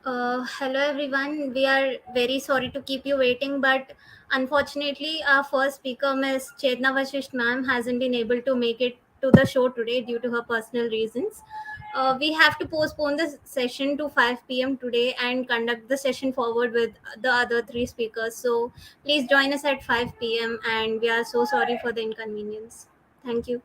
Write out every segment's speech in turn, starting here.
Hello everyone. We are very sorry to keep you waiting, but unfortunately, our first speaker, Ms. Chetna Vasishth ma'am, hasn't been able to make it to the show today due to her personal reasons. We have to postpone the session to 5 p.m. today and conduct the session forward with the other three speakers. So please join us at 5 p.m. and we are so sorry for the inconvenience. Thank you.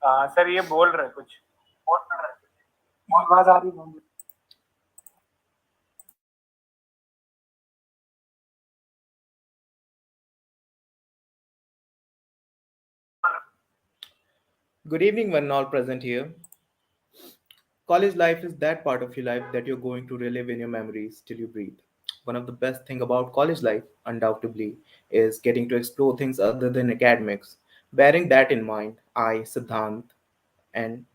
Sir ये बोल रहे कुछ आवाज आ रही है? Good evening, one and all present here. College life is that part of your life that you're going to relive in your memories till you breathe. One of the best thing about college life, undoubtedly, is getting to explore things other than academics. Bearing that in mind, I, Siddhant, and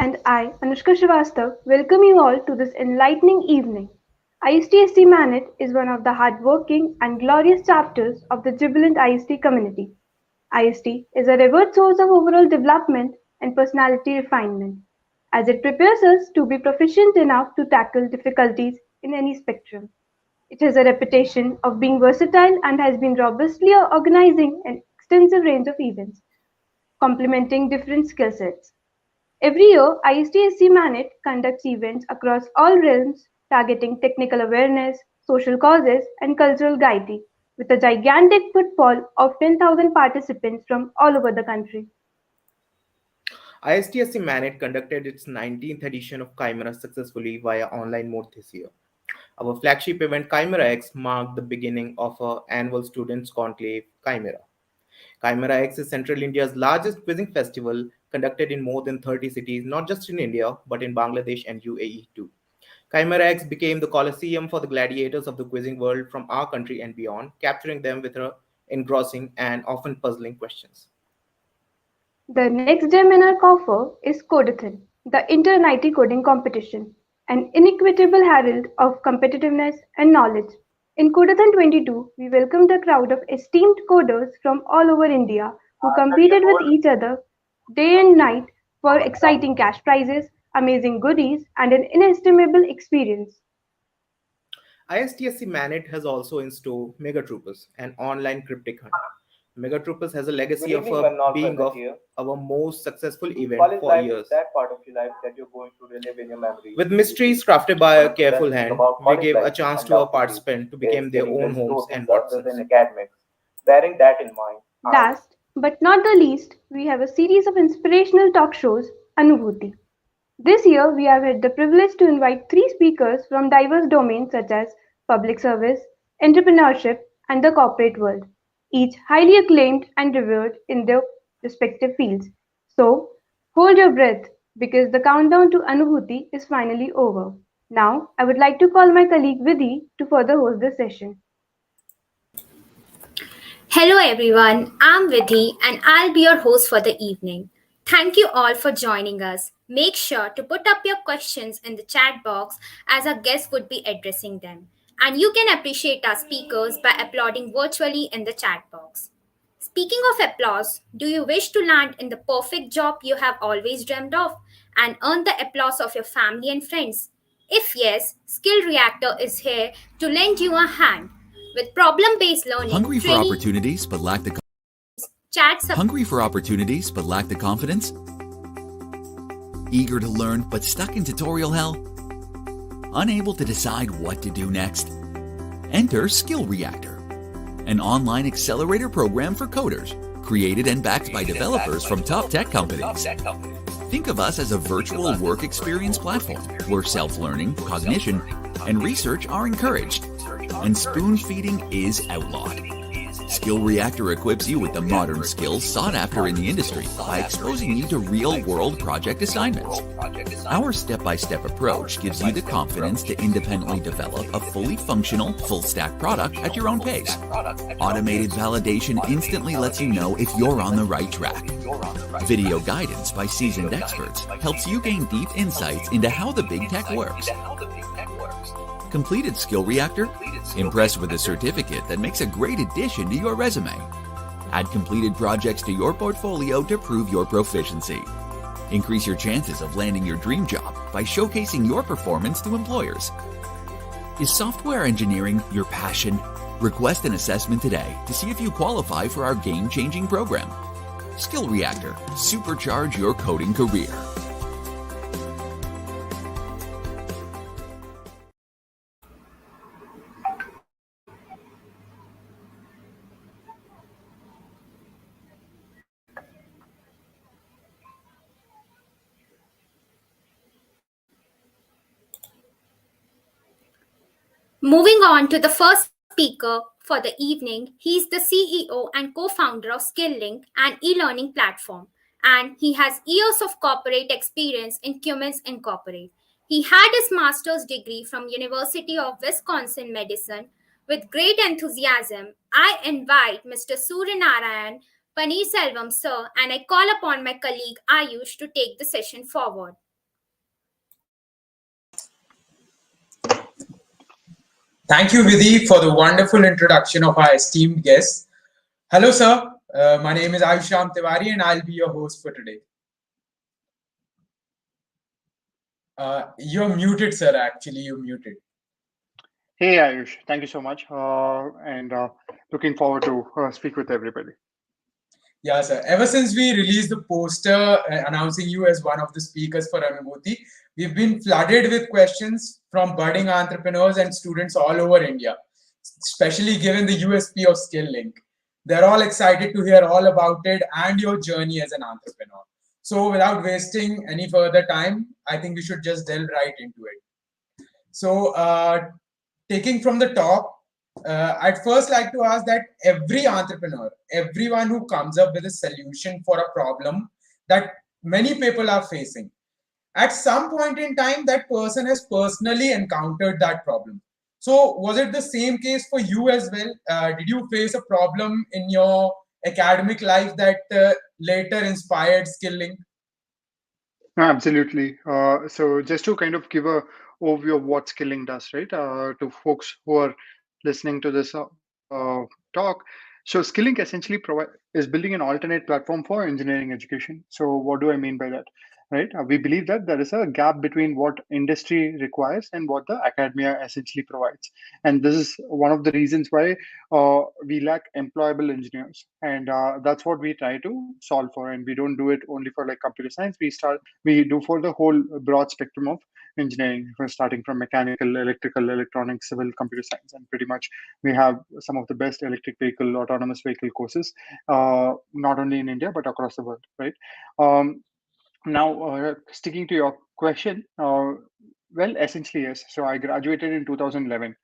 And I, Anushka Srivastav, welcome you all to this enlightening evening. ISTE MANIT is one of the hardworking and glorious chapters of the jubilant IST community. IST is a revered source of overall development and personality refinement, as it prepares us to be proficient enough to tackle difficulties in any spectrum. It has a reputation of being versatile and has been robustly organizing an extensive range of events, complementing different skill sets. Every year, ISTSC MANIT conducts events across all realms targeting technical awareness, social causes, and cultural gaiety, with a gigantic footfall of 10,000 participants from all over the country. ISTSC Manit conducted its 19th edition of Chimera successfully via online mode this year. Our flagship event Chimera X marked the beginning of our annual students' conclave Chimera. Chimera X is Central India's largest quizzing festival conducted in more than 30 cities, not just in India, but in Bangladesh and UAE too. Chimera X became the coliseum for the gladiators of the quizzing world from our country and beyond, capturing them with her engrossing and often puzzling questions. The next gem in our coffer is Codathon, the Inter-NIT coding competition, an inequitable herald of competitiveness and knowledge. In Codathon 22, we welcomed a crowd of esteemed coders from all over India who competed with each other day and night for exciting cash prizes, amazing goodies, and an inestimable experience. ISTSC Manit has also in store Mega Troopers, an online cryptic hunt. Mega Troopers has a legacy of being of our most successful event for years. That part of your life that you're going to relive in your memory. With mysteries crafted by a careful hand, we give a chance to our participants to become their own homes and Watsons. Academics. Bearing that in mind, Last but not the least, we have a series of inspirational talk shows, Anubhuti. This year, we have had the privilege to invite three speakers from diverse domains such as public service, entrepreneurship, and the corporate world, each highly acclaimed and revered in their respective fields. So, hold your breath because the countdown to Anubhuti is finally over. Now, I would like to call my colleague Vidhi to further host this session. Hello everyone, I'm Vidhi and I'll be your host for the evening. Thank you all for joining us. Make sure to put up your questions in the chat box as our guests would be addressing them. And you can appreciate our speakers by applauding virtually in the chat box. Speaking of applause, do you wish to land in the perfect job you have always dreamed of and earn the applause of your family and friends? If yes, Skill Reactor is here to lend you a hand. With problem-based learning, Hungry for opportunities but lack the confidence? Eager to learn but stuck in tutorial hell? Unable to decide what to do next? Enter Skill Reactor, an online accelerator program for coders, created and backed by developers from top tech companies. Think of us as a virtual work experience platform where self-learning, cognition, and research are encouraged, and spoon-feeding is outlawed. Skill Reactor equips you with the modern skills sought after in the industry by exposing you to real-world project assignments. Our step-by-step approach gives you the confidence to independently develop a fully functional, full-stack product at your own pace. Automated validation instantly lets you know if you're on the right track. Video guidance by seasoned experts helps you gain deep insights into how the big tech works. Completed Skill Reactor? Impressed with a certificate that makes a great addition to your resume. Add completed projects to your portfolio to prove your proficiency. Increase your chances of landing your dream job by showcasing your performance to employers. Is software engineering your passion? Request an assessment today to see if you qualify for our game-changing program. Skill Reactor. Supercharge your coding career. Moving on to the first speaker for the evening, he's the CEO and co-founder of Skill-Lync, an e-learning platform, and he has years of corporate experience in Cummins Incorporated. He had his master's degree from University of Wisconsin Madison. With great enthusiasm, I invite Mr. SuryaNarayanan PaneerSelvam, sir, and I call upon my colleague Ayush to take the session forward. Thank you, Vidhi, for the wonderful introduction of our esteemed guests. Hello, sir. My name is Ayush Tiwari, and I'll be your host for today. You're muted, sir. Actually, you're muted. Hey, Ayush. Thank you so much. And looking forward to speak with everybody. Yeah, sir. Ever since we released the poster announcing you as one of the speakers for Anubhuti, we've been flooded with questions from budding entrepreneurs and students all over India, especially given the USP of Skill-Lync. They're all excited to hear all about it and your journey as an entrepreneur. So without wasting any further time, I think we should just delve right into it. So taking from the top, I'd first like to ask that every entrepreneur, everyone who comes up with a solution for a problem that many people are facing, at some point in time, that person has personally encountered that problem. So was it the same case for you as well? Did you face a problem in your academic life that later inspired Skill-Lync? Absolutely. So just to kind of give a overview of what Skilling does, right, to folks who are listening to this talk. So Skilling essentially is building an alternate platform for engineering education. So what do I mean by that? Right? We believe that there is a gap between what industry requires and what the academia essentially provides. And this is one of the reasons why we lack employable engineers. And that's what we try to solve for. And we don't do it only for like computer science. We do for the whole broad spectrum of engineering, starting from mechanical, electrical, electronics, civil, computer science, and pretty much we have some of the best electric vehicle, autonomous vehicle courses, not only in India but across the world, right? Now, sticking to your question, well, essentially yes. So I graduated in 2011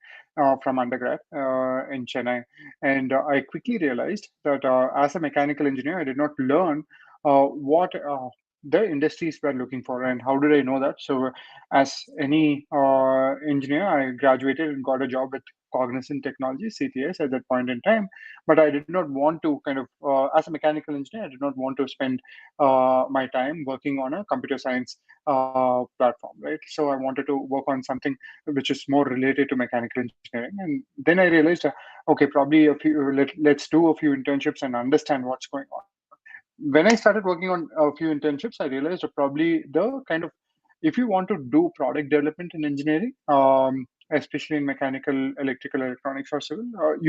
from undergrad in Chennai, and I quickly realized that as a mechanical engineer, I did not learn what the industries were looking for. And how did I know that? So, as any engineer, I graduated and got a job with Cognizant Technology, CTS, at that point in time. But I did not want to kind of, as a mechanical engineer, I did not want to spend my time working on a computer science platform, right? So I wanted to work on something which is more related to mechanical engineering. And then I realized, okay, probably let's do a few internships and understand what's going on. When I started working on a few internships, I realized probably the kind of, if you want to do product development in engineering, especially in mechanical, electrical, electronics, or civil, have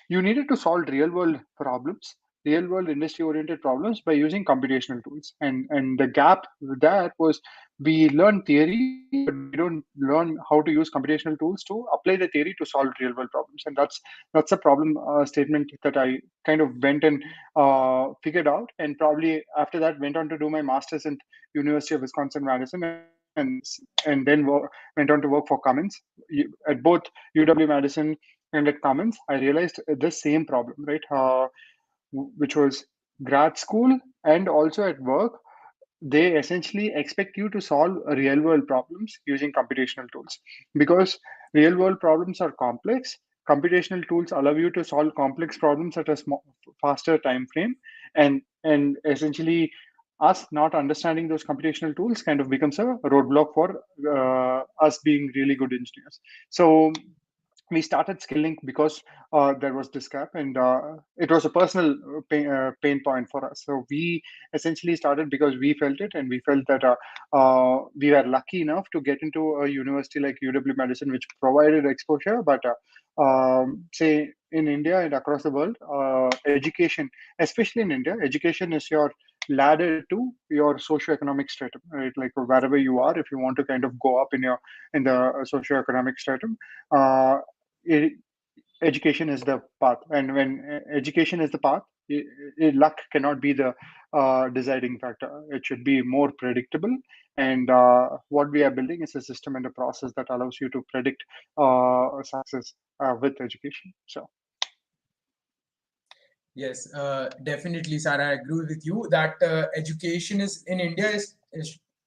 you needed to solve real world problems, real world industry oriented problems by using computational tools. And the gap with that was we learn theory, but we don't learn how to use computational tools to apply the theory to solve real world problems. And that's a problem statement that I kind of went and figured out. And probably after that, went on to do my master's in University of Wisconsin Madison, and then went on to work for Cummins at both UW Madison and at Cummins. I realized the same problem, right? Which was grad school and also at work. They essentially expect you to solve real world problems using computational tools, because real world problems are complex. Computational tools allow you to solve complex problems at a faster time frame, and essentially us not understanding those computational tools kind of becomes a roadblock for us being really good engineers. So we started Skill-Lync because there was this gap, and it was a personal pain point for us. So we essentially started because we felt it, and we felt that we were lucky enough to get into a university like UW Madison, which provided exposure. But say in India and across the world, education, especially in India, education is your ladder to your socioeconomic stratum, right? Like wherever you are, if you want to kind of go up in the socioeconomic stratum, uh, it, education is the path, and when education is the path, luck cannot be the deciding factor. It should be more predictable, and what we are building is a system and a process that allows you to predict success with education. So Yes, definitely, Sarah. I agree with you that education is in India is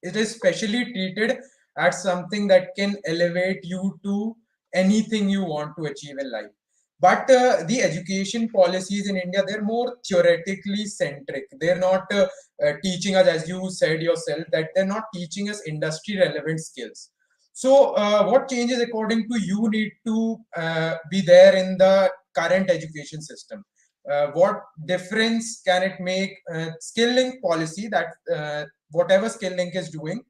it is specially treated as something that can elevate you to anything you want to achieve in life. But the education policies in India, they're more theoretically centric. They're not teaching us, as you said yourself, that they're not teaching us industry relevant skills. So, what changes according to you need to be there in the current education system? What difference can it make? Skill-Lync policy, that whatever Skill-Lync is doing,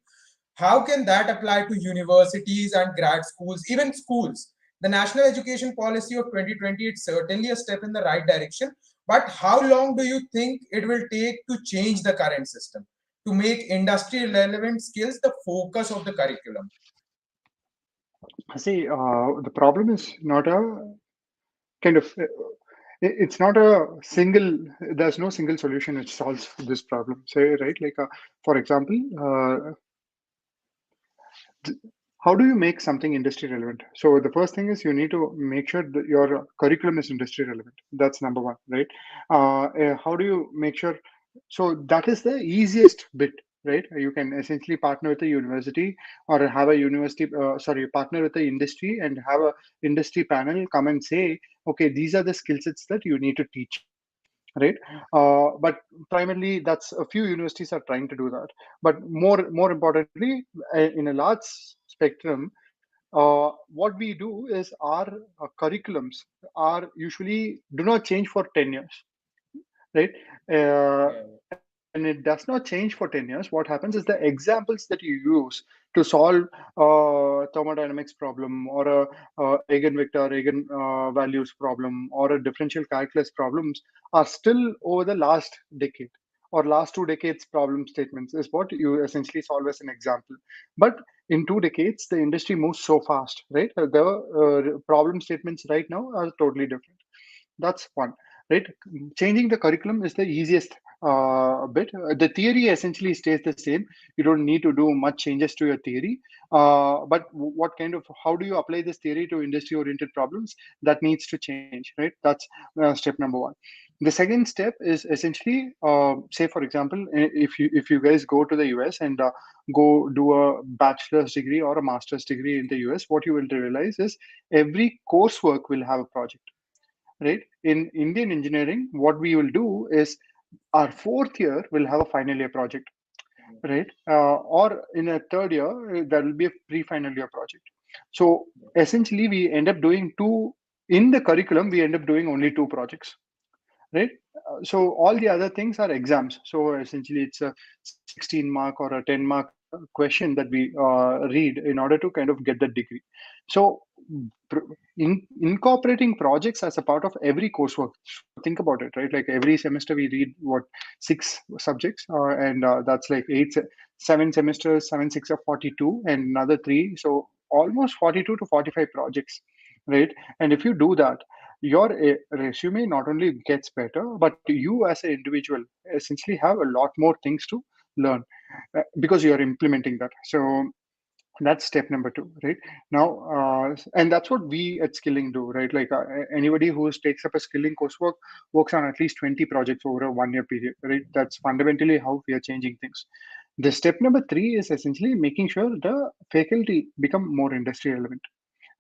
how can that apply to universities and grad schools, even schools? The national education policy of 2020, it's certainly a step in the right direction, but how long do you think it will take to change the current system, to make industry relevant skills the focus of the curriculum? see, the problem is not a kind of it's not a single, there's no single solution which solves this problem, say, right? Like for example, how do you make something industry relevant? So the first thing is you need to make sure that your curriculum is industry relevant. That's number one, right? How do you make sure? So that is the easiest bit, right? You can essentially partner with a university or have a university, partner with the industry and have a industry panel come and say, okay, these are the skill sets that you need to teach, right? But primarily that's a few universities are trying to do that, but more importantly, in a large spectrum, what we do is our curriculums are usually do not change for 10 years, right? And when it does not change for 10 years, what happens is the examples that you use to solve thermodynamics problem or a eigenvector eigen values problem or a differential calculus problems are still over the last decade or last 2 decades problem statements is what you essentially solve as an example. But in 2 decades the industry moves so fast, right? The problem statements right now are totally different. That's one, right? Changing the curriculum is the easiest bit. The theory essentially stays the same. You don't need to do much changes to your theory. But what kind of, how do you apply this theory to industry oriented problems? That needs to change, right? That's step number one. The second step is essentially, say for example, if you guys go to the US and go do a bachelor's degree or a master's degree in the US, what you will realize is every coursework will have a project, right? In Indian engineering, what we will do is our fourth year will have a final year project, right? Or in a third year, there will be a pre-final year project. So essentially, we end up doing two in the curriculum. We end up doing only two projects, right? So all the other things are exams. So essentially, it's a 16 mark or a 10 mark question that we read in order to kind of get the degree. So incorporating projects as a part of every coursework. So think about it, right? Like every semester we read what, 6 subjects, and that's like 7 semesters, 7 6 are 42, and another 3, so almost 42 to 45 projects, right? And if you do that, your resume not only gets better, but you as an individual essentially have a lot more things to learn because you are implementing that. So that's step number 2, right? Now and that's what we at Skilling do, right? Like anybody who takes up a Skilling coursework works on at least 20 projects over a 1 year period, right? That's fundamentally how we are changing things. The step number 3 is essentially making sure the faculty become more industry relevant,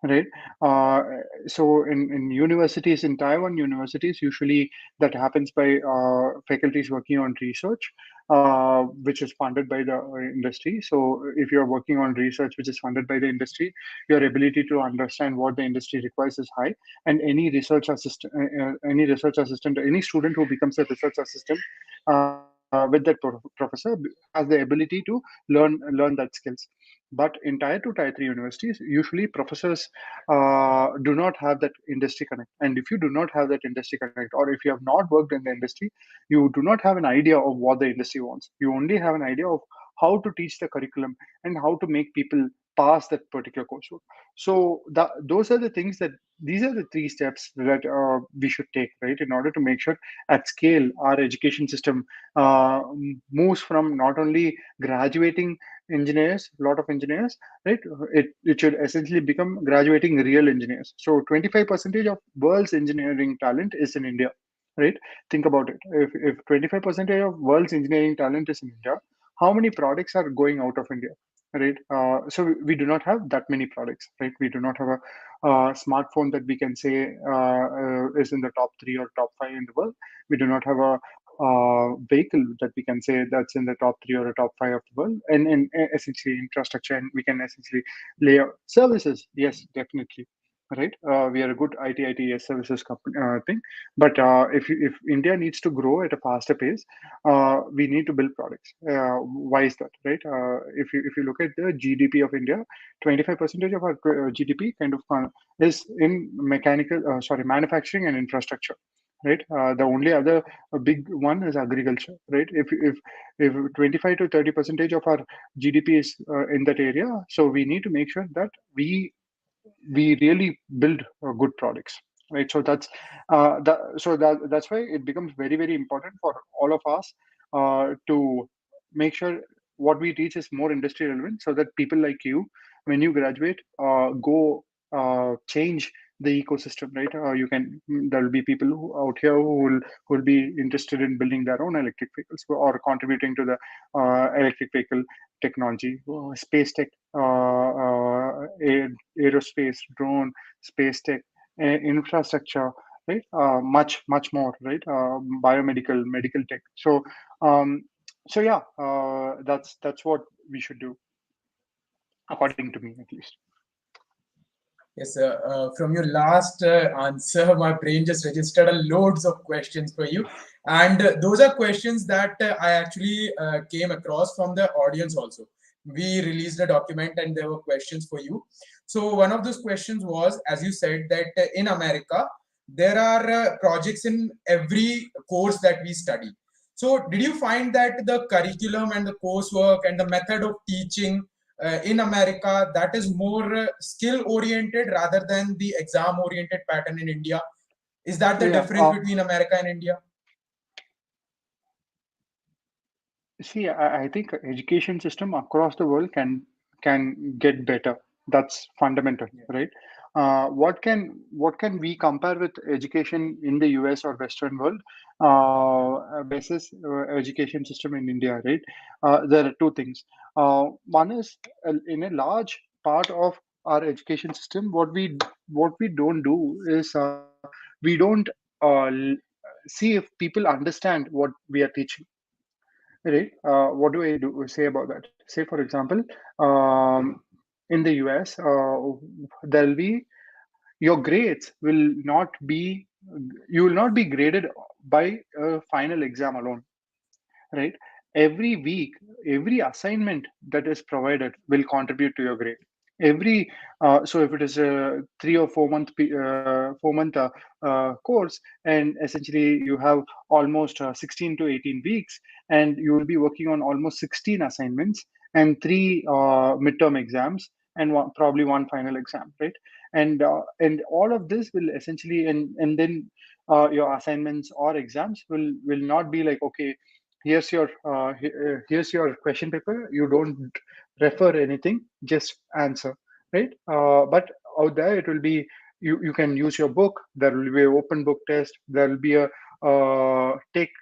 right? uh, so in universities, in Taiwan universities, usually that happens by faculties working on research, which is funded by the industry. So if you're working on research which is funded by the industry, your ability to understand what the industry requires is high. And any research assistant, any student who becomes a research assistant with that professor has the ability to learn that skills. But in tier 2 tier 3 universities, usually professors do not have that industry connect. And if you do not have that industry connect, or if you have not worked in the industry, you do not have an idea of what the industry wants. You only have an idea of how to teach the curriculum and how to make people pass that particular coursework. So those are the things that these are the three steps that we should take, right, in order to make sure at scale our education system moves from not only graduating engineers, a lot of engineers, right? It should essentially become graduating real engineers. So 25% of world's engineering talent is in India, right? Think about it. If 25% of world's engineering talent is in India, how many products are going out of India, right? So we do not have that many products, right? We do not have a smartphone that we can say is in the top three or top five in the world. We do not have a vehicle that we can say that's in the top three or a top five of the world, and essentially infrastructure, and we can essentially lay out services. Yes, definitely, right? We are a good ITITS services company thing, but if India needs to grow at a faster pace, we need to build products. Why is that, right? If you look at the GDP of India, 25% of our GDP kind of is in manufacturing and infrastructure, right? The only other big one is agriculture, right? If 25 to 30% of our GDP is in that area, so we need to make sure that we really build good products, right? So that's why it becomes very, very important for all of us to make sure what we teach is more industry relevant, so that people like you, when you graduate, go change the ecosystem, right? You can There will be people out here who will be interested in building their own electric vehicles or contributing to the electric vehicle technology, space tech, aerospace, drone, space tech, infrastructure, right? Much more, right? Biomedical, medical tech. So yeah, that's what we should do, according to me, at least. Yes, from your last answer, my brain just registered a loads of questions for you. And those are questions that I actually came across from the audience also. We released a document and there were questions for you. So one of those questions was, as you said, that in America, there are projects in every course that we study. So did you find that the curriculum and the coursework and the method of teaching in America, that is more skill oriented rather than the exam oriented pattern in India? Is that the difference between America and India? See, I think education system across the world can get better. That's fundamental, right? What can we compare with education in the US or Western world versus education system in India, right? There are two things. One is, in a large part of our education system, what we don't do is we don't see if people understand what we are teaching, right? What do I say about that? Say, for example, in the US, there'll be your grades will not be you will not be graded by a final exam alone, right? Every week, every assignment that is provided will contribute to your grade. So if it is a 3 or 4 month 4 month course, and essentially you have almost 16 to 18 weeks, and you will be working on almost 16 assignments and three midterm exams and probably one final exam, right? And all of this will essentially, and then your assignments or exams will not be like, okay, here's your question paper, you don't refer anything, just answer, right? But out there it will be, you can use your book, there will be an open book test, there will be a take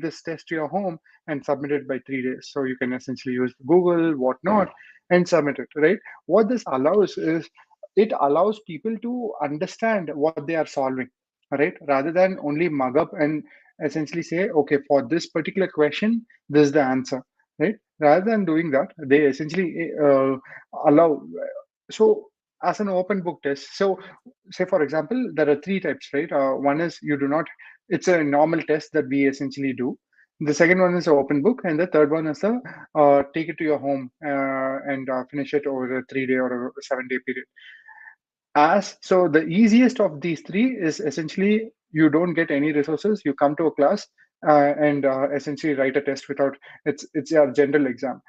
this test to your home and submit it by 3 days, so you can essentially use Google, whatnot, and submit it, right? What this allows is, it allows people to understand what they are solving, right, rather than only mug up and essentially say, okay, for this particular question, this is the answer, right? Rather than doing that, they essentially allow. So, as an open book test, so say for example, there are three types, right? One is, you do not. It's a normal test that we essentially do. The second one is an open book, and the third one is a take it to your home and finish it over a 3 day or a 7 day period. As so, the easiest of these three is essentially, you don't get any resources, you come to a class and essentially write a test without it's a general exam.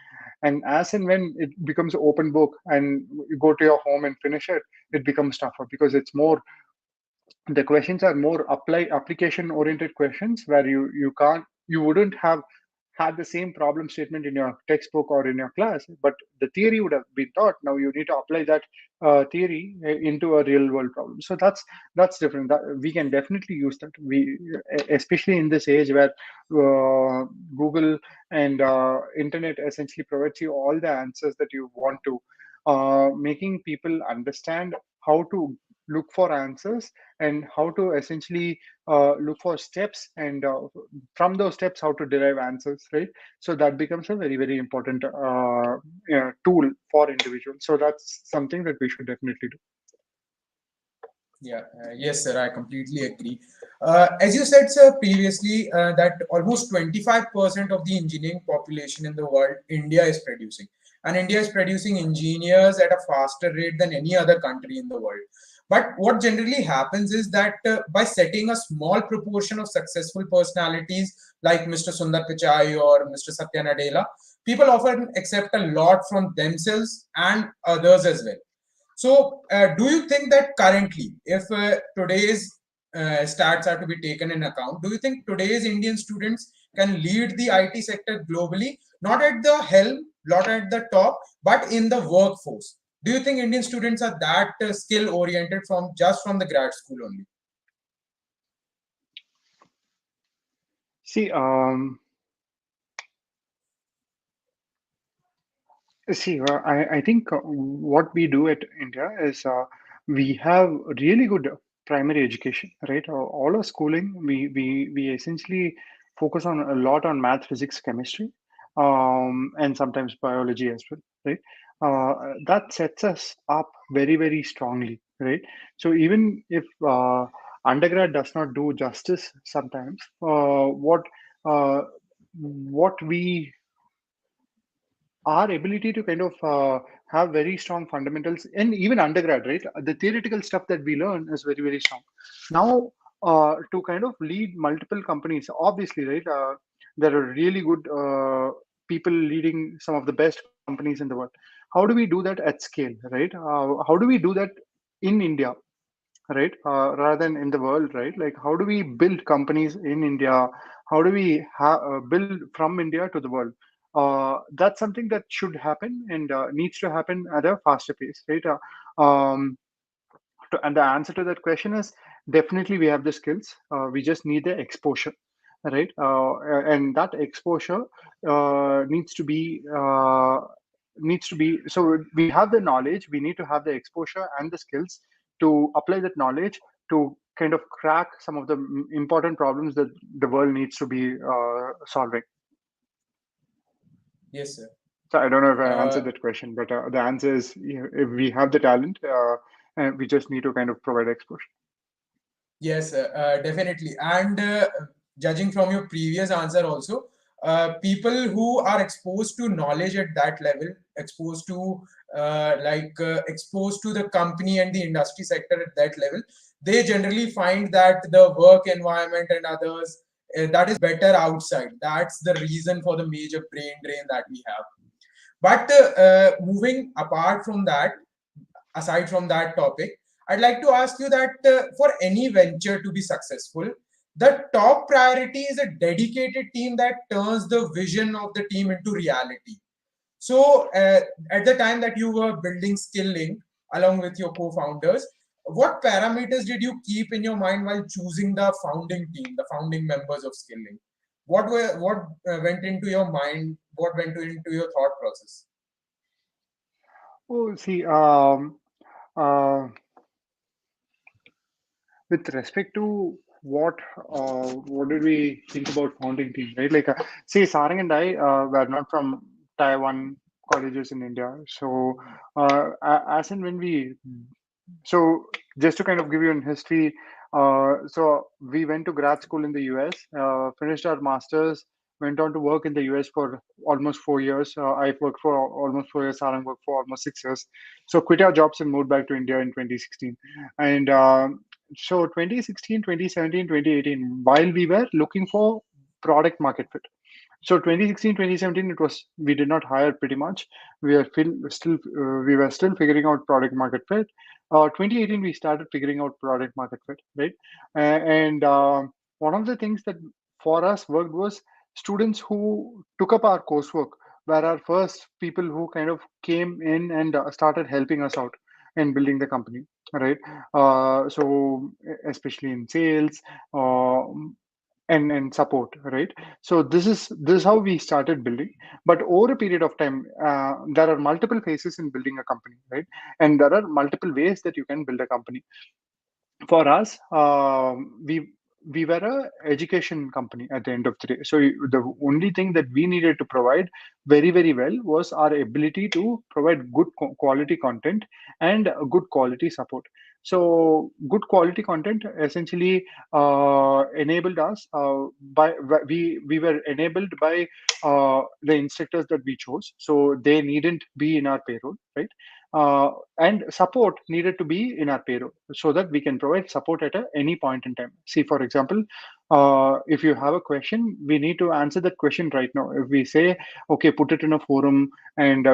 And as and when it becomes open book and you go to your home and finish it, it becomes tougher because it's more, the questions are more application oriented questions where you wouldn't have had the same problem statement in your textbook or in your class, but the theory would have been taught. Now you need to apply that theory into a real world problem. So that's different. That we can definitely use that. We especially in this age where Google and internet essentially provides you all the answers that you want to, making people understand how to look for answers and how to essentially look for steps, and from those steps how to derive answers, right? So that becomes a very very important tool for individuals. So that's something that we should definitely do. Yeah, yes, sir, I completely agree. As you said, sir, previously, that almost 25% of the engineering population in the world, India is producing. And India is producing engineers at a faster rate than any other country in the world. But what generally happens is that by setting a small proportion of successful personalities like Mr. Sundar Pichai or Mr. Satya Nadella, people often accept a lot from themselves and others as well. So, do you think that currently, if today's stats are to be taken in account, do you think today's Indian students can lead the IT sector globally, not at the helm, not at the top, but in the workforce? Do you think Indian students are that skill oriented from just from the grad school only? See, I think what we do at India is we have really good primary education, right? All our schooling, we essentially focus on a lot on math, physics, chemistry, and sometimes biology as well, right? That sets us up very, very strongly, right? So even if undergrad does not do justice sometimes, what we our ability to kind of have very strong fundamentals and even undergrad, right? The theoretical stuff that we learn is very, very strong. Now, to kind of lead multiple companies, obviously, right? There are really good people leading some of the best companies in the world. How do we do that at scale, right? How do we do that in India, right? Rather than in the world, right? Like, how do we build companies in India? How do we build from India to the world? That's something that should happen and needs to happen at a faster pace, right? And the answer to that question is definitely we have the skills. We just need the exposure, right? And that exposure needs to be so we have the knowledge. We need to have the exposure and the skills to apply that knowledge to kind of crack some of the important problems that the world needs to be solving. Yes, sir. So I don't know if I Uh, answered that question, but the answer is, if we have the talent, and we just need to kind of provide exposure. Yes, definitely. And judging from your previous answer also, people who are exposed to knowledge at that level, exposed to exposed to the company and the industry sector at that level, they generally find that the work environment and others that is better outside. That's the reason for the major brain drain that we have. But moving apart from that, aside from that topic, I'd like to ask you that for any venture to be successful, the top priority is a dedicated team that turns the vision of the team into reality. So, at the time that you were building Skill-Lync along with your co-founders, what parameters did you keep in your mind while choosing the founding team, the founding members of Skill-Lync? What went into your mind? What went into your thought process? Oh, see, uh, with respect to what did we think about founding team, right? Like, see, Sarang and I were not from Taiwan colleges in India. So, as and when we so just to kind of give you an history, so we went to grad school in the US, finished our masters, went on to work in the US for almost 4 years. I worked for almost 4 years. Sarang worked for almost 6 years. So quit our jobs and moved back to India in 2016. And so 2016, 2017, 2018, while we were looking for product market fit. So 2016, 2017, we did not hire pretty much. We were still figuring out product market fit. 2018, we started figuring out product market fit, right? And one of the things that for us worked was students who took up our coursework were our first people who kind of came in and started helping us out in building the company, right? So especially in sales, uh, and support, right? So this is how we started building. But over a period of time, there are multiple phases in building a company, right? And there are multiple ways that you can build a company. For us, we were a education company at the end of the day. So the only thing that we needed to provide very, very well was our ability to provide good quality content and good quality support. So good quality content essentially enabled us by we were enabled by the instructors that we chose, so they needn't be in our payroll, right? And support needed to be in our payroll so that we can provide support at any point in time. See, for example, if you have a question, we need to answer that question right now. If we say, okay, put it in a forum and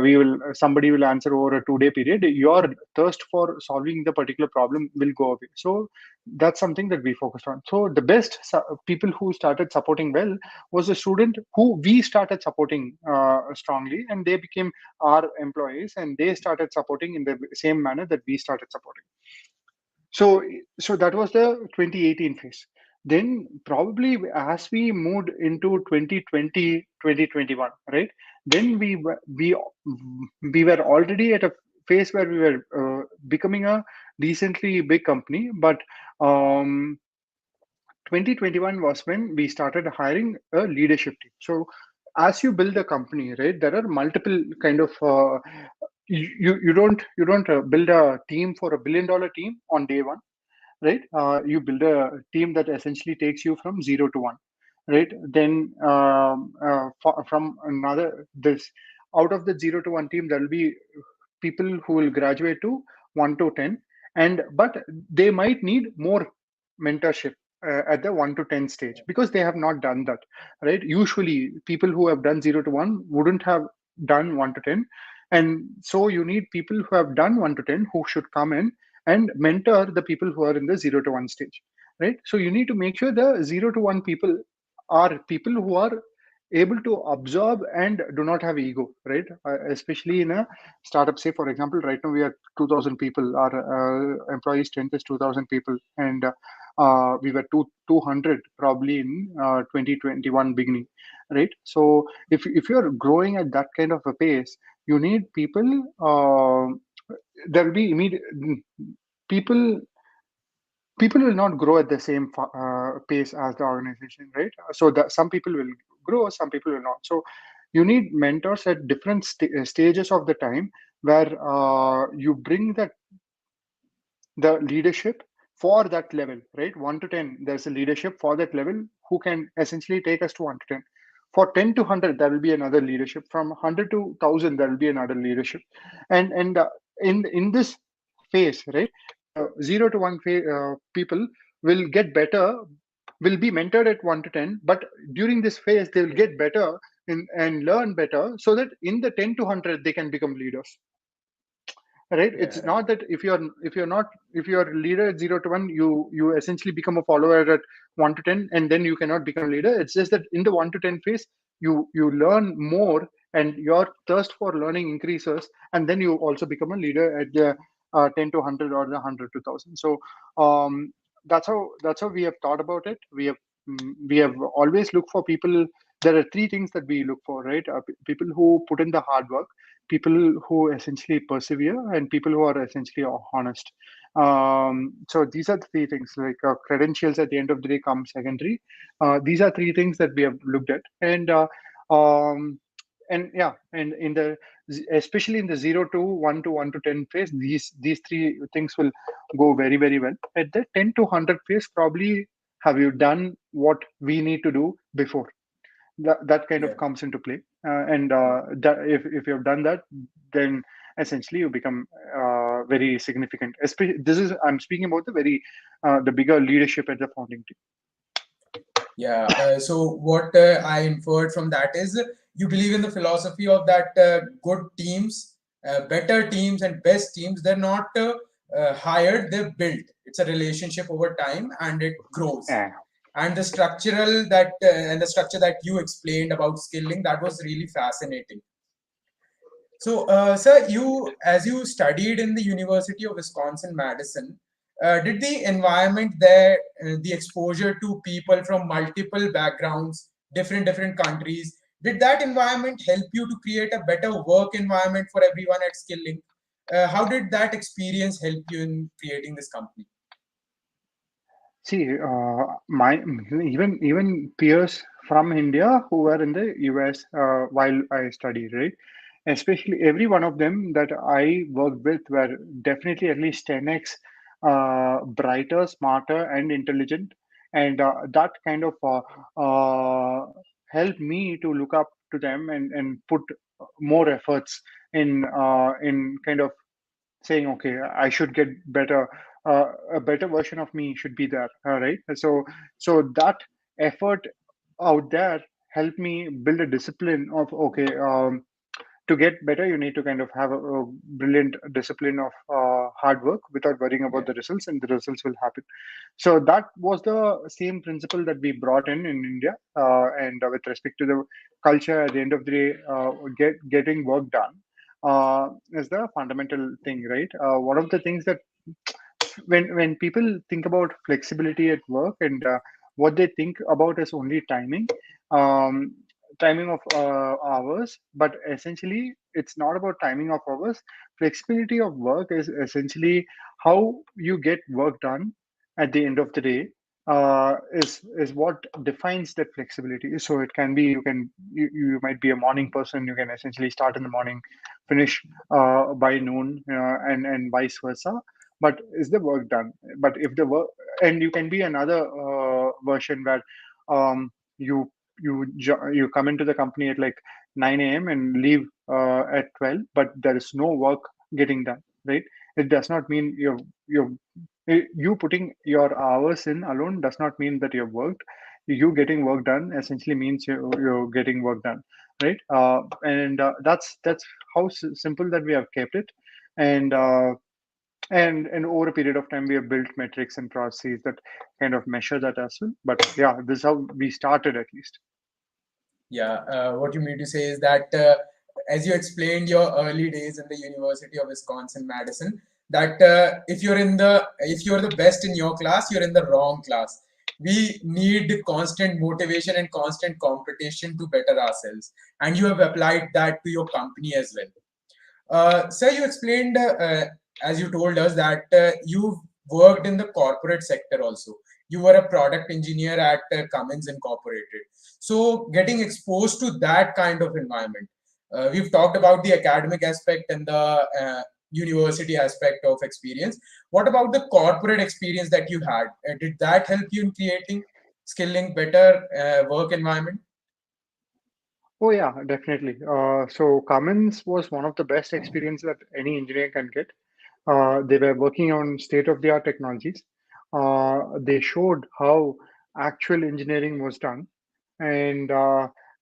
somebody will answer over a 2-day period, your thirst for solving the particular problem will go away. So that's something that we focused on. So the best people who started supporting well was a student who we started supporting strongly, and they became our employees, and they started supporting in the same manner that we started supporting. So that was the 2018 phase. Then probably as we moved into 2020, 2021, right? Then we were already at a phase where we were becoming a decently big company, but 2021 was when we started hiring a leadership team. So as you build a company, right, there are multiple kind of you don't build a team for $1 billion team on day one, right? You build a team that essentially takes you from 0 to 1, right? Then from another this out of the 0 to 1 team, there will be people who will graduate to 1 to 10, and but they might need more mentorship at the 1 to 10 stage because they have not done that, right? Usually people who have done 0 to 1 wouldn't have done 1 to 10, and so you need people who have done 1 to 10 who should come in and mentor the people who are in the 0 to 1 stage, right? So you need to make sure the 0 to 1 people are people who are able to absorb and do not have ego, right? Especially in a startup. Say for example, right now we are 2000 people. Our employee strength is 2000 people, and we were 200 probably in 2021 beginning, right? So if you're growing at that kind of a pace, you need people. There will be immediate people. People will not grow at the same pace as the organization, right? So that some people will grow, some people will not. So you need mentors at different stages of the time where you bring the leadership for that level, right? 1 to 10, there's a leadership for that level who can essentially take us to 1 to 10. For 10 to 100, there will be another leadership. From 100 to 1000, there will be another leadership. And in this phase, right? 0 to 1 people will get better, will be mentored at 1 to 10, but during this phase they will get better and learn better, so that in the 10 to 100 they can become leaders, right? Yeah. It's not that if you're a leader at 0 to 1, you essentially become a follower at 1 to 10 and then you cannot become a leader. It's just that in the 1 to 10 phase you learn more and your thirst for learning increases, and then you also become a leader at the 10 to 100 or the 100 to 1000. So that's how we have thought about it. We have always looked for people. There are three things that we look for, right? People who put in the hard work, people who essentially persevere, and people who are essentially honest. So these are the three things. Like credentials at the end of the day come secondary. These are three things that we have looked at, and yeah, and in the especially in the 0 to 1 to 1 to 10 phase, these three things will go very, very well. At the 10 to 100 phase, probably have you done what we need to do before? That kind of comes into play, and that if you have done that, then essentially you become very significant. Especially I'm speaking about the bigger leadership at the founding team. Yeah. So what I inferred from that is you believe in the philosophy of that good teams, better teams, and best teams. They're not hired; they're built. It's a relationship over time, and it grows. Yeah. And the structural that and the structure that you explained about skilling, that was really fascinating. So, sir, you as you studied in the University of Wisconsin-Madison, did the environment there, the exposure to people from multiple backgrounds, different countries, did that environment help you to create a better work environment for everyone at Skill-Link? How did that experience help you in creating this company? See, my even peers from India who were in the US while I studied, right? Especially every one of them that I worked with were definitely at least 10x brighter, smarter, and intelligent, and that kind of helped me to look up to them and put more efforts in kind of saying, okay, I should get better. A better version of me should be there, right? So that effort out there helped me build a discipline of, okay, to get better, you need to kind of have a brilliant discipline of hard work without worrying about Yeah. the results, and the results will happen. So that was the same principle that we brought in India, and with respect to the culture, at the end of the day, getting work done is the fundamental thing, right? One of the things that when people think about flexibility at work, and what they think about is only um, timing of hours, but essentially it's not about timing of hours. Flexibility of work is essentially how you get work done at the end of the day, is what defines that flexibility. So it can be, you might be a morning person, you can essentially start in the morning, finish by noon, and vice versa, but is the work done? But if the work, and you can be another version where you you come into the company at like 9 a.m. and leave at 12, but there is no work getting done, right? It does not mean you putting your hours in alone does not mean that you've worked. You getting work done essentially means you're getting work done, right? And that's how simple that we have kept it. And and over a period of time we have built metrics and processes that kind of measure that as well. But yeah, this is how we started, at least. Yeah, what you mean to say is that as you explained your early days in the University of Wisconsin-Madison, that if you're the best in your class, you're in the wrong class. We need constant motivation and constant competition to better ourselves, and you have applied that to your company as well. Sir, you explained, as you told us, that you've worked in the corporate sector also. You were a product engineer at Cummins Incorporated. So, getting exposed to that kind of environment, we've talked about the academic aspect and the university aspect of experience. What about the corporate experience that you had? Did that help you in creating skilling better work environment? Oh yeah, definitely. So Cummins was one of the best experience that any engineer can get. They were working on state-of-the-art technologies. They showed how actual engineering was done, and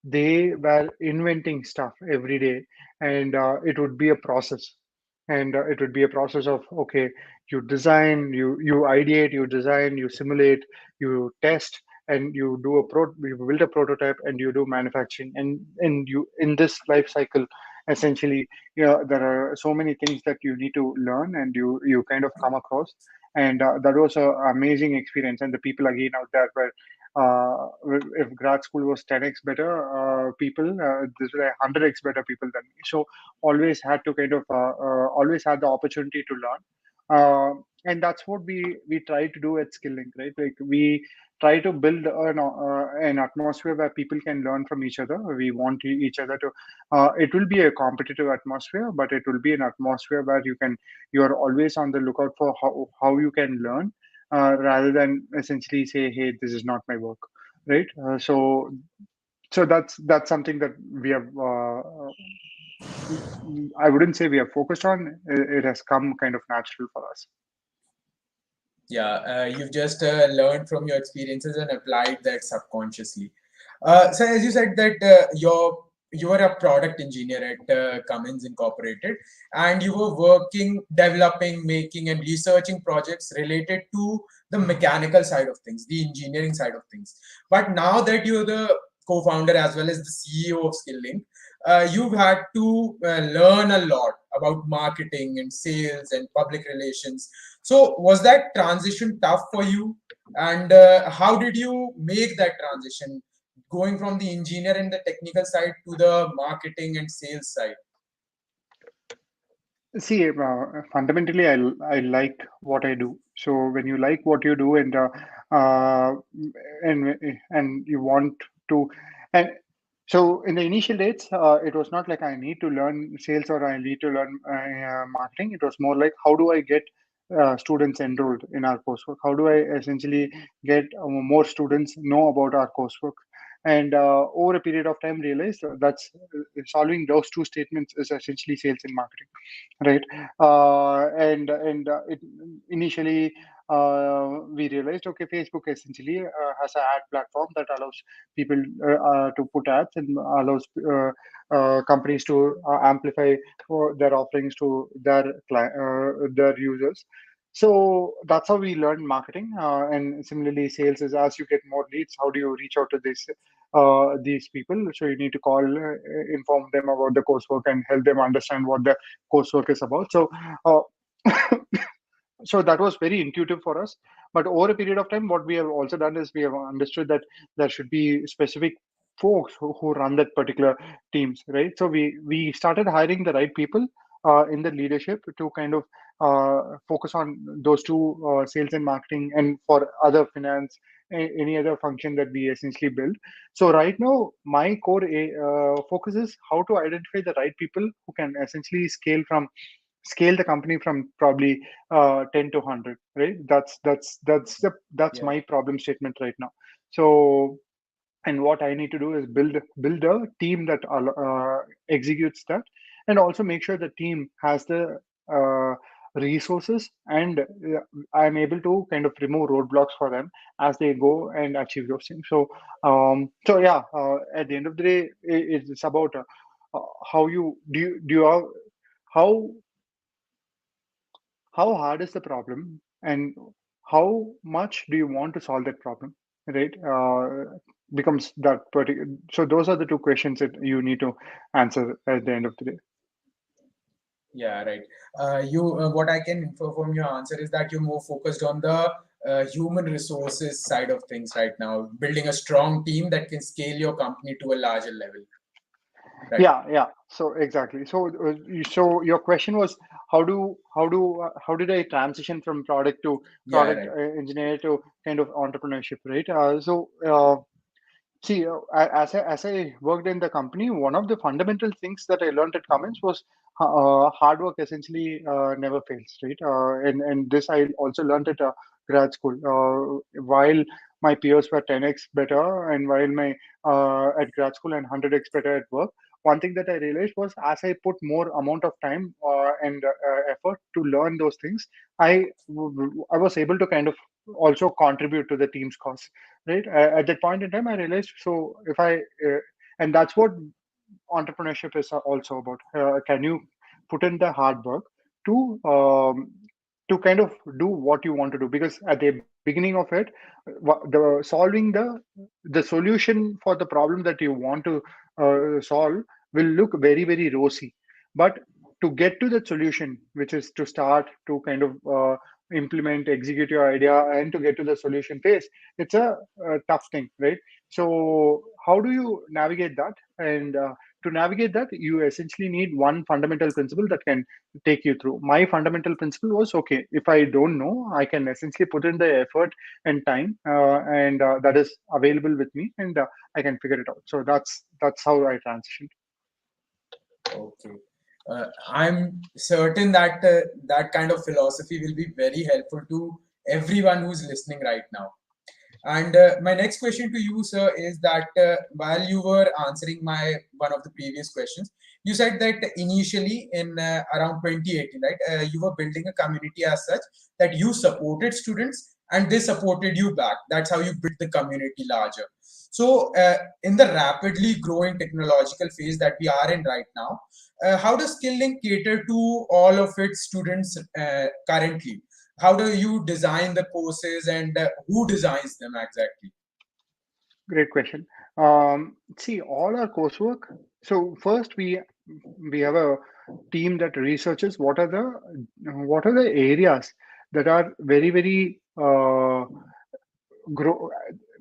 they were inventing stuff every day, and it would be a process. And it would be a process of, okay, you design, you ideate, you design, you simulate, you test, and you build a prototype, and you do manufacturing, and you in this life cycle, essentially, there are so many things that you need to learn, and you kind of come across. And that was an amazing experience. And the people again out there were, if grad school was 10x better people, this was 100x better people than me. So always had to kind of always had the opportunity to learn. And that's what we try to do at Skill-Link, right? Like, we try to build an atmosphere where people can learn from each other. We want each other to, it will be a competitive atmosphere, but it will be an atmosphere where you're always on the lookout for how you can learn, rather than essentially say, hey, this is not my work, right? So that's something that we have, I wouldn't say we have focused on. It has come kind of natural for us. Yeah, you've just learned from your experiences and applied that subconsciously. So as you said that you were a product engineer at Cummins Incorporated, and you were working, developing, making, and researching projects related to the mechanical side of things, the engineering side of things. But now that you're the co-founder as well as the CEO of Skill-Lync, you've had to learn a lot about marketing and sales and public relations. So was that transition tough for you? And how did you make that transition, going from the engineer and the technical side to the marketing and sales side? See, fundamentally, I like what I do. So when you like what you do, uh, and you want to, and so in the initial days, it was not like I need to learn sales or I need to learn marketing. It was more like how do I get students enrolled in our coursework? How do I essentially get more students know about our coursework? And over a period of time, realize that's solving those two statements is essentially sales and marketing, right? And it initially we realized, okay, Facebook essentially has an ad platform that allows people to put ads and allows companies to amplify their offerings to their users. So that's how we learn marketing. And similarly, sales is as you get more leads, how do you reach out to these people? So you need to call, inform them about the coursework, and help them understand what the coursework is about. So, uh, so that was very intuitive for us. But over a period of time, what we have also done is we have understood that there should be specific folks who run that particular teams, right? So we started hiring the right people in the leadership to kind of focus on those two, sales and marketing, and for other finance, any other function that we essentially build. So right now, my core focus is how to identify the right people who can essentially scale the company from probably 10 to 100, right? That's Yeah. my problem statement right now. So, and what I need to do is build a team that executes that, and also make sure the team has the uh, resources, and I'm able to kind of remove roadblocks for them as they go and achieve those things. So so yeah, at the end of the day, it's about how you do you have how how hard is the problem, and how much do you want to solve that problem, right? Becomes that particular. So those are the two questions that you need to answer at the end of the day. Yeah, right. You, what I can infer from your answer is that you're more focused on the human resources side of things right now, building a strong team that can scale your company to a larger level, right? Yeah. So exactly. So so your question was how did I transition from Yeah, product right. engineer to kind of entrepreneurship, right? See, as I worked in the company, one of the fundamental things that I learned at Cummins was hard work essentially never fails, right? And this I also learned at grad school. While my peers were 10x better, and while my at grad school and 100x better at work, one thing that I realized was as I put more amount of time and effort to learn those things, I was able to kind of also contribute to the team's cause, right? At that point in time, I realized, so if I and that's what entrepreneurship is also about. Can you put in the hard work to kind of do what you want to do? Because at the beginning of it, the solving the solution for the problem that you want to solve will look very very rosy, but to get to the solution, which is to start to kind of implement, execute your idea, and to get to the solution phase, it's a tough thing, right? So how do you navigate that? And to navigate that, you essentially need one fundamental principle that can take you through. My fundamental principle was, okay, if I don't know, I can essentially put in the effort and time, and that is available with me, and I can figure it out. So that's how I transitioned. Okay. I'm certain that that kind of philosophy will be very helpful to everyone who's listening right now. And my next question to you, sir, is that while you were answering my one of the previous questions, you said that initially in around 2018, right, you were building a community as such that you supported students and they supported you back. That's how you built the community larger. So, in the rapidly growing technological phase that we are in right now, how does Skill-Link cater to all of its students currently? How do you design the courses and who designs them exactly? Great question. See, all our coursework. So first, we have a team that researches what are the areas that are very grow.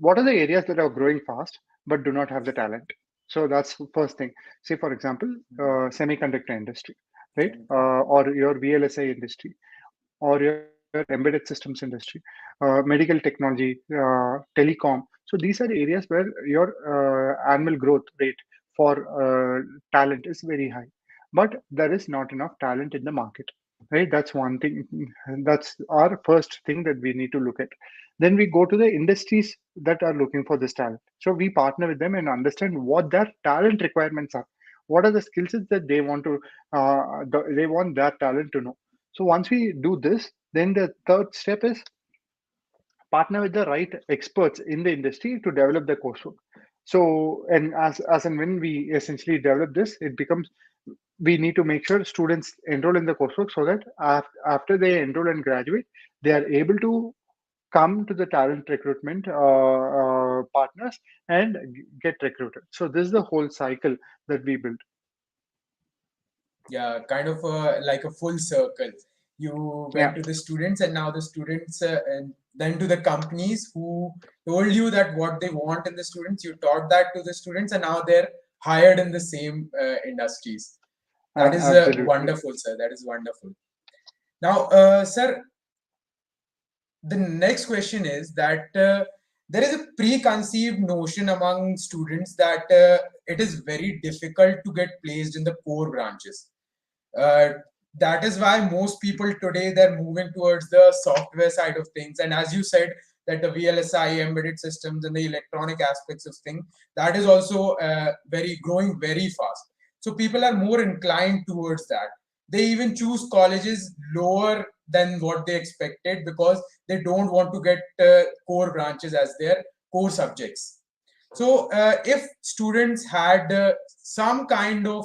What are the areas that are growing fast but do not have the talent? So that's the first thing. Say, for example, semiconductor industry, right? Or your VLSI industry, or your embedded systems industry, medical technology, telecom. So these are areas where your annual growth rate for talent is very high, but there is not enough talent in the market. Right, that's one thing. That's our first thing that we need to look at. Then we go to the industries that are looking for this talent. So we partner with them and understand what their talent requirements are. What are the skill sets that they want to, they want that talent to know. So once we do this, then the third step is partner with the right experts in the industry to develop the coursework. So, and as and when we essentially develop this, it becomes we need to make sure students enroll in the coursework so that after they enroll and graduate, they are able to come to the talent recruitment partners and get recruited. So this is the whole cycle that we build. Yeah, kind of like a full circle. You went Yeah, to the students, and now the students, and then to the companies who told you that what they want in the students. You taught that to the students, and now they're hired in the same industries. That is absolutely. wonderful, sir. That is wonderful. Now, sir, the next question is that there is a preconceived notion among students that it is very difficult to get placed in the core branches. uh, that is why most people today they're moving towards the software side of things, and as you said that the VLSI embedded systems and the electronic aspects of things, that is also very growing very fast. So people are more inclined towards that. They even choose colleges lower than what they expected because they don't want to get core branches as their core subjects. So if students had some kind of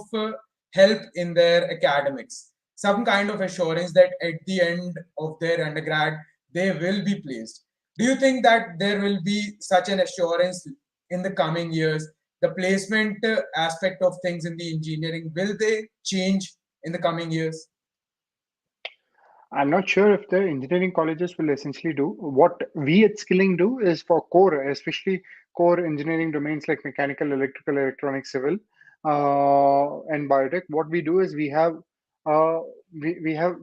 help in their academics, some kind of assurance that at the end of their undergrad they will be placed. Do you think that there will be such an assurance in the coming years? The placement aspect of things in the engineering, will they change in the coming years? I'm not sure if the engineering colleges will essentially do. What we at Skilling do is for core, especially core engineering domains like mechanical, electrical, electronics, civil, and biotech. What we do is uh, we have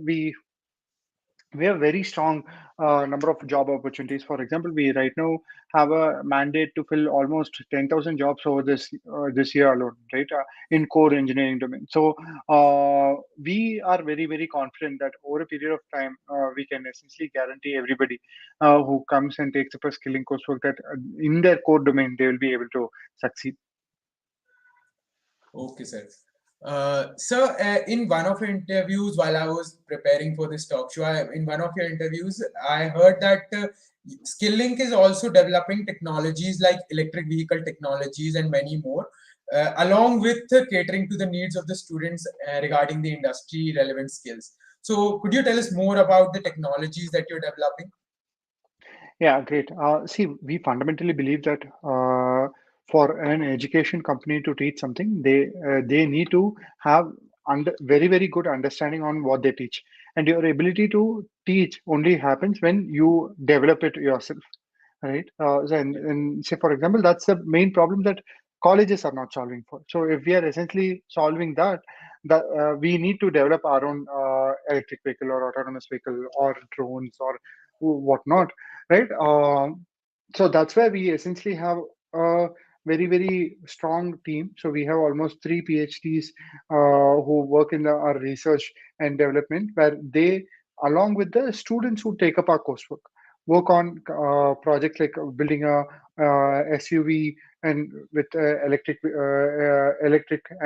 very strong number of job opportunities. For example, we right now have a mandate to fill almost 10,000 jobs over this year alone, right? In core engineering domain. So we are very confident that over a period of time, we can essentially guarantee everybody who comes and takes up a skilling coursework that in their core domain they will be able to succeed. Okay, sir. Sir, in one of your interviews, while I was preparing for this talk show, in one of your interviews, I heard that Skill-Link is also developing technologies like electric vehicle technologies and many more, along with catering to the needs of the students regarding the industry relevant skills. So, could you tell us more about the technologies that you're developing? Yeah, great. See, we fundamentally believe that for an education company to teach something, they need to have very good understanding on what they teach, and your ability to teach only happens when you develop it yourself, right? And say, for example, that's the main problem that colleges are not solving for. So if we are essentially solving that we need to develop our own electric vehicle or autonomous vehicle or drones or whatnot, right? So that's where we essentially have a very strong team. So we have almost three PhDs who work in our research and development, where they, along with the students who take up our coursework, work on projects like building a SUV and with electric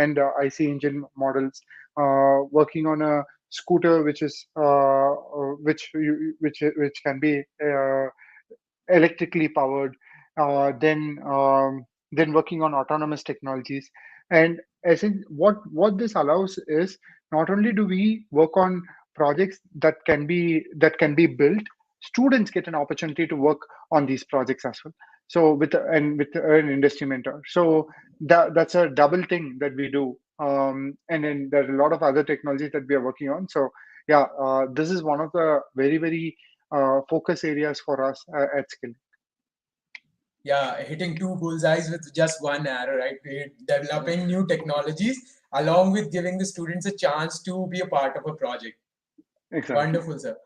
and IC engine models, working on a scooter which is which can be electrically powered, then working on autonomous technologies. And what this allows is not only do we work on projects that can be built, students get an opportunity to work on these projects as well. So with an industry mentor, so that's a double thing that we do. And then there are a lot of other technologies that we are working on. So yeah, this is one of the very focus areas for us at Skill. Yeah, hitting two bullseyes with just one arrow, right? We're developing new technologies along with giving the students a chance to be a part of a project. Exactly. Wonderful, sir.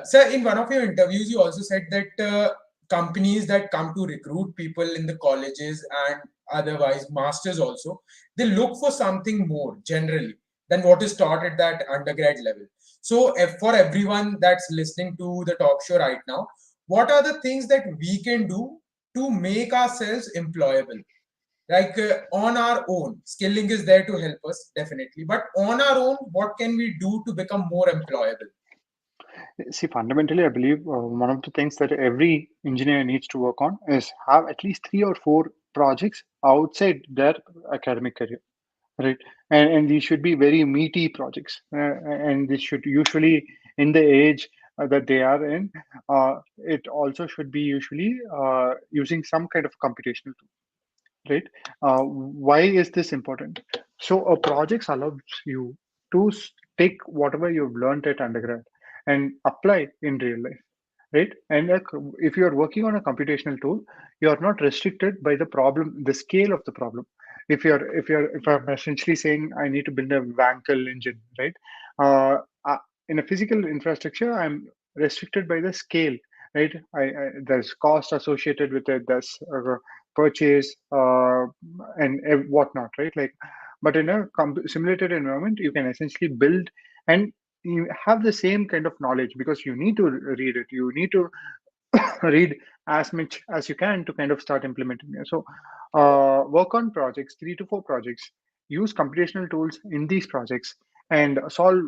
Sir, in one of your interviews, you also said that companies that come to recruit people in the colleges and otherwise masters also, they look for something more generally than what is taught at that undergrad level. So for everyone that's listening to the talk show right now, what are the things that we can do to make ourselves employable? Like on our own, Skill-Lync is there to help us, definitely. But on our own, what can we do to become more employable? See, fundamentally, I believe one of the things that every engineer needs to work on is have at least 3 or 4 projects outside their academic career, right? And these should be very meaty projects, and this should usually, in the age that they are in, it also should be usually using some kind of computational tool, right? Why is this important? So a project allows you to take whatever you've learned at undergrad and apply in real life, right? And if you're working on a computational tool, you're not restricted by the problem, the scale of the problem. If I'm essentially saying I need to build a Wankel engine, right? In a physical infrastructure, I'm restricted by the scale, right? There's cost associated with it. There's purchase and whatnot, right? Like, but in a simulated environment, you can essentially build and you have the same kind of knowledge because you need to read it. You need to read as much as you can to kind of start implementing it. So, work on projects, 3 to 4 projects. Use computational tools in these projects and solve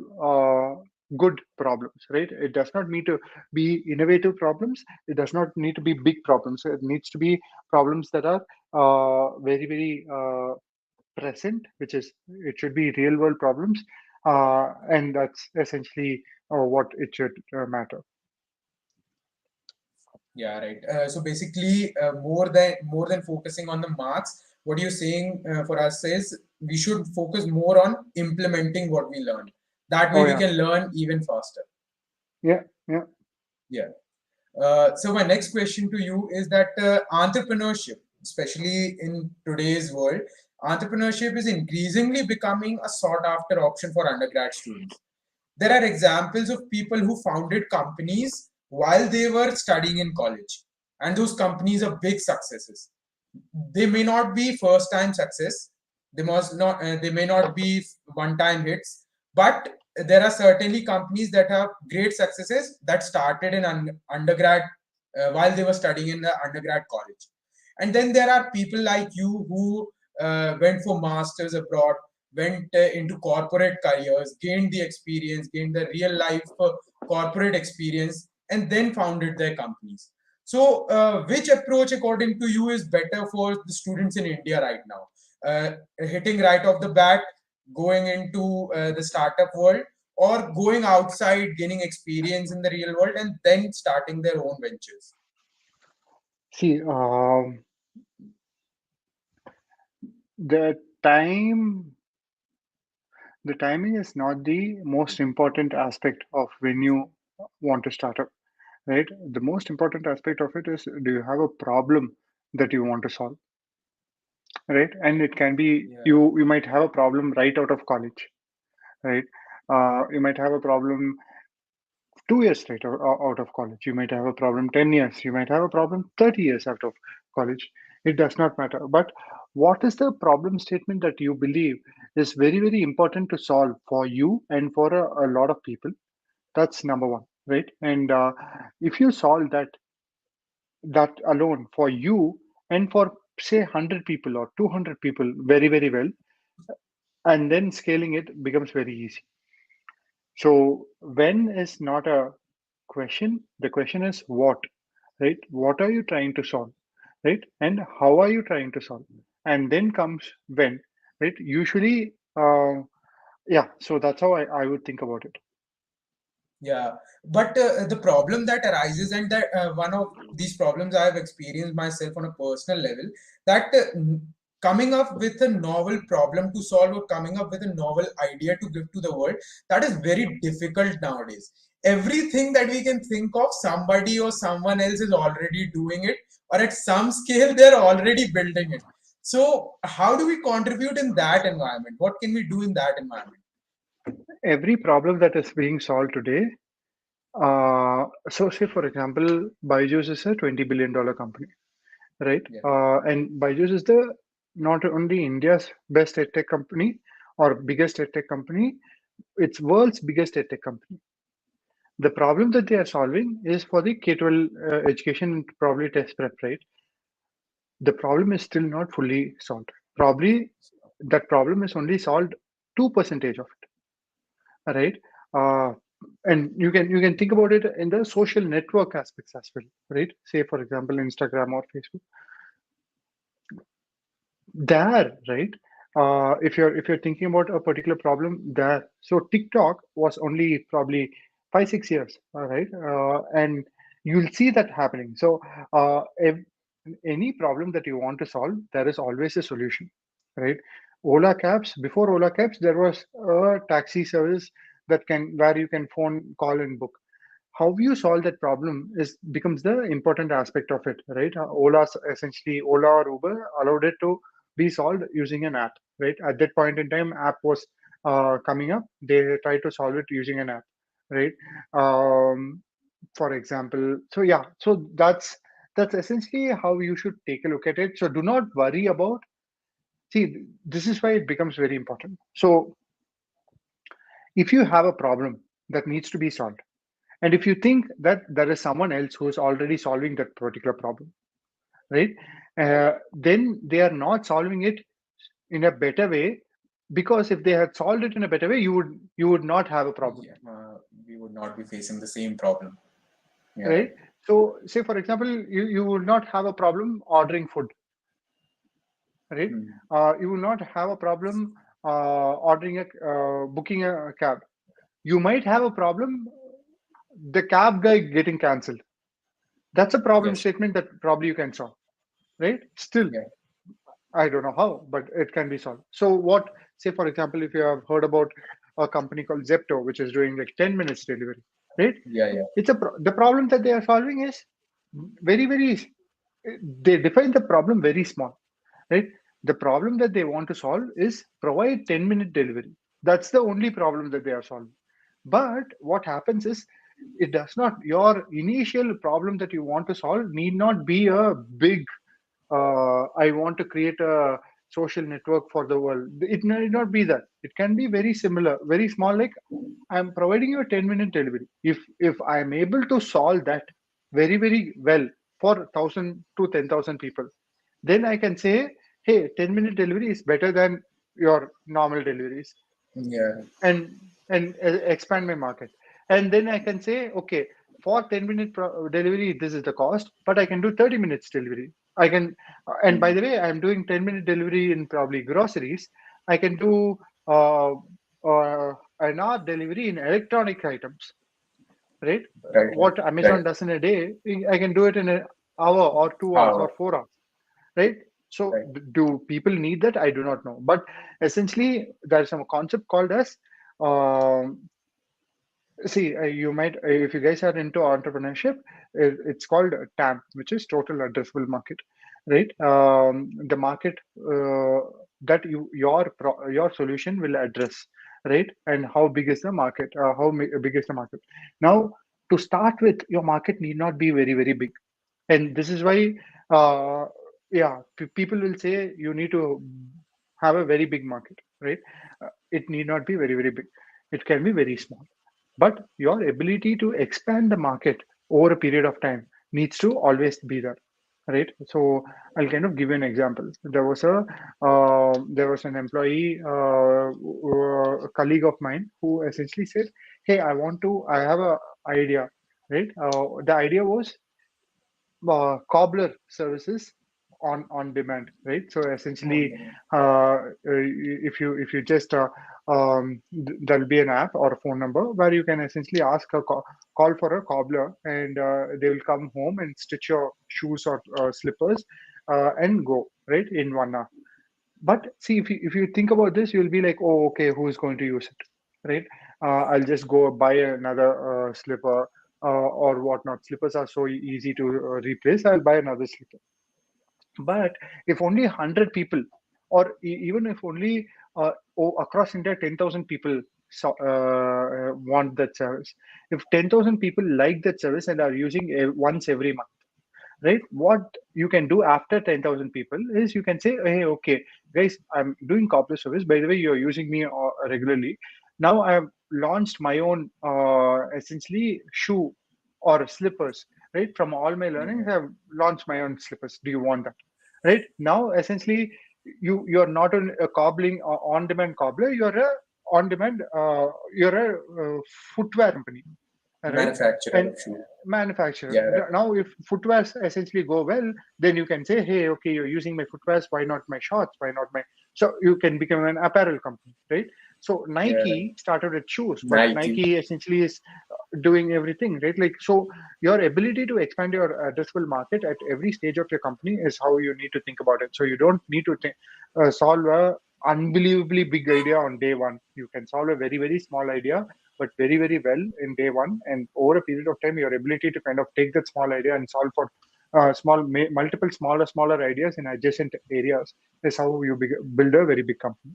good problems. Right? It does not need to be innovative problems. It does not need to be big problems. It needs to be problems that are very present, which is it should be real world problems, and that's essentially what it should matter. Yeah, right. So basically, more than focusing on the marks, what you're saying for us is we should focus more on implementing what we learn. That way, Oh we yeah, can learn even faster. yeah, yeah. Yeah. So my next question to you is that entrepreneurship, especially in today's world, entrepreneurship is increasingly becoming a sought after option for undergrad students. There are examples of people who founded companies while they were studying in college, and those companies are big successes. They may not be first time success, they may not be one time hits, but there are certainly companies that have great successes that started in undergrad while they were studying in the undergrad college. And then there are people like you who went for masters abroad, went into corporate careers, gained the experience, gained the real life corporate experience, and then founded their companies. So, which approach, according to you, is better for the students in India right now? Hitting right off the bat, going into the startup world, or going outside, gaining experience in the real world, and then starting their own ventures? See, the time, the timing is not the most important aspect of when you want to start up, right? The most important aspect of it is, do you have a problem that you want to solve, right? And it can be Yeah. you might have a problem right out of college, right? You might have a problem 2 years straight out of college. You might have a problem 10 years. You might have a problem 30 years out of college. It does not matter. But what is the problem statement that you believe is very important to solve for you and for a lot of people? That's number one, right? And if you solve that alone for you and for say 100 people or 200 people very, very well, and then scaling it becomes very easy. So when is not a question, the question is what, right? What are you trying to solve, right? And how are you trying to solve? And then comes when, right? Usually, yeah, so that's how I would think about it. Yeah, but the problem that arises, and that one of these problems I have experienced myself on a personal level, that coming up with a novel problem to solve or coming up with a novel idea to give to the world, that is very difficult nowadays. Everything that we can think of, somebody or someone else is already doing it, or at some scale, they're already building it. So, how do we contribute in that environment? What can we do in that environment? Every problem that is being solved today, so say for example, BYJU's is a $20 billion company, right? Yeah. And BYJU's is the not only India's best edtech company or biggest edtech company, it's world's biggest edtech company. The problem that they are solving is for the K-12 education and probably test prep, right? The problem is still not fully solved. Probably that problem is only solved 2% of it, right? Uh, and you can think about it in the social network aspects as well, right? Say for example, Instagram or Facebook. There, right? If you're thinking about a particular problem there, so TikTok was only probably 5-6 years, all right, and you'll see that happening. So if any problem that you want to solve, there is always a solution, right? Ola cabs, before Ola cabs, there was a taxi service that can where you can phone, call, and book. How you solve that problem is becomes the important aspect of it, right? Ola or Uber allowed it to be solved using an app, right? At that point in time, app was coming up. They tried to solve it using an app, right? Um, for example, so yeah, so that's essentially how you should take a look at it. So do not worry about. See, this is why it becomes very important. So if you have a problem that needs to be solved, and if you think that there is someone else who is already solving that particular problem, right? Then they are not solving it in a better way, because if they had solved it in a better way, you would not have a problem, Yeah, we would not be facing the same problem. Yeah. right? So, say for example, you would not have a problem ordering food, right? You will not have a problem booking a cab. You might have a problem the cab guy getting cancelled. That's a problem Yes. statement that probably you can solve, right? Still, Yeah. I don't know how, but it can be solved. So what, say for example, if you have heard about a company called Zepto, which is doing like 10 minutes delivery, right? Yeah. Yeah. The problem that they are solving is very, very, they define the problem very small, right? The problem that they want to solve is provide 10-minute delivery. That's the only problem that they are solving. But what happens is, it does not, your initial problem that you want to solve need not be a big, I want to create a social network for the world. It need not be that. It can be very similar, very small, like I'm providing you a 10-minute delivery. If I'm able to solve that very, very well for 1,000 to 10,000 people, then I can say, hey, 10-minute delivery is better than your normal deliveries, Yeah. and expand my market. And then I can say, okay, for 10-minute delivery, this is the cost, but I can do 30 minutes delivery. I can, and by the way, I'm doing 10-minute delivery in probably groceries. I can do an hour delivery in electronic items, right? Right. What Amazon does in a day, I can do it in an hour or 2 hours or How? 4 hours, right? So Right. do people need that? I do not know. But essentially, there's some concept called as, um, see, you might, if you guys are into entrepreneurship, it's called TAM, which is total addressable market, right? The market that your solution will address, right? And how big is the market? Big is the market? Now, to start with, your market need not be very, very big, and this is why, uh, yeah, people will say you need to have a very big market, right? It need not be very, very big. It can be very small. but your ability to expand the market over a period of time needs to always be there, right? So I'll kind of give you an example. There was an employee, a colleague of mine, who essentially said, "Hey, I have a idea, right? The idea was cobbler services on demand, right? So essentially, if you just there'll be an app or a phone number where you can essentially ask call for a cobbler, and they will come home and stitch your shoes or slippers and go right in 1 hour. But see, if you think about this, you'll be like, oh, okay, who's going to use it, right? I'll just go buy another slipper or whatnot. Slippers are so easy to replace. I'll buy another slipper. But if only 100 people, or even if only across India 10,000 people want that service, if 10,000 people like that service and are using once every month, right? What you can do after 10,000 people is you can say, hey, okay, guys, I'm doing corporate service. By the way, you're using me regularly. Now I have launched my own essentially shoe or slippers, right? From all my learnings, I've launched my own slippers. Do you want that? Right now, essentially, you're not a cobbling on-demand cobbler. You're a on-demand. You're a footwear company, right? Manufacturer And of shoe. manufacturer. Yeah, right. Now, if footwears essentially go well, then you can say, hey, okay, you're using my footwears. Why not my shorts? Why not my? So you can become an apparel company, right? So Yeah, Nike right. started with shoes, but Nike. Nike essentially is doing everything, right? Like, so your ability to expand your addressable market at every stage of your company is how you need to think about it. So you don't need to solve a unbelievably big idea on day one. You can solve a very, very small idea, but very, very well in day one. And over a period of time, your ability to kind of take that small idea and solve for multiple smaller ideas in adjacent areas is how you build a very big company.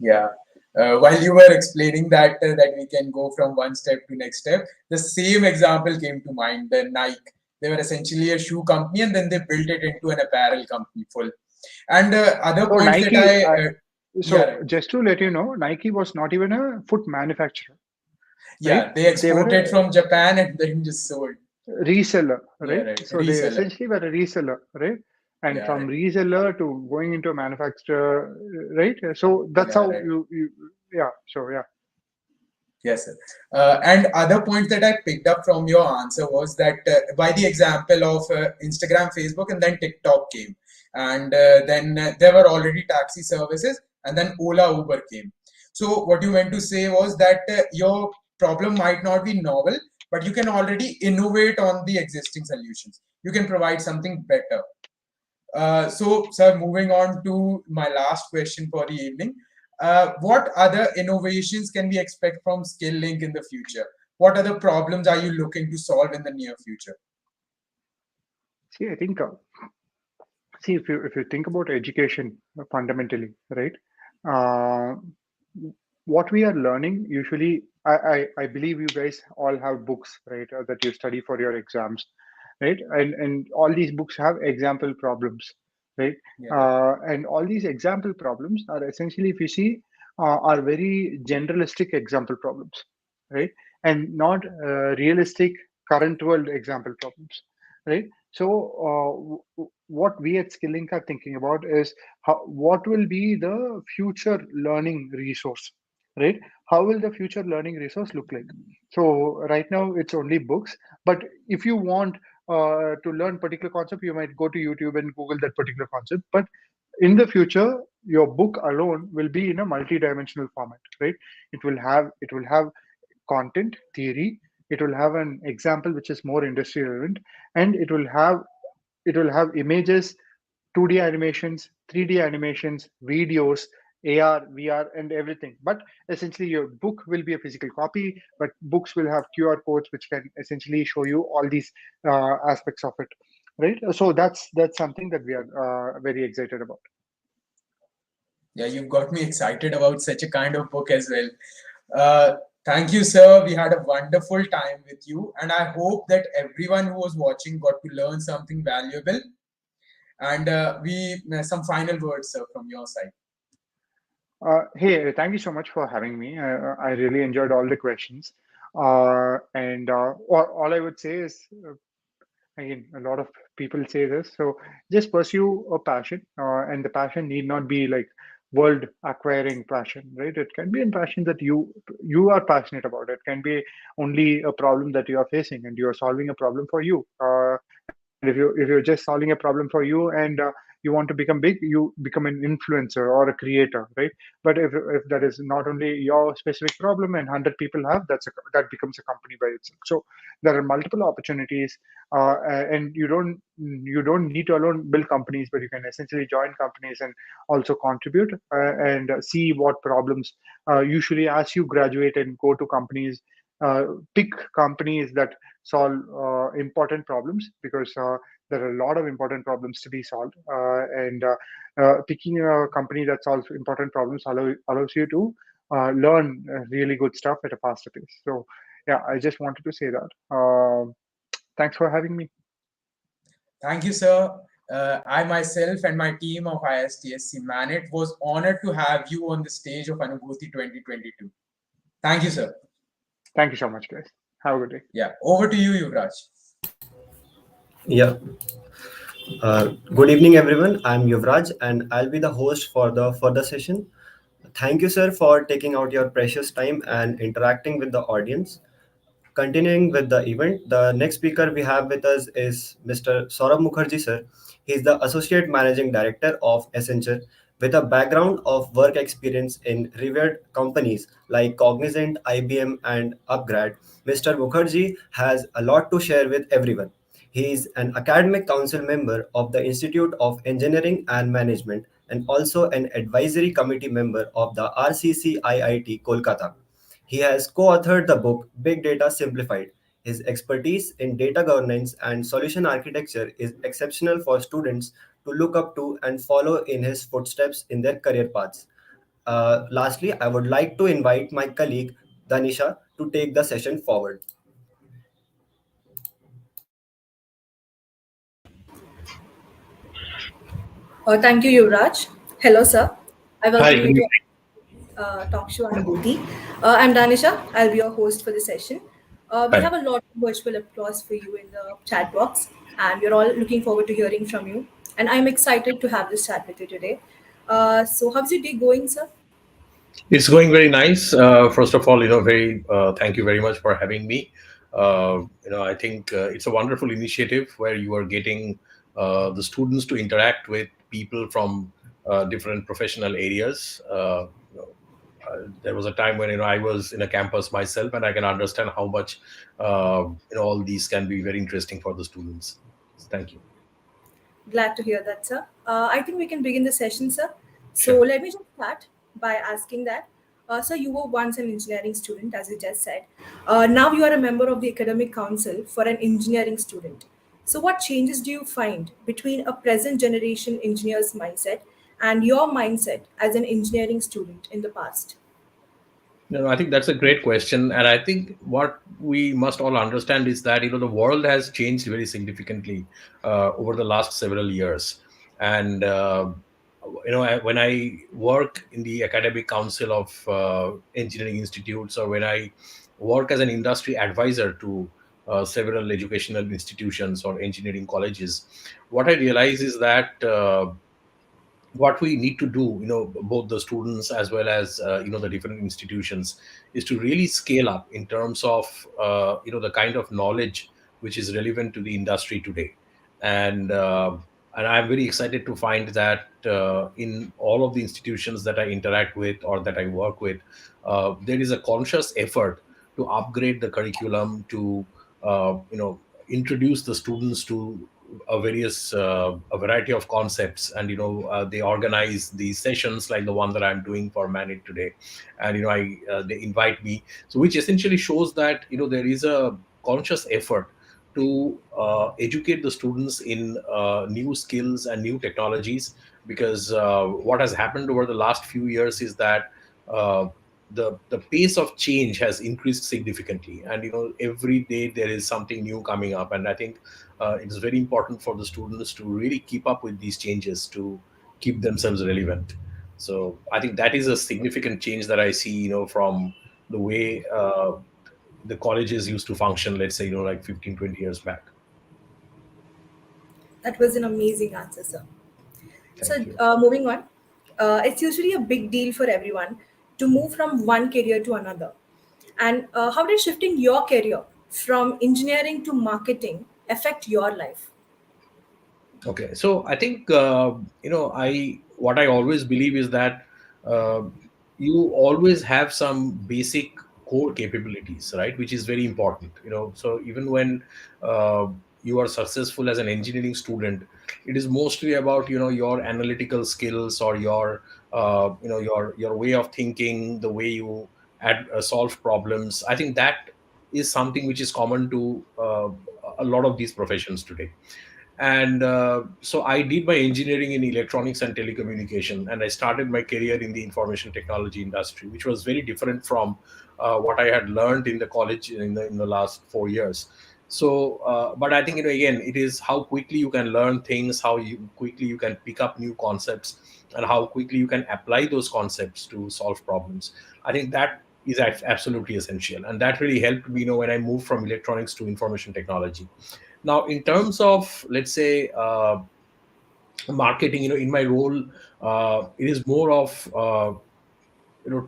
Yeah. While you were explaining that we can go from one step to next step, the same example came to mind. The Nike, they were essentially a shoe company, and then they built it into an apparel company full. And other So points Nike, that so right. just to let you know, Nike was not even a foot manufacturer, Yeah, right? they They were exported a from Japan and then just sold. reseller, Yeah, right? right. So they Reseller. essentially were a reseller, right? And Yeah, from right. reseller to going into a manufacturer, right? So that's Yeah, how right. yeah. So yeah. Yes, sir. And other point that I picked up from your answer was that by the example of Instagram, Facebook, and then TikTok came, and then there were already taxi services, and then Ola, Uber came. So what you meant to say was that your problem might not be novel, but you can already innovate on the existing solutions. You can provide something better. So, sir, moving on to my last question for the evening. What other innovations can we expect from Skill-Lync in the future? What other problems are you looking to solve in the near future? See, I think see if you think about education fundamentally, right? Uh, what we are learning usually, I believe you guys all have books, right, that you study for your exams, right? And all these books have example problems, right? Yeah, right. And all these example problems are essentially, if you see, are very generalistic example problems, right? And not realistic current world example problems, right? So what we at Skill-Lync are thinking about is what will be the future learning resource, right? How will the future learning resource look like? So right now it's only books, but if you want to learn particular concept, you might go to YouTube and Google that particular concept. But in the future, your book alone will be in a multi-dimensional format, right? It will have content, theory. It will have an example which is more industry relevant, and it will have images, 2D animations, 3D animations, videos, AR, VR, and everything. But essentially, your book will be a physical copy, but books will have QR codes which can essentially show you all these aspects of it, right? So that's something that we are very excited about. Yeah, you've got me excited about such a kind of book as well. Uh, Thank you, sir. We had a wonderful time with you, and I hope that everyone who was watching got to learn something valuable. And we some final words, sir, from your side. Hey, thank you so much for having me. I really enjoyed all the questions. And all I would say is, again, a lot of people say this, so just pursue a passion, and the passion need not be like world acquiring passion, right? It can be a passion that you are passionate about. It can be only a problem that you are facing, and you are solving a problem for you. And if you're just solving a problem for you, and you want to become big, you become an influencer or a creator, right? But if that is not only your specific problem and 100 people have, that becomes a company by itself. So there are multiple opportunities, and you don't need to alone build companies, but you can essentially join companies and also contribute, and see what problems, usually as you graduate and go to companies, uh, pick companies that solve important problems, because there are a lot of important problems to be solved, and picking a company that solves important problems allows you to learn really good stuff at a faster pace. So yeah, I just wanted to say that. Thanks for having me. Thank you, sir. I myself and my team of ISTSC MANIT was honored to have you on the stage of Anubhuti 2022. Thank you, sir. Thank you so much, guys. Have a good day. Yeah, over to you, Yuvraj. Yeah. Good evening, everyone. I'm Yuvraj, and I'll be the host for the further session. Thank you, sir, for taking out your precious time and interacting with the audience. Continuing with the event, the next speaker we have with us is Mr. Saurav Mukherjee, sir. He's the Associate Managing Director of Accenture with a background of work experience in revered companies like Cognizant, IBM, and Upgrad. Mr. Mukherjee has a lot to share with everyone. He is an academic council member of the Institute of Engineering and Management and also an advisory committee member of the RCCIIT Kolkata. He has co authored the book Big Data Simplified. His expertise in data governance and solution architecture is exceptional for students to look up to and follow in his footsteps in their career paths. Lastly, I would like to invite my colleague Danisha to take the session forward. Thank you, Yuvraj. Hello, sir. I Hi, welcome good you to evening. Talk Show Anubhuti. I'm Danisha. I'll be your host for the session. We Hi. have a lot of virtual applause for you in the chat box, and we're all looking forward to hearing from you. And I'm excited to have this chat with you today. So, how's your day going, sir? It's going very nice. First of all, very thank you very much for having me. I think it's a wonderful initiative where you are getting the students to interact with people from different professional areas. There was a time when I was in a campus myself, and I can understand how much all these can be very interesting for the students. Thank you. Glad to hear that, sir. I think we can begin the session, sir. So Sure. let me just start by asking that. Sir, you were once an engineering student, as you just said. Now you are a member of the academic council for an engineering student. So, what changes do you find between a present generation engineer's mindset and your mindset as an engineering student in the past? No, I think that's a great question, and I think what we must all understand is that the world has changed very significantly over the last several years, and when I work in the academic council of engineering institutes, or when I work as an industry advisor to several educational institutions or engineering colleges, what I realize is that. What we need to do, both the students as well as the different institutions, is to really scale up in terms of the kind of knowledge which is relevant to the industry today. And uh, and I'm very excited to find that in all of the institutions that I interact with or that I work with, there is a conscious effort to upgrade the curriculum, to introduce the students to a variety of concepts, and they organize these sessions like the one that I'm doing for Manit today, and they invite me, so which essentially shows that there is a conscious effort to educate the students in new skills and new technologies, because what has happened over the last few years is that uh, the pace of change has increased significantly, and every day there is something new coming up, and I think it is very important for the students to really keep up with these changes to keep themselves relevant. So I think that is a significant change that I see, from the way the colleges used to function, let's say, like 15, 20 years back. That was an amazing answer, sir. So, Thank you. moving on, it's usually a big deal for everyone to move from one career to another. And how did shifting your career from engineering to marketing affect your life? Okay, so I think I what I always believe is that uh, you always have some basic core capabilities, right? Which is very important. So even when uh, you are successful as an engineering student, it is mostly about your analytical skills, or your way of thinking, the way you solve problems. I think that is something which is common to a lot of these professions today. And so I did my engineering in electronics and telecommunication, and I started my career in the information technology industry, which was very different from what I had learned in the college in the last 4 years. So but I think, again, it is how quickly you can learn things, how quickly you can pick up new concepts, and how quickly you can apply those concepts to solve problems. I think that is absolutely essential, and that really helped me, when I moved from electronics to information technology. Now, in terms of, let's say, marketing, in my role, it is more of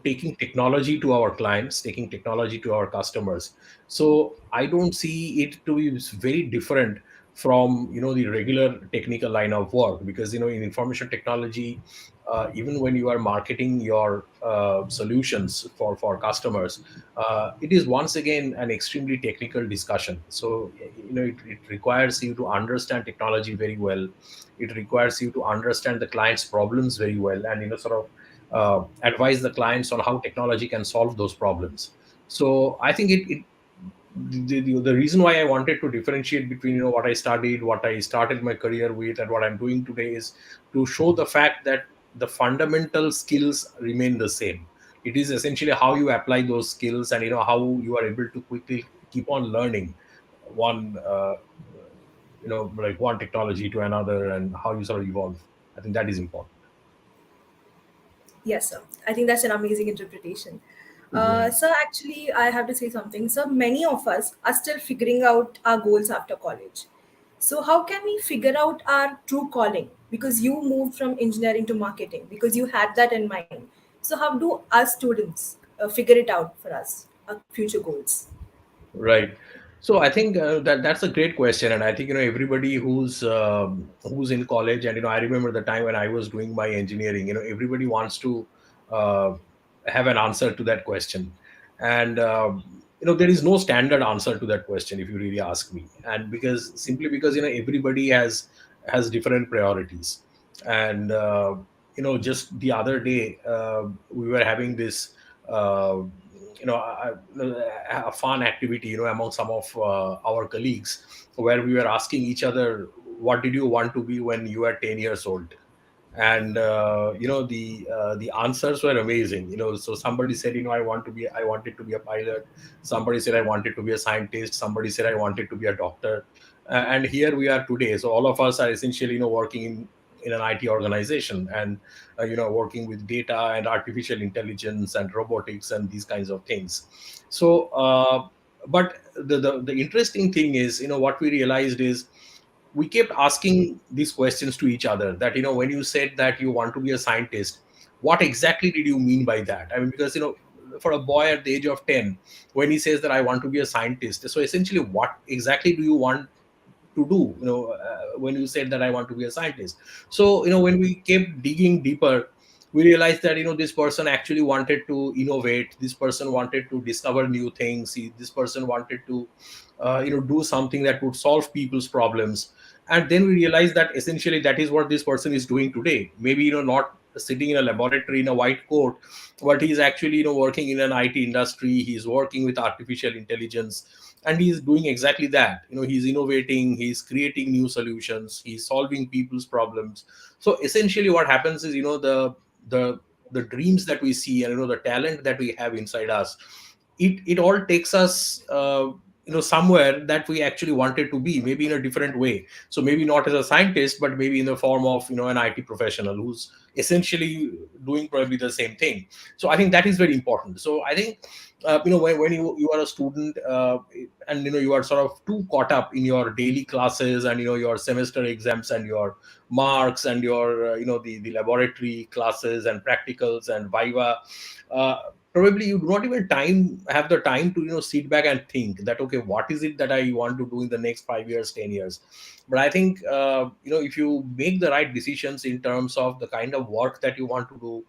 taking technology to our clients, taking technology to our customers. So I don't see it to be very different from the regular technical line of work, because in information technology, even when you are marketing your solutions for customers, it is once again an extremely technical discussion. So it requires you to understand technology very well. It requires you to understand the client's problems very well, and sort of advise the clients on how technology can solve those problems. So I think the reason why I wanted to differentiate between what I studied, what I started my career with, and what I'm doing today is to show the fact that the fundamental skills remain the same. It is essentially how you apply those skills, and how you are able to quickly keep on learning one like one technology to another, and how you sort of evolve. I think that is important. Yes, sir. I think that's an amazing interpretation. Mhm. Sir, actually, I have to say something. So, many of us are still figuring out our goals after college. So, how can we figure out our true calling? Because you moved from engineering to marketing, because you had that in mind. So, how do us students figure it out for us, our future goals? Right. So I think that's a great question, and I think everybody who's in college, and I remember the time when I was doing my engineering. Everybody wants to uh, have an answer to that question, and there is no standard answer to that question, if you really ask me. And because everybody has different priorities, and just the other day we were having this. A fun activity, among some of our colleagues, where we were asking each other, what did you want to be when you were 10 years old? And the answers were amazing. So somebody said, I wanted to be a pilot. Somebody said I wanted to be a scientist. Somebody said I wanted to be a doctor. And here we are today. So all of us are essentially working in an IT organization, and working with data and artificial intelligence and robotics and these kinds of things. So but the interesting thing is, what we realized is, we kept asking these questions to each other, that when you said that you want to be a scientist, what exactly did you mean by that? I mean, because for a boy at the age of 10, when he says that I want to be a scientist, so essentially what exactly do you want to do, when you said that I want to be a scientist? So when we kept digging deeper, we realized that this person actually wanted to innovate. This person wanted to discover new things. This person wanted to do something that would solve people's problems. And then we realized that essentially that is what this person is doing today. Maybe not sitting in a laboratory in a white coat, but he's actually working in an IT industry. He's working with artificial intelligence, and he's doing exactly that. He's innovating, he's creating new solutions, he's solving people's problems. So essentially what happens is, the the dreams that we see, and the talent that we have inside us, it all takes us somewhere that we actually wanted to be, maybe in a different way. So maybe not as a scientist, but maybe in the form of an IT professional who's essentially doing probably the same thing. So I think that is very important. So I think when you are a student, and you are sort of too caught up in your daily classes and your semester exams and your marks and your the laboratory classes and practicals and viva, uh, probably you do not even have the time to sit back and think that, okay, what is it that I want to do in the next 5 years, 10 years. But I think if you make the right decisions in terms of the kind of work that you want to do,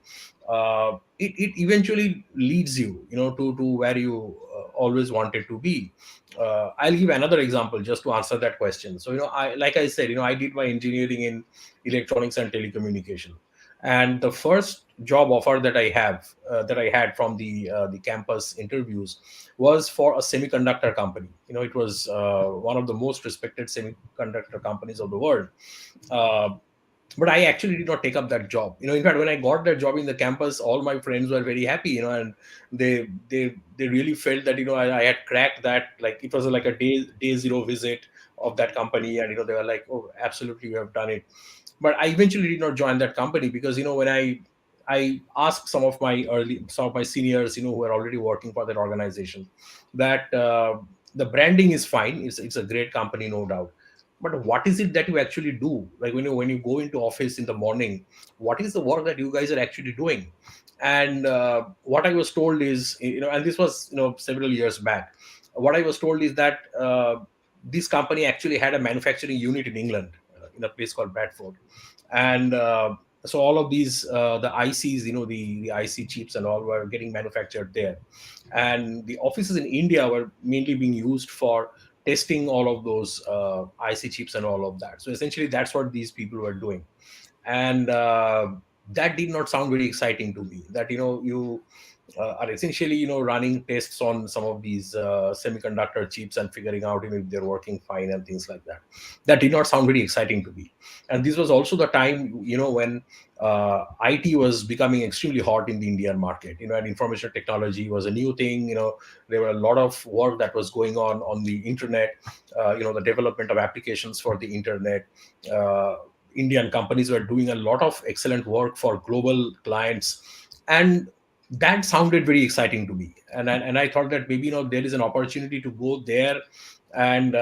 it eventually leads you to where you always wanted to be. I'll give another example just to answer that question. So I, like I said, I did my engineering in electronics and telecommunication, and the first job offer that I had from the campus interviews was for a semiconductor company. It was one of the most respected semiconductor companies of the world. uh, but I actually did not take up that job. In fact, when I got that job in the campus, all my friends were very happy, and they really felt that I had cracked that. Like, it was like a day zero visit of that company, and they were like, oh, absolutely, you have done it. But I eventually did not join that company because when I asked some of my seniors, who were already working for that organization, that the branding is fine, it's a great company, no doubt, but what is it that you actually do? Like, when you go into office in the morning, what is the work that you guys are actually doing? And what I was told is, and this was several years back, what I was told is that this company actually had a manufacturing unit in England, in a place called Bradford. And so all of these the ICs, the IC chips and all, were getting manufactured there, and the offices in India were mainly being used for testing all of those IC chips and all of that. So essentially, that's what these people were doing. And that did not sound very exciting to me, that you are essentially running tests on some of these semiconductor chips and figuring out if they're working fine and things like that. That did not sound very exciting to me. And this was also the time when IT was becoming extremely hot in the Indian market, and information technology was a new thing. There were a lot of work that was going on the internet, the development of applications for the internet. Indian companies were doing a lot of excellent work for global clients, and that sounded very exciting to me. And I thought that maybe there is an opportunity to go there and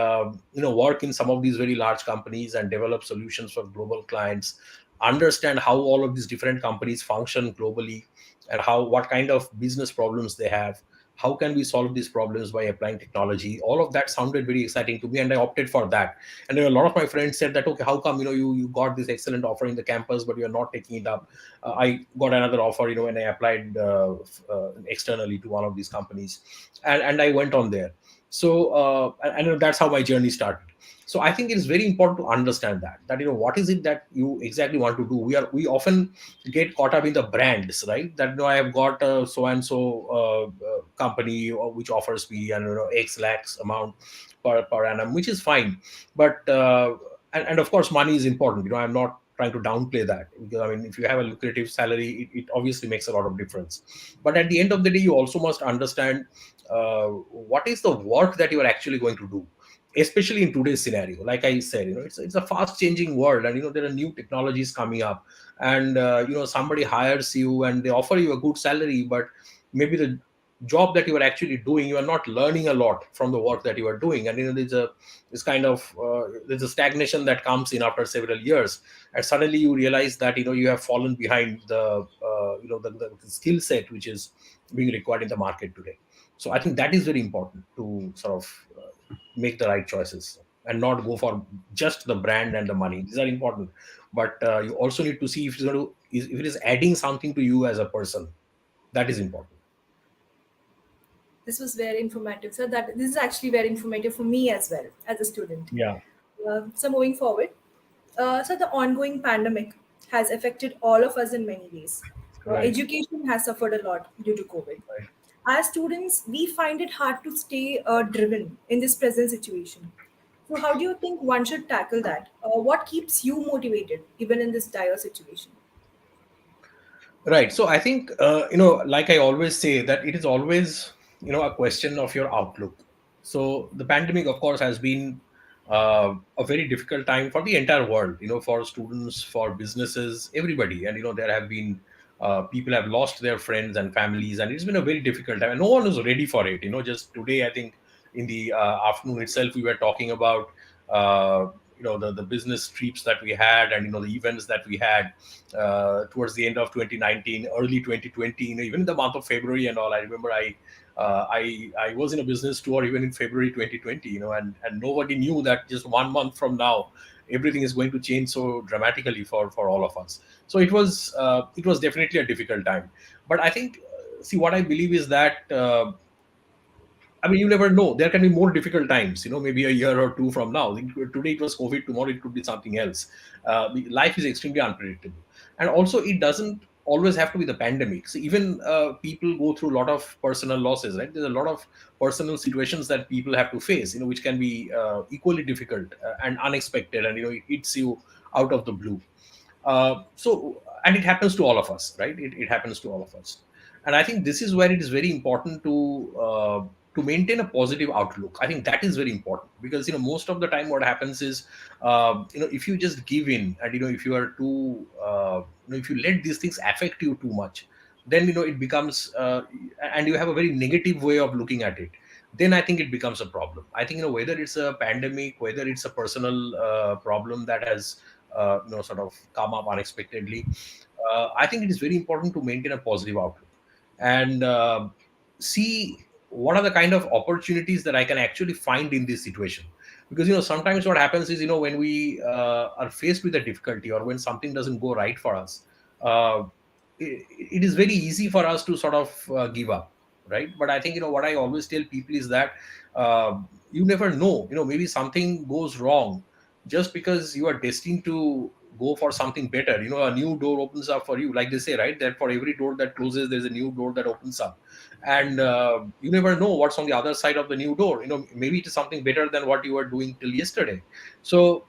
work in some of these very large companies and develop solutions for global clients, understand how all of these different companies function globally, and what kind of business problems they have, how can we solve these problems by applying technology. All of that sounded very exciting to me, and I opted for that. And then a lot of my friends said that, okay, how come you got this excellent offer in the campus but you're not taking it up? I got another offer when I applied externally to one of these companies, and I went on there. So and that's how my journey started. So I think it is very important to understand that what is it that you exactly want to do. We often get caught up in the brands, right? That I have got a so and so company which offers me X lakhs amount per annum, which is fine. But and of course, money is important. I'm not trying to downplay that, because I mean, if you have a lucrative salary, it obviously makes a lot of difference. But at the end of the day, you also must understand what is the work that you are actually going to do, especially in today's scenario. Like I said, it's a fast changing world, and there are new technologies coming up, and somebody hires you and they offer you a good salary, but maybe the job that you are actually doing, you are not learning a lot from the work that you are doing. And there's there's a stagnation that comes in after several years, and suddenly you realize that you have fallen behind the skill set which is being required in the market today. So I think that is very important to sort of make the right choices and not go for just the brand and the money. These are important, but you also need to see if if it is adding something to you as a person. That is important. This was very informative. So that this is actually very informative for me as well as a student. Yeah. So moving forward, so the ongoing pandemic has affected all of us in many ways. Right. Education has suffered a lot due to COVID. As students, we find it hard to stay driven in this present situation. So, how do you think one should tackle that? What keeps you motivated even in this dire situation? Right. So I think like I always say, that it is always a question of your outlook. So the pandemic, of course, has been a very difficult time for the entire world, for students, for businesses, everybody. And, there have been people have lost their friends and families, and it's been a very difficult time. And no one is ready for it. Just today, I think in the afternoon itself, we were talking about, the business trips that we had, and, the events that we had towards the end of 2019, early 2020, even in the month of February and all. I remember I was in a business tour even in February 2020, and nobody knew that just 1 month from now everything is going to change so dramatically for all of us. So it was definitely a difficult time. But I think, see, what I believe is that, I mean, you never know. There can be more difficult times, maybe a year or two from now. Today it was COVID, tomorrow it could be something else. Life is extremely unpredictable. And also, it doesn't always have to be the pandemic. So even people go through a lot of personal losses, right? There's a lot of personal situations that people have to face, which can be equally difficult and unexpected, and, it hits you out of the blue. And it happens to all of us, right? It happens to all of us. And I think this is where it is very important to maintain a positive outlook. I think that is very important, because most of the time what happens is, if you just give in, and if you are too if you let these things affect you too much, then it becomes and you have a very negative way of looking at it, then I think it becomes a problem. I think, whether it's a pandemic, whether it's a personal problem that has sort of come up unexpectedly, I think it is very important to maintain a positive outlook, and see what are the kind of opportunities that I can actually find in this situation. Because sometimes what happens is, when we are faced with a difficulty, or when something doesn't go right for us, uh, it is very easy for us to sort of give up, right? But I think, what I always tell people is that, you never know, maybe something goes wrong just because you are destined to go for something better. A new door opens up for you, like they say, right, that for every door that closes, there's a new door that opens up. And you never know what's on the other side of the new door. Maybe it is something better than what you were doing till yesterday. So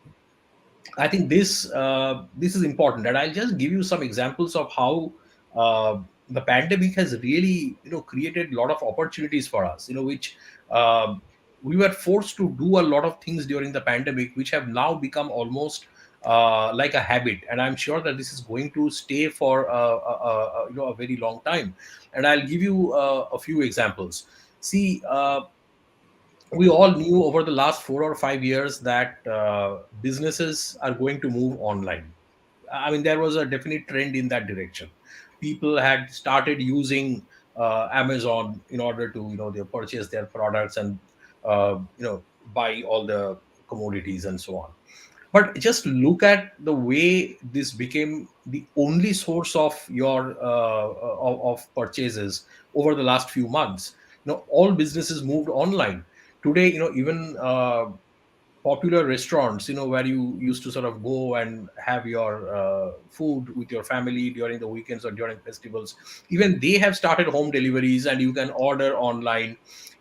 I think this is important, and I'll just give you some examples of how the pandemic has really created a lot of opportunities for us. Which uh, we were forced to do a lot of things during the pandemic, which have now become almost like a habit, and I'm sure that this is going to stay for a very long time. And I'll give you a few examples. See. We all knew over the last 4 or 5 years that businesses are going to move online. I mean, there was a definite trend in that direction. People had started using Amazon in order to, they purchase their products and, buy all the commodities and so on. But just look at the way this became the only source of your of purchases over the last few months. All businesses moved online. Today, even popular restaurants, where you used to sort of go and have your food with your family during the weekends or during festivals, even they have started home deliveries, and you can order online.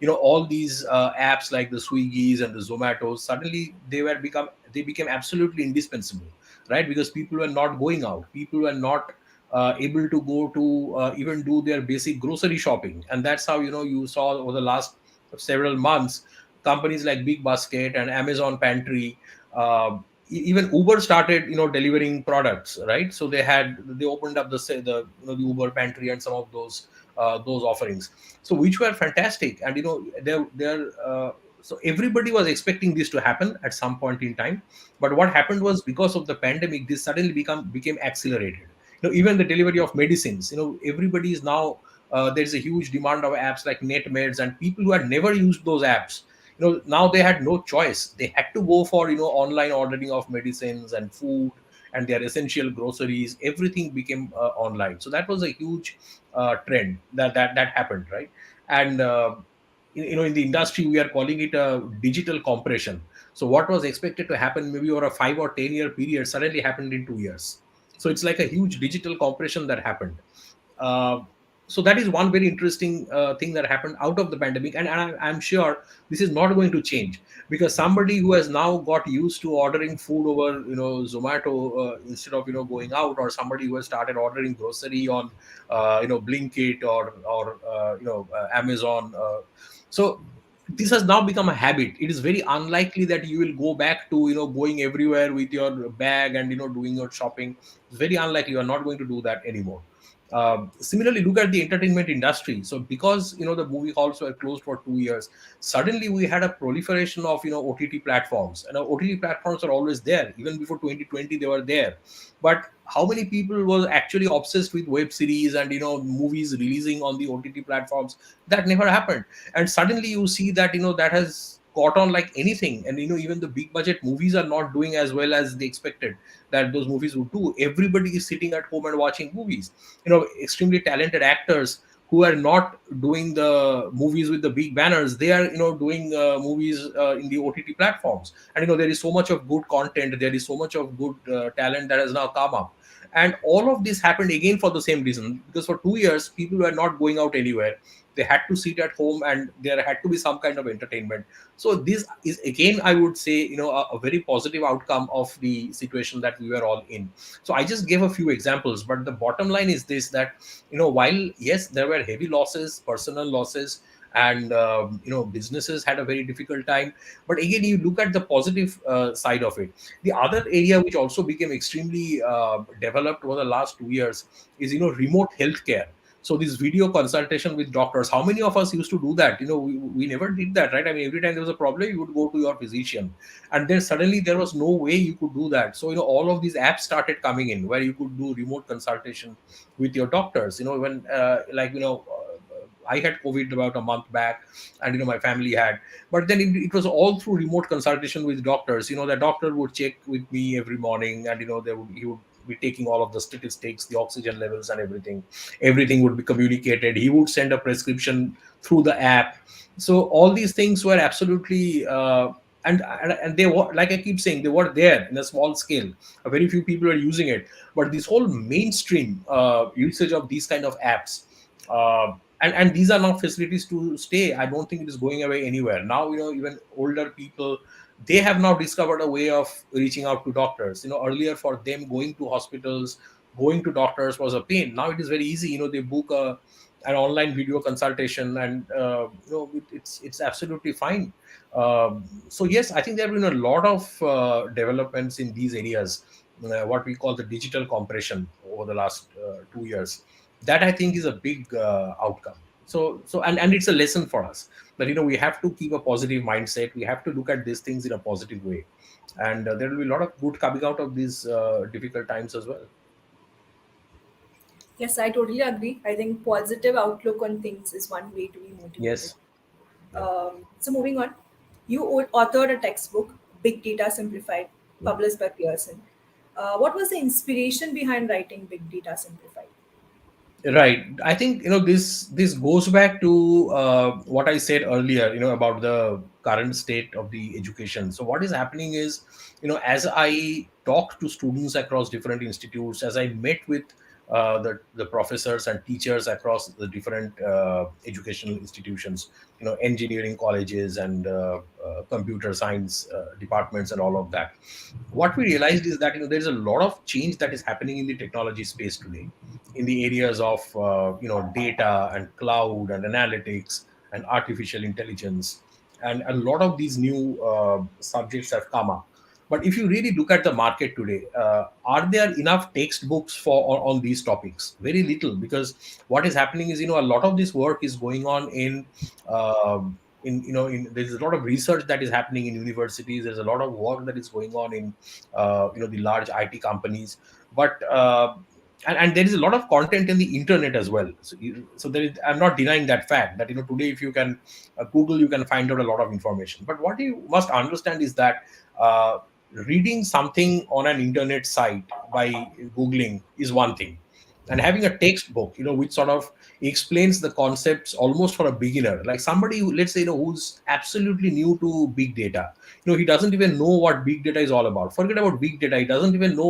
All these apps like the Swiggies and the Zomatos, suddenly they became absolutely indispensable, right? Because people were not going out, people were not able to go to even do their basic grocery shopping. And that's how you saw over the last several months, companies like Big Basket and Amazon Pantry, even Uber started delivering products, right? So they opened up the Uber Pantry and some of those offerings, so which were fantastic. And they're so everybody was expecting this to happen at some point in time. But what happened was, because of the pandemic, this suddenly became accelerated. Even the delivery of medicines, everybody is now there's a huge demand of apps like NetMeds, and people who had never used those apps, now they had no choice. They had to go for online ordering of medicines and food and their essential groceries. Everything became online. So that was a huge trend that happened, right? And in the industry, we are calling it a digital compression. So what was expected to happen maybe over a 5 or 10 year period suddenly happened in 2 years. So it's like a huge digital compression that happened. uh, so that is one very interesting thing that happened out of the pandemic. And I'm sure this is not going to change, because somebody who has now got used to ordering food over Zomato, instead of going out, or somebody who has started ordering grocery on Blinkit or Amazon, so this has now become a habit. It is very unlikely that you will go back to going everywhere with your bag and doing your shopping. It's very unlikely. You are not going to do that anymore. Similarly, look at the entertainment industry. So because the movie halls were closed for 2 years, suddenly we had a proliferation of OTT platforms, and OTT platforms are always there. Even before 2020 they were there, but how many people were actually obsessed with web series and movies releasing on the OTT platforms? That never happened. And suddenly you see that that has caught on like anything. And even the big budget movies are not doing as well as they expected that those movies would do. Everybody is sitting at home and watching movies. Extremely talented actors who are not doing the movies with the big banners, they are doing movies in the OTT platforms. And there is so much of good content, there is so much of good talent that has now come up. And all of this happened again for the same reason, because for 2 years people were not going out anywhere. They had to sit at home and there had to be some kind of entertainment. So this is again, I would say, a very positive outcome of the situation that we were all in. So I just gave a few examples, but the bottom line is this, that while yes, there were heavy losses, personal losses, and businesses had a very difficult time, but again, you look at the positive side of it. The other area which also became extremely developed over the last 2 years is remote healthcare. So this video consultation with doctors, how many of us used to do that? We never did that, right? I mean, every time there was a problem, you would go to your physician, and then suddenly there was no way you could do that. So all of these apps started coming in where you could do remote consultation with your doctors. When I had COVID about a month back, and my family had, but then it was all through remote consultation with doctors. The doctor would check with me every morning, and he would be taking all of the statistics, the oxygen levels, and everything. Everything would be communicated. He would send a prescription through the app. So all these things were absolutely and they were, like I keep saying, they were there in a small scale. A very few people are using it, but this whole mainstream usage of these kind of apps, and these are not facilities to stay. I don't think it is going away anywhere. Now, even older people, they have now discovered a way of reaching out to doctors. Earlier for them, going to hospitals, going to doctors was a pain. Now it is very easy. They book an online video consultation, and it's absolutely fine. So yes, I think there have been a lot of developments in these areas, what we call the digital compression over the last 2 years. That I think is a big outcome. And it's a lesson for us that we have to keep a positive mindset. We have to look at these things in a positive way, and there will be a lot of good coming out of these difficult times as well. Yes, I totally agree. I think positive outlook on things is one way to be motivated. Yes. So moving on, you authored a textbook, Big Data Simplified, published by Pearson. What was the inspiration behind writing Big Data Simplified? Right. I think this goes back to what I said earlier, about the current state of the education. So what is happening is, as I talk to students across different institutes, as I met with the professors and teachers across the different educational institutions, engineering colleges and computer science departments and all of that, what we realized is that there's a lot of change that is happening in the technology space today, in the areas of data and cloud and analytics and artificial intelligence, and a lot of these new subjects have come up. But if you really look at the market today, are there enough textbooks on these topics? Very little, because what is happening is, a lot of this work is going on there's a lot of research that is happening in universities. There's a lot of work that is going on in the large IT companies, but and there is a lot of content in the internet as well. So there is, I'm not denying that fact that today, if you can Google, you can find out a lot of information. But what you must understand is that reading something on an internet site by Googling is one thing, and having a textbook, which sort of explains the concepts almost for a beginner, like somebody who, let's say, who's absolutely new to big data, he doesn't even know what big data is all about. Forget about big data. He doesn't even know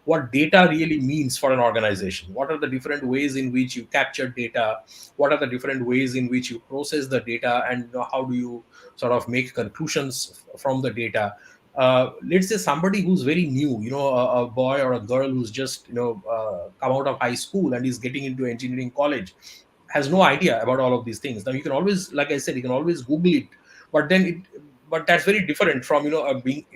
what data really means for an organization. What are the different ways in which you capture data? What are the different ways in which you process the data? And how do you sort of make conclusions from the data? Let's say somebody who's very new, a boy or a girl who's just, come out of high school and is getting into engineering college, has no idea about all of these things. Now, you can always, like I said, you can always Google it. but that's very different from being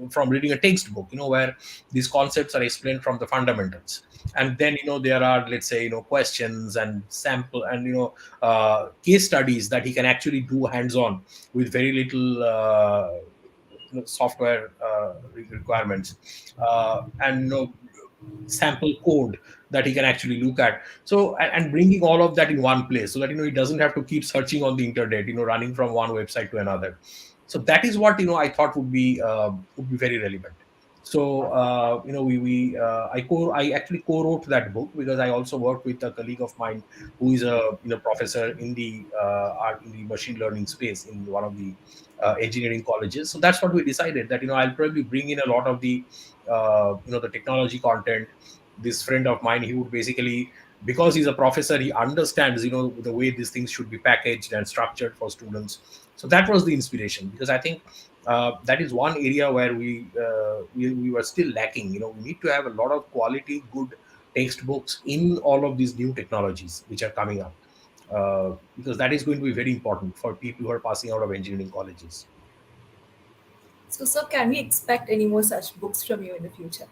from reading a textbook, where these concepts are explained from the fundamentals, and then there are, let's say, questions and sample and case studies that he can actually do hands on with very little software requirements, and sample code that he can actually look at. So and bringing all of that in one place, so that he doesn't have to keep searching on the internet, running from one website to another. So that is what I thought would be very relevant. So I actually co-wrote that book, because I also worked with a colleague of mine who is a professor in the machine learning space in one of the engineering colleges. So that's what we decided, that I'll probably bring in a lot of the the technology content. This friend of mine, he would basically, because he's a professor, he understands the way these things should be packaged and structured for students. So that was the inspiration, because I think that is one area where we were still lacking. We need to have a lot of quality, good textbooks in all of these new technologies which are coming up, because that is going to be very important for people who are passing out of engineering colleges. So, sir, can we expect any more such books from you in the future?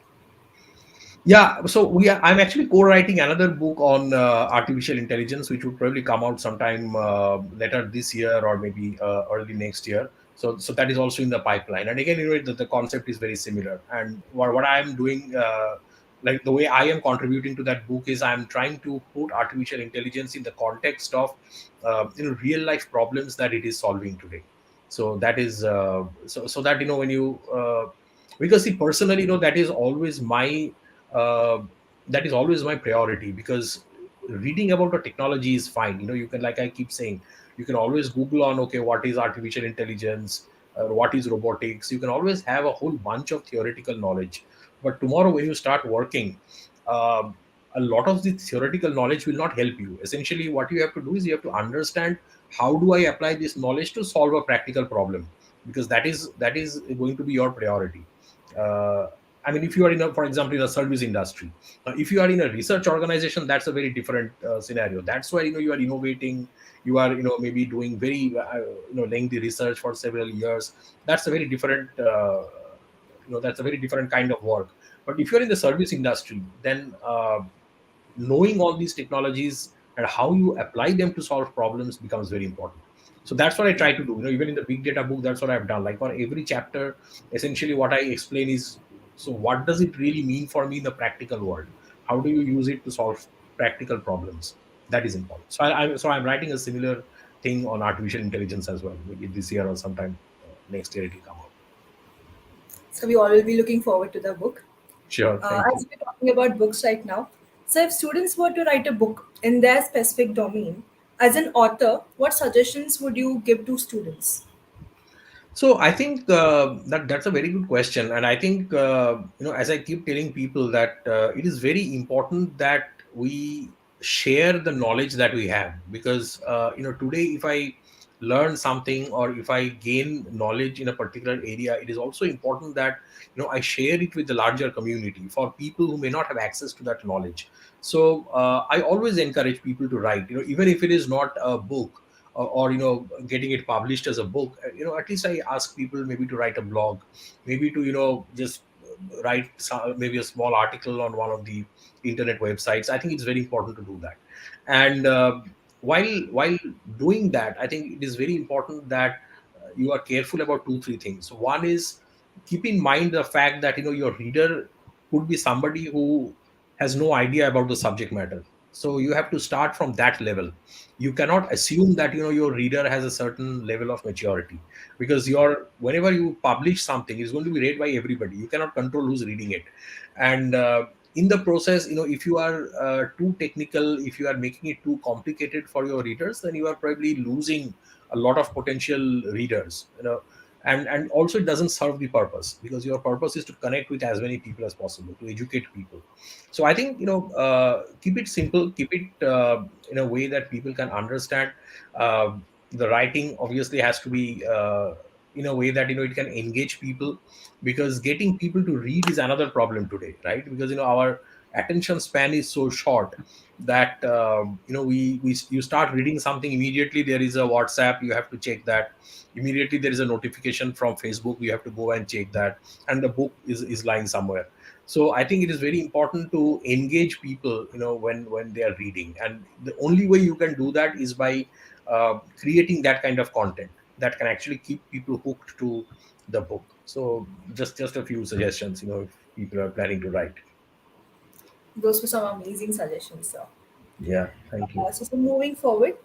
Yeah, so I'm actually co-writing another book on artificial intelligence, which would probably come out sometime later this year or maybe early next year. So that is also in the pipeline. And again, the concept is very similar. And what I am doing, like the way I am contributing to that book, is I'm trying to put artificial intelligence in the context of real life problems that it is solving today. So that is so that when you because see, personally, that is always my priority, because reading about a technology is fine. You can, like I keep saying, you can always Google on, okay, what is artificial intelligence, what is robotics. You can always have a whole bunch of theoretical knowledge, but tomorrow when you start working, a lot of the theoretical knowledge will not help you. Essentially, what you have to do is you have to understand, how do I apply this knowledge to solve a practical problem, because that is going to be your priority. I mean, if you are for example, in a service industry, if you are in a research organization, that's a very different scenario. That's where you are innovating, you are maybe doing very lengthy research for several years. That's a very different that's a very different kind of work. But if you're in the service industry, then knowing all these technologies and how you apply them to solve problems becomes very important. So that's what I try to do. Even in the big data book, that's what I've done. Like for every chapter, essentially what I explain is, so what does it really mean for me in the practical world? How do you use it to solve practical problems? That is important. So I'm writing a similar thing on artificial intelligence as well. Maybe this year or sometime next year it will come out. So we all will be looking forward to the book. Sure. Thank As we're talking about books right now, so if students were to write a book in their specific domain, as an author, what suggestions would you give to students? So I think that's a very good question, and I think as I keep telling people, that it is very important that we share the knowledge that we have, because today, if I learn something or if I gain knowledge in a particular area, it is also important that I share it with the larger community, for people who may not have access to that knowledge. So I always encourage people to write, even if it is not a book, or getting it published as a book. At least I ask people maybe to write a blog, maybe to just write maybe a small article on one of the internet websites. I think it's very important to do that. And while doing that, I think it is very important that you are careful about 2-3 things. So one is, keep in mind the fact that your reader could be somebody who has no idea about the subject matter. So you have to start from that level. You cannot assume that your reader has a certain level of maturity, because whenever you publish something, it's going to be read by everybody. You cannot control who's reading it. And in the process, if you are too technical, if you are making it too complicated for your readers, then you are probably losing a lot of potential readers. And also it doesn't serve the purpose, because your purpose is to connect with as many people as possible, to educate people. So I think keep it simple, keep it in a way that people can understand. The writing obviously has to be in a way that it can engage people, because getting people to read is another problem today, right? Because our attention span is so short that you start reading something immediately. There is a WhatsApp, you have to check that. Immediately there is a notification from Facebook, you have to go and check that, and the book is lying somewhere. So I think it is very important to engage people, when they are reading, and the only way you can do that is by creating that kind of content that can actually keep people hooked to the book. So just a few suggestions, if people are planning to write. Those were some amazing suggestions, sir. Yeah, thank you. So moving forward,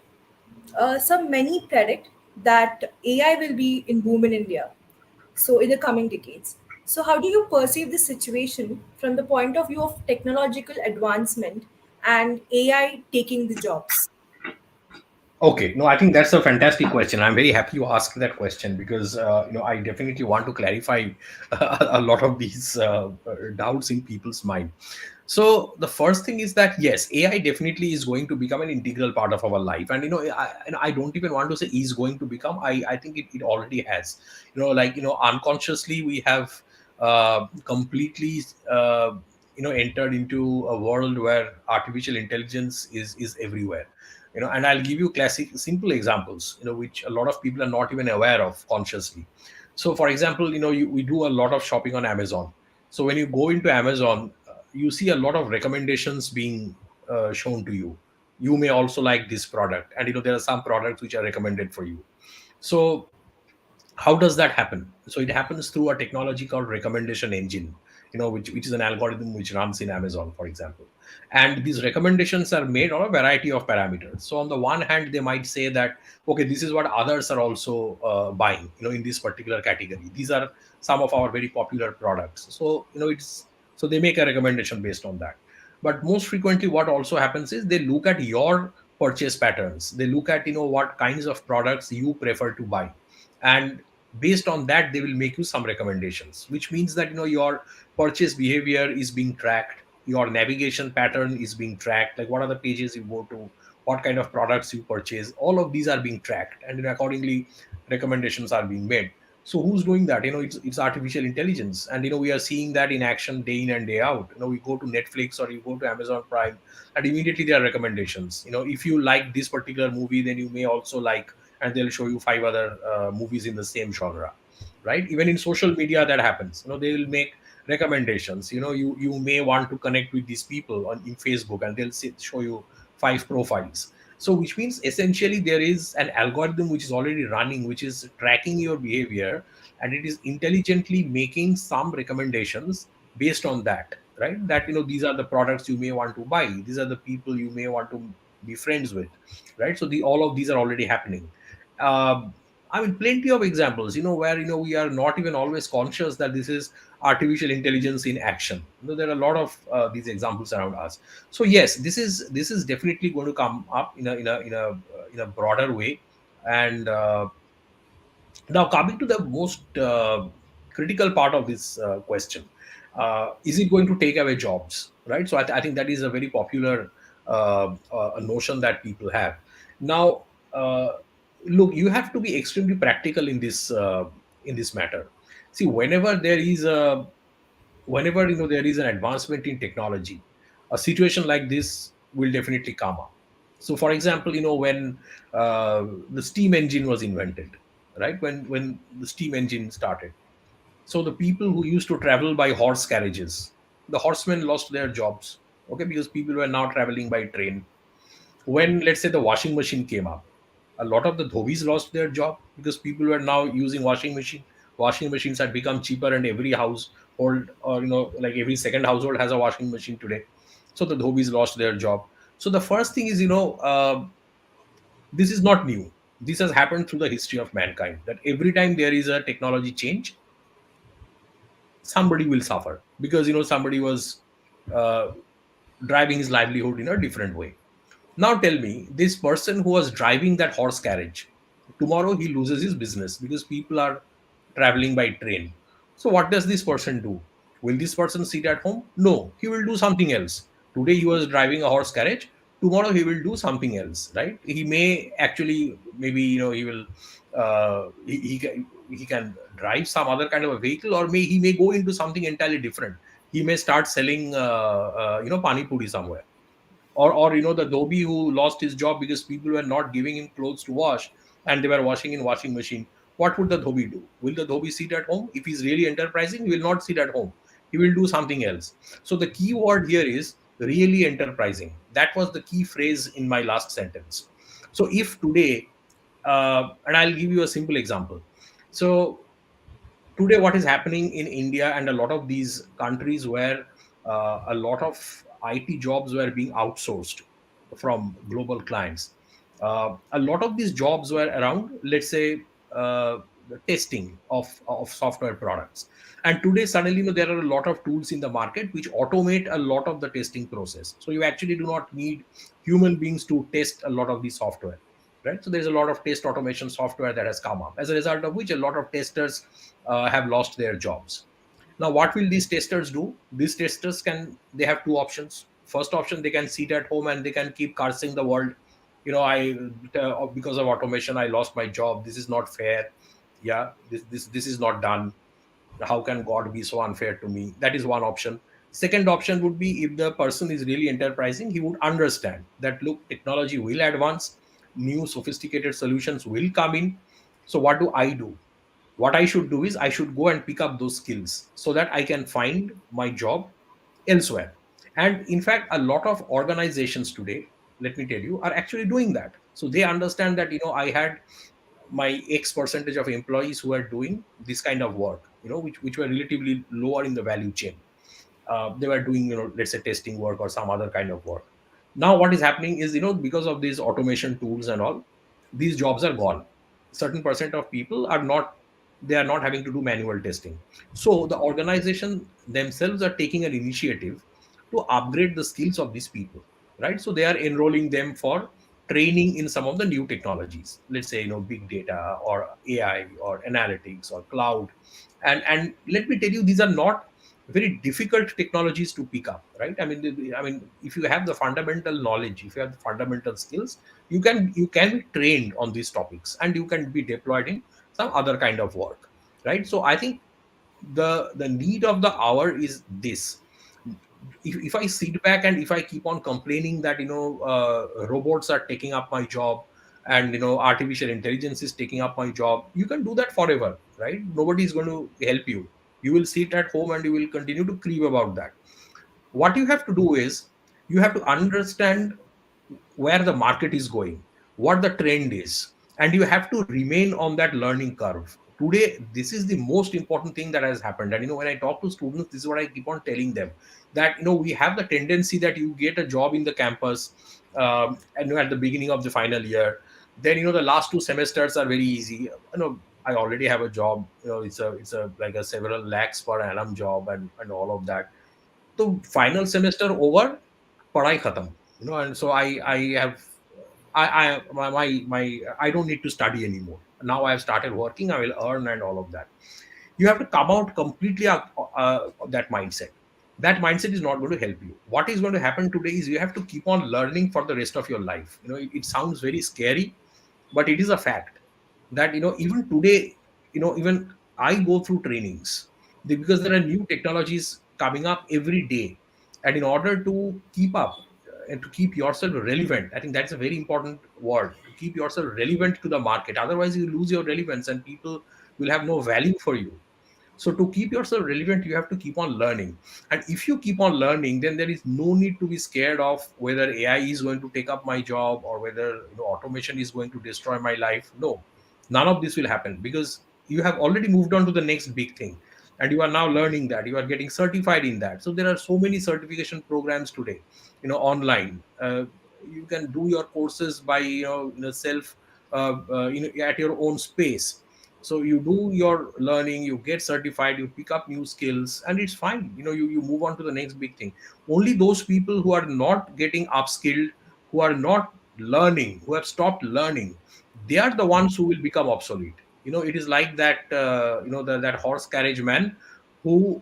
some many predict that AI will be in boom in India. So in the coming decades. So how do you perceive this situation from the point of view of technological advancement and AI taking the jobs? Okay, no, I think that's a fantastic question. I'm very happy you asked that question because I definitely want to clarify a lot of these doubts in people's mind. So the first thing is that yes, AI definitely is going to become an integral part of our life, and I don't even want to say is going to become. I think it already has. Unconsciously we have completely entered into a world where artificial intelligence is everywhere. And I'll give you classic simple examples, which a lot of people are not even aware of consciously. So for example, we do a lot of shopping on Amazon. So when you go into Amazon, you see a lot of recommendations being shown to you. You may also like this product, and there are some products which are recommended for you. So how does that happen? So it happens through a technology called recommendation engine, which is an algorithm which runs in Amazon, for example. And these recommendations are made on a variety of parameters. So on the one hand, they might say that, okay, this is what others are also buying, in this particular category. These are some of our very popular products. So, so they make a recommendation based on that. But most frequently, what also happens is they look at your purchase patterns. They look at, what kinds of products you prefer to buy, and based on that they will make you some recommendations, which means that your purchase behavior is being tracked, your navigation pattern is being tracked, like what are the pages you go to, what kind of products you purchase, all of these are being tracked, and accordingly recommendations are being made. So who's doing that? It's artificial intelligence, and we are seeing that in action day in and day out. We go to Netflix or you go to Amazon Prime, and immediately there are recommendations. If you like this particular movie, then you may also like, and they'll show you 5 other movies in the same genre, right? Even in social media that happens. They will make recommendations. You may want to connect with these people in Facebook, and they'll show you 5 profiles. So which means essentially there is an algorithm which is already running, which is tracking your behavior, and it is intelligently making some recommendations based on that, right? That these are the products you may want to buy, these are the people you may want to be friends with, right? So all of these are already happening. I mean, plenty of examples, where we are not even always conscious that this is artificial intelligence in action. There are a lot of these examples around us. So yes, this is definitely going to come up in a broader way. And now coming to the most critical part of this question, is it going to take away jobs, right? So I think that is a very popular notion that people have. Now, look, you have to be extremely practical in this matter. See, whenever there is an advancement in technology, a situation like this will definitely come up. So for example, when the steam engine was invented, right? When the steam engine started, so the people who used to travel by horse carriages, the horsemen lost their jobs, okay, because people were now traveling by train. When, let's say, the washing machine came up, a lot of the dhobis lost their job because people were now using washing machine. Washing machines had become cheaper, and every household, or like every second household has a washing machine today. So the dhobis lost their job. So the first thing is, this is not new. This has happened through the history of mankind, that every time there is a technology change, somebody will suffer because somebody was uh, driving his livelihood in a different way. Now tell me, this person who was driving that horse carriage, tomorrow he loses his business because people are traveling by train. So what does this person do? Will this person sit at home? No, he will do something else. Today he was driving a horse carriage. Tomorrow he will do something else, right? He may actually, maybe he will, he can drive some other kind of a vehicle, or he may go into something entirely different. He may start selling pani puri somewhere. Or the dhobi who lost his job because people were not giving him clothes to wash and they were washing in washing machine. What would the dhobi do? Will the dhobi sit at home? If he's really enterprising, he will not sit at home. He will do something else. So the key word here is really enterprising. That was the key phrase in my last sentence. So if today, and I'll give you a simple example. So today what is happening in India and a lot of these countries where a lot of IT jobs were being outsourced from global clients. A lot of these jobs were around, let's say, the testing of software products. And today, suddenly, there are a lot of tools in the market which automate a lot of the testing process. So you actually do not need human beings to test a lot of the software, right? So there's a lot of test automation software that has come up, as a result of which a lot of testers have lost their jobs. Now, what will these testers do? These testers they have two options. First option, they can sit at home and they can keep cursing the world. Because of automation, I lost my job. This is not fair. Yeah, this is not done. How can God be so unfair to me? That is one option. Second option would be, if the person is really enterprising, he would understand that, look, technology will advance, new sophisticated solutions will come in. So what do I do? What I should do is I should go and pick up those skills so that I can find my job elsewhere. And in fact, a lot of organizations today, let me tell you, are actually doing that. So they understand that, I had my X percentage of employees who are doing this kind of work, which were relatively lower in the value chain. They were doing, let's say, testing work or some other kind of work. Now what is happening is, because of these automation tools and all, these jobs are gone. Certain percent of people are not, they are not having to do manual testing. So the organization themselves are taking an initiative to upgrade the skills of these people, right? So they are enrolling them for training in some of the new technologies, let's say, big data or AI or analytics or cloud. And let me tell you, these are not very difficult technologies to pick up, right? I mean, if you have the fundamental knowledge, if you have the fundamental skills, you can be trained on these topics and you can be deployed in some other kind of work, right? So I think the need of the hour is this. If I sit back and if I keep on complaining that, robots are taking up my job, and artificial intelligence is taking up my job, you can do that forever, right? Nobody is going to help you. You will sit at home and you will continue to grieve about that. What you have to do is, you have to understand where the market is going, what the trend is, and you have to remain on that learning curve. Today, this is the most important thing that has happened. And when I talk to students, this is what I keep on telling them, that we have the tendency that you get a job in the campus, and at the beginning of the final year, then the last 2 semesters are very easy. I already have a job. It's a like a several lakhs per annum job, and all of that. So final semester over, padhai khatam. And so I have I don't need to study anymore. Now I have started working. I will earn and all of that. You have to come out completely of that mindset. That mindset is not going to help you. What is going to happen today is, you have to keep on learning for the rest of your life. It sounds very scary, but it is a fact that, even today, even I go through trainings, because there are new technologies coming up every day. And in order to keep up, and to keep yourself relevant, I think that's a very important word, to keep yourself relevant to the market. Otherwise you lose your relevance and people will have no value for you. So to keep yourself relevant, you have to keep on learning. And if you keep on learning, then there is no need to be scared of whether AI is going to take up my job, or whether automation is going to destroy my life. No, none of this will happen, because you have already moved on to the next big thing, and you are now learning that, you are getting certified in that. So there are so many certification programs today, online. You can do your courses by self, at your own space. So you do your learning, you get certified, you pick up new skills, and it's fine. You move on to the next big thing. Only those people who are not getting upskilled, who are not learning, who have stopped learning, they are the ones who will become obsolete. It is like that, that horse carriage man who,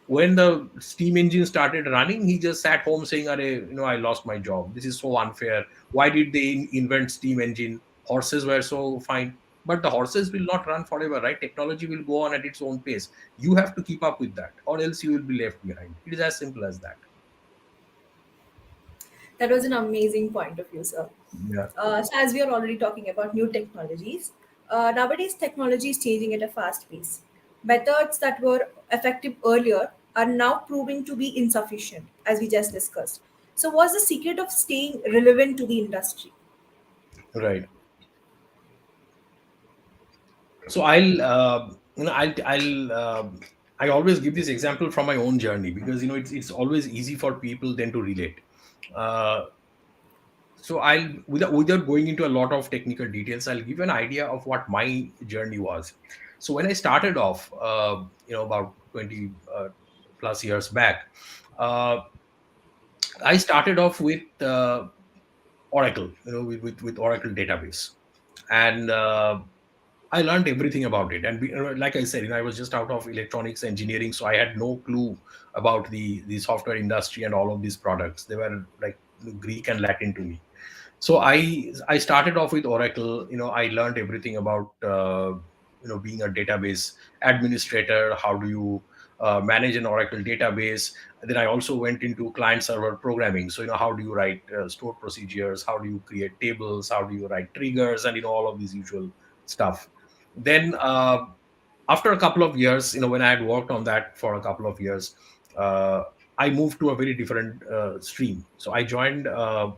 when the steam engine started running, he just sat home saying, I lost my job. This is so unfair. Why did they invent steam engine? Horses were so fine. but the horses will not run forever, right? Technology will go on at its own pace. You have to keep up with that, or else you will be left behind. It is as simple as that. That was an amazing point of view, sir. Yeah. So, as we are already talking about new technologies, nowadays technology is changing at a fast pace. Methods that were effective earlier are now proving to be insufficient, as we just discussed. So, what's the secret of staying relevant to the industry? Right. So I always give this example from my own journey, because it's always easy for people then to relate. Uh, so without going into a lot of technical details, I'll give you an idea of what my journey was. So when I started off, about 20 plus years back, uh, I started off with Oracle, with Oracle database, and I learned everything about it. And like I said, I was just out of electronics engineering, so I had no clue about the software industry and all of these products. They were like Greek and Latin to me. So I started off with Oracle. I learned everything about being a database administrator. How do you manage an Oracle database? Then I also went into client server programming. So how do you write stored procedures? How do you create tables? How do you write triggers? And all of these usual stuff. Then after a couple of years, when I had worked on that for a couple of years, uh, I moved to a very different stream. So I joined a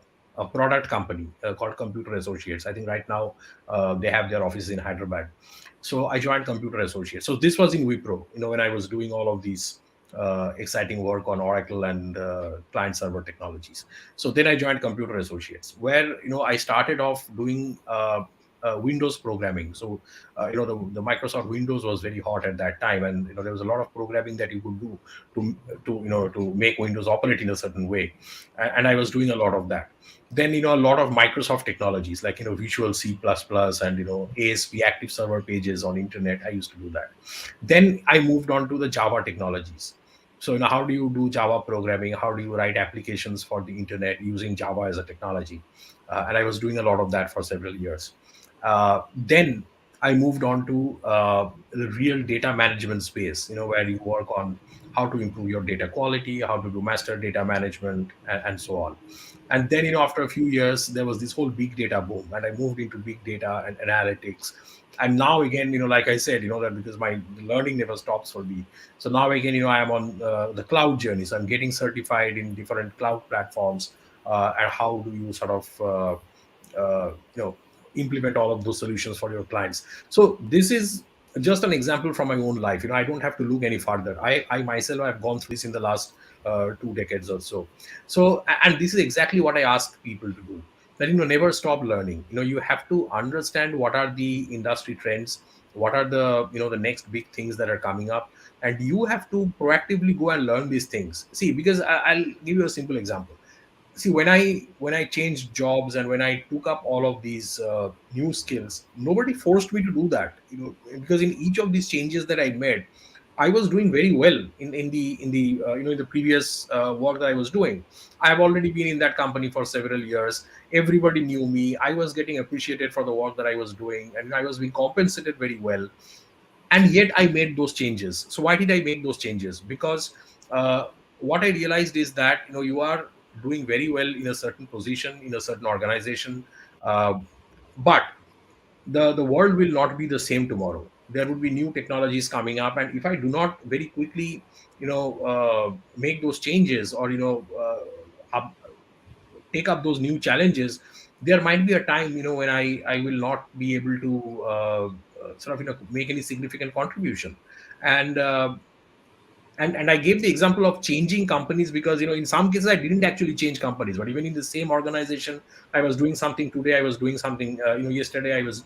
product company called Computer Associates. I think right now they have their offices in Hyderabad. So I joined Computer Associates. So this was in Wipro, when I was doing all of these exciting work on Oracle and client server technologies. So then I joined Computer Associates, where I started off doing Windows programming. So the Microsoft Windows was very hot at that time, and there was a lot of programming that you could do to make Windows operate in a certain way, and I was doing a lot of that. Then a lot of Microsoft technologies like Visual C++ and ASP active server pages on internet. I used to do that. Then I moved on to the Java technologies. So how do you do Java programming? How do you write applications for the internet using Java as a technology? And I was doing a lot of that for several years. Then I moved on to the real data management space, where you work on how to improve your data quality, how to do master data management, and so on. And then, after a few years, there was this whole big data boom, and I moved into big data and analytics. And now again, like I said, that because my learning never stops for me. So now again, I am on the cloud journey. So I'm getting certified in different cloud platforms, and how do you sort of, implement all of those solutions for your clients. So this is just an example from my own life. I don't have to look any further. I myself have gone through this in the last 2 decades or so. So, and this is exactly what I ask people to do, that never stop learning. You have to understand what are the industry trends, what are the the next big things that are coming up, and you have to proactively go and learn these things. See, because I'll give you a simple example. See, when I changed jobs and when I took up all of these new skills, nobody forced me to do that, because in each of these changes that I made, I was doing very well in the previous work that I was doing. I have already been in that company for several years. Everybody knew me. I was getting appreciated for the work that I was doing, and I was being compensated very well. And yet I made those changes. So why did I make those changes? Because what I realized is that you are doing very well in a certain position in a certain organization, uh, but the world will not be the same tomorrow. There would be new technologies coming up, and if I do not very quickly make those changes, or take up those new challenges, there might be a time when I will not be able to sort of make any significant contribution. And and I gave the example of changing companies, because in some cases I didn't actually change companies, but even in the same organization, I was doing something today, I was doing something yesterday, I was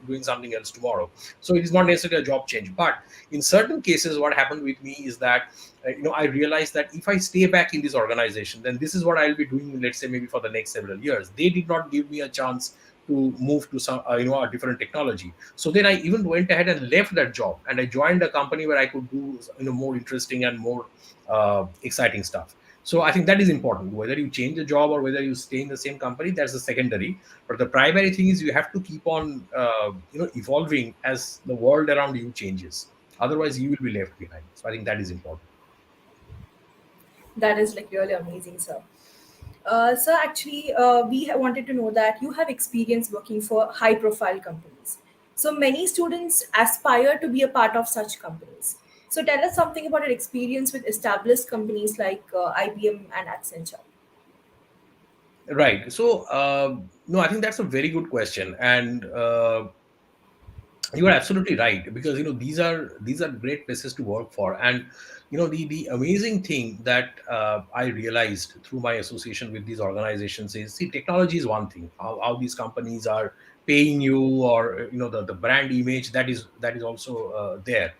doing something else tomorrow. So it is not necessarily a job change, but in certain cases what happened with me is that I realized that if I stay back in this organization, then this is what I'll be doing, let's say maybe for the next several years. They did not give me a chance to move to some a different technology. So then I even went ahead and left that job, and I joined a company where I could do more interesting and more exciting stuff. So I think that is important. Whether you change the job or whether you stay in the same company, that's the secondary. But the primary thing is you have to keep on, evolving as the world around you changes. Otherwise, you will be left behind. So I think that is important. That is like really amazing, sir. So actually, wanted to know that you have experience working for high-profile companies. So many students aspire to be a part of such companies. So tell us something about your experience with established companies like IBM and Accenture. Right. So, no, I think that's a very good question, and you are absolutely right, because these are great places to work for. And the amazing thing that I realized through my association with these organizations is, see, technology is one thing, how these companies are paying you, or the brand image, that is also there.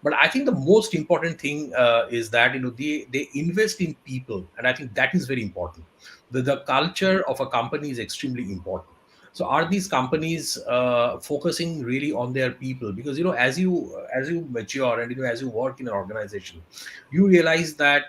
But I think the most important thing is that they invest in people, and I think that is very important. The culture of a company is extremely important. So are these companies focusing really on their people? Because as you mature, and as you work in an organization, you realize that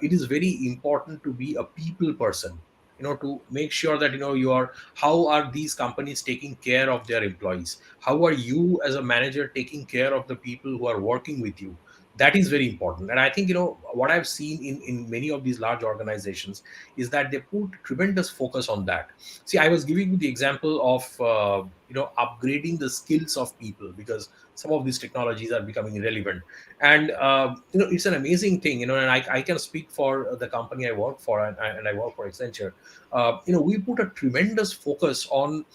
it is very important to be a people person, to make sure that you are, how are these companies taking care of their employees, how are you as a manager taking care of the people who are working with you. That is very important. And I think what I've seen in many of these large organizations is that they put tremendous focus on that. See, I was giving you the example of upgrading the skills of people, because some of these technologies are becoming irrelevant. And it's an amazing thing, and I can speak for the company I work for, and I work for Accenture. We put a tremendous focus on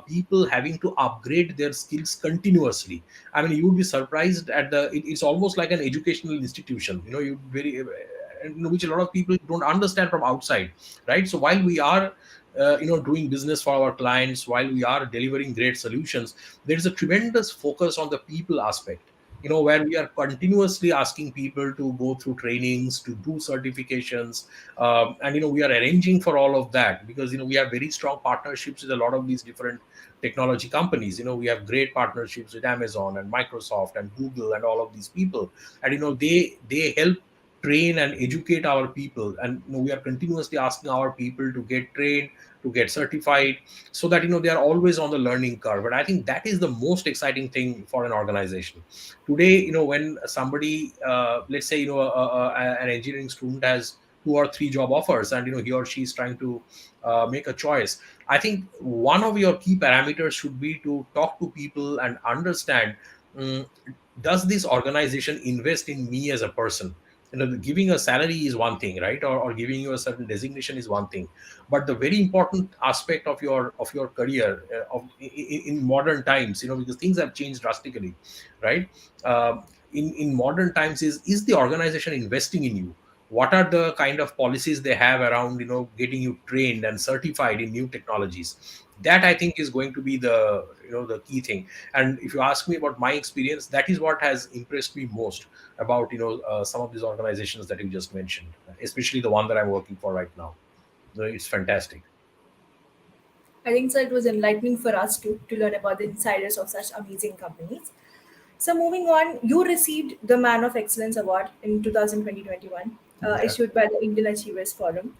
people having to upgrade their skills continuously. I mean, you would be surprised at it's almost like an educational institution, you very which a lot of people don't understand from outside, right? So while we are doing business for our clients, while we are delivering great solutions, there is a tremendous focus on the people aspect, where we are continuously asking people to go through trainings, to do certifications, and we are arranging for all of that, because we have very strong partnerships with a lot of these different technology companies. We have great partnerships with Amazon and Microsoft and Google and all of these people. And they help train and educate our people, and we are continuously asking our people to get trained, to get certified, so that they are always on the learning curve. But I think that is the most exciting thing for an organization today. When somebody, let's say, an engineering student has 2 or 3 job offers, and he or she is trying to make a choice, I think one of your key parameters should be to talk to people and understand, mm, does this organization invest in me as a person? Giving a salary is one thing, right? Or giving you a certain designation is one thing. But the very important aspect of your career, in modern times, because things have changed drastically, right? In modern times, is the organization investing in you? What are the kind of policies they have around getting you trained and certified in new technologies? That, I think, is going to be the key thing. And if you ask me about my experience, that is what has impressed me most about some of these organizations that you just mentioned, especially the one that I'm working for right now. So it's fantastic. I think so. It was enlightening for us to learn about the insiders of such amazing companies. So moving on, you received the Man of Excellence Award in 2021, Yeah. issued by the Indian Achievers Forum.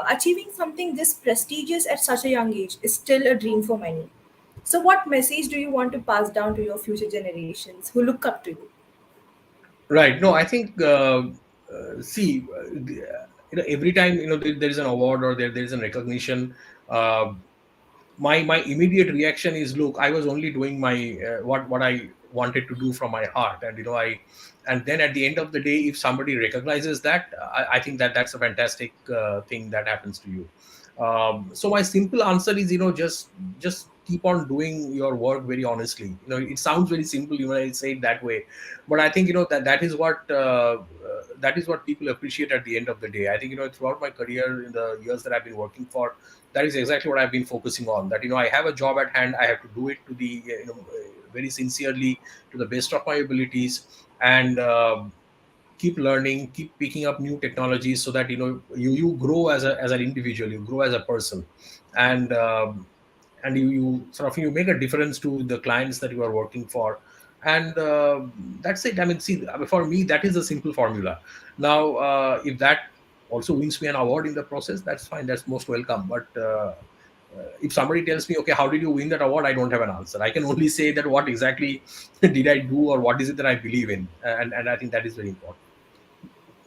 Achieving something this prestigious at such a young age is still a dream for many. So what message do you want to pass down to your future generations who look up to you? Right. No, I think, see, every time there is an award, or there is a recognition, uh, my immediate reaction is, look, I was only doing my what I wanted to do from my heart. And and then at the end of the day, if somebody recognizes that, I think that's a fantastic thing that happens to you. So my simple answer is, just keep on doing your work very honestly. It sounds very simple when I say it that way, but I think that is what people appreciate at the end of the day. I think throughout my career, in the years that I've been working for, that is exactly what I've been focusing on. That I have a job at hand, I have to do it to the very sincerely, to the best of my abilities, and keep learning, keep picking up new technologies, so that you grow as an individual, you grow as a person, and you sort of, you make a difference to the clients that you are working for. And that's it. I mean, see, for me, that is a simple formula. Now, if that also wins me an award in the process, that's fine, that's most welcome. But if somebody tells me, okay, how did you win that award, I don't have an answer. I can only say that what exactly did I do, or what is it that I believe in, and I think that is very important.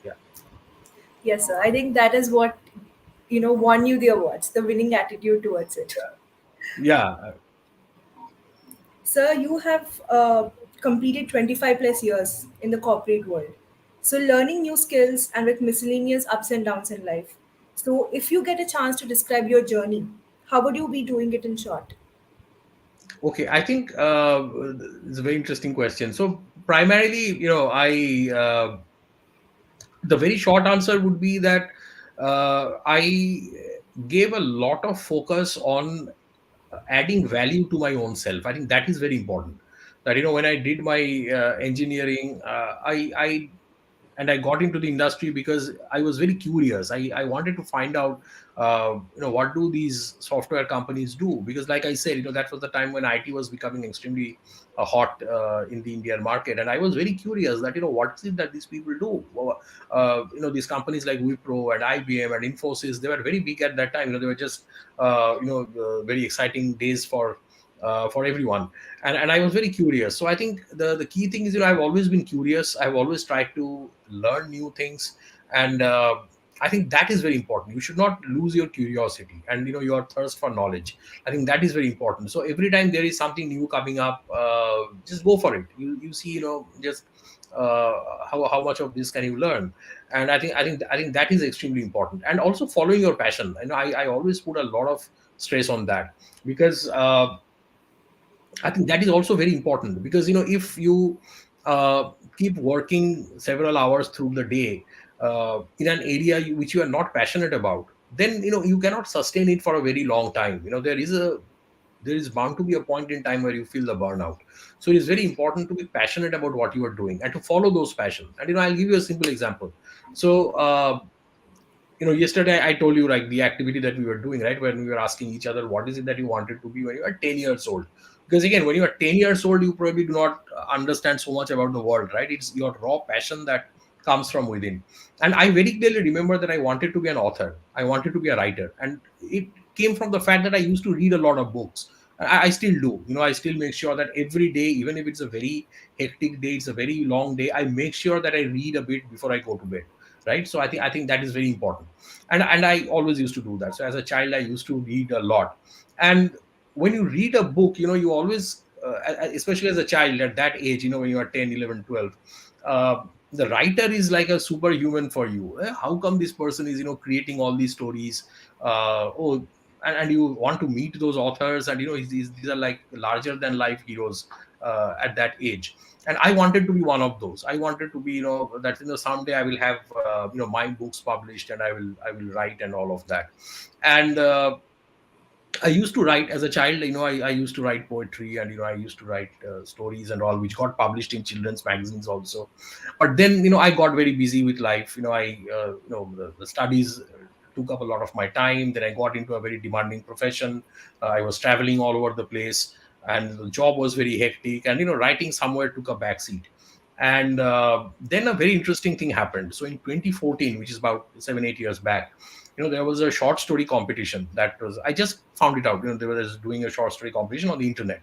Yeah. Yes, sir. I think that is what won you the awards, the winning attitude towards it. Yeah. Sir, you have completed 25 plus years in the corporate world. So, learning new skills and with miscellaneous ups and downs in life. So, if you get a chance to describe your journey, how would you be doing it in short? Okay, I think it's a very interesting question. So primarily, I the very short answer would be that I gave a lot of focus on adding value to my own self. I think that is very important. That when I did my engineering, I got into the industry because I was very curious. I wanted to find out, what do these software companies do? Because, like I said, that was the time when IT was becoming extremely hot in the Indian market, and I was very curious that what is it that these people do? Well, these companies like Wipro and IBM and Infosys, they were very big at that time. They were just very exciting days for everyone, and I was very curious. So I think the key thing is, I've always been curious. I've always tried to learn new things, and I think that is very important. You should not lose your curiosity and your thirst for knowledge. I think that is very important. So every time there is something new coming up, just go for it. You see, just how much of this can you learn? And I think that is extremely important. And also following your passion. I always put a lot of stress on that, because I think that is also very important, because if you keep working several hours through the day in an area which you are not passionate about, then you cannot sustain it for a very long time. There is bound to be a point in time where you feel the burnout. So it is very important to be passionate about what you are doing and to follow those passions. And I'll give you a simple example. So yesterday I told you, like, the activity that we were doing, right, when we were asking each other what is it that you wanted to be when you were 10 years old. Because again, when you are 10 years old, you probably do not understand so much about the world, right? It's your raw passion that comes from within. And I very clearly remember that I wanted to be an author. I wanted to be a writer. And it came from the fact that I used to read a lot of books. I still do. I still make sure that every day, even if it's a very hectic day, it's a very long day, I make sure that I read a bit before I go to bed. Right. So I think that is very important. And I always used to do that. So as a child, I used to read a lot. And when you read a book, you always, especially as a child at that age, when you are 10, 11, 12, the writer is like a superhuman for you. How come this person is, creating all these stories? And you want to meet those authors, and these are like larger than life heroes at that age. And I wanted to be one of those. I wanted to be, that someday I will have my books published, and I will write and all of that. And I used to write as a child. I used to write poetry, and I used to write stories and all, which got published in children's magazines also. But then I got very busy with life. The studies took up a lot of my time. Then I got into a very demanding profession. I was traveling all over the place, and the job was very hectic. And writing somewhere took a backseat. And then a very interesting thing happened. So in 2014, which is about 7-8 years back, there was a short story competition that was, I just found it out, they were doing a short story competition on the internet.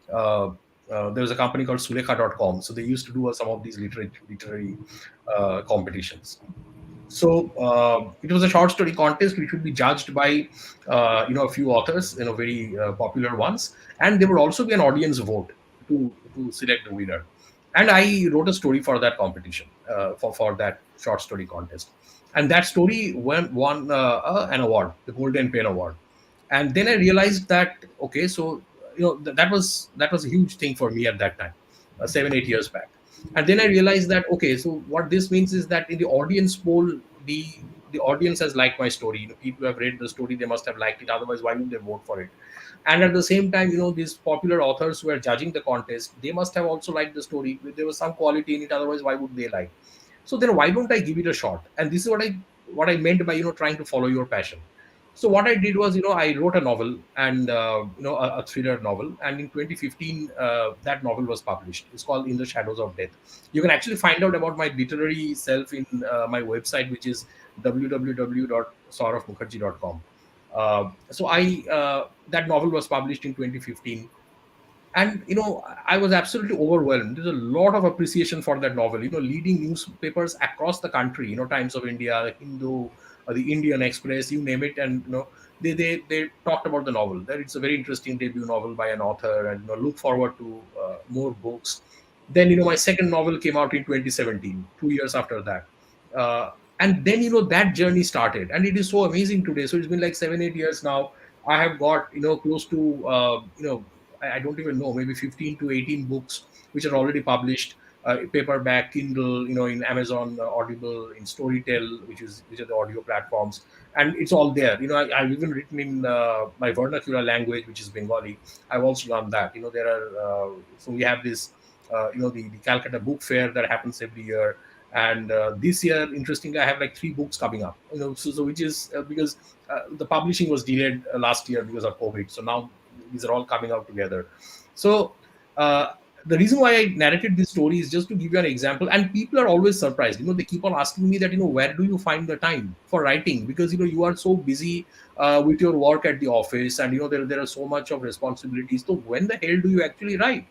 There was a company called Sulekha.com. So they used to do some of these literary competitions. So it was a short story contest which would be judged by a few authors, very popular ones, and there would also be an audience vote to select the winner. And I wrote a story for that competition, for that short story contest. And that story won an award, the Golden Pen Award. And then I realized that, okay, so that was a huge thing for me at that time, 7-8 years back. And then I realized that, okay, so what this means is that in the audience poll, the audience has liked my story. People who have read the story, they must have liked it. Otherwise, why would they vote for it? And at the same time, these popular authors who are judging the contest, they must have also liked the story. There was some quality in it. Otherwise, why would they like? So then why don't I give it a shot? And this is what I meant by, trying to follow your passion. So what I did was, I wrote a novel, and a thriller novel, and in 2015 that novel was published. It's called In the Shadows of Death. You can actually find out about my literary self in my website, which is www.sauravmukherjee.com. So I that novel was published in 2015, and I was absolutely overwhelmed. There's a lot of appreciation for that novel. Leading newspapers across the country, Times of India, the Hindu, the Indian Express, you name it, and they talked about the novel, that it's a very interesting debut novel by an author, and look forward to more books. Then my second novel came out in 2017, 2 years after that. And then that journey started, and it is so amazing today. So it's been like 7-8 years now. I have got close to I don't even know, maybe 15 to 18 books which are already published, paperback, Kindle, in Amazon, Audible, in Storytel, which are the audio platforms, and it's all there. I've even written in my vernacular language, which is Bengali. I've also done that. There are so we have this, the Calcutta Book Fair that happens every year. And this year, interestingly, I have like 3 books coming up. So which is because the publishing was delayed last year because of COVID. So now these are all coming out together. So uh, the reason why I narrated this story is just to give you an example. And people are always surprised. They keep on asking me that, where do you find the time for writing? Because you are so busy with your work at the office, and there are so much of responsibilities. So when the hell do you actually write?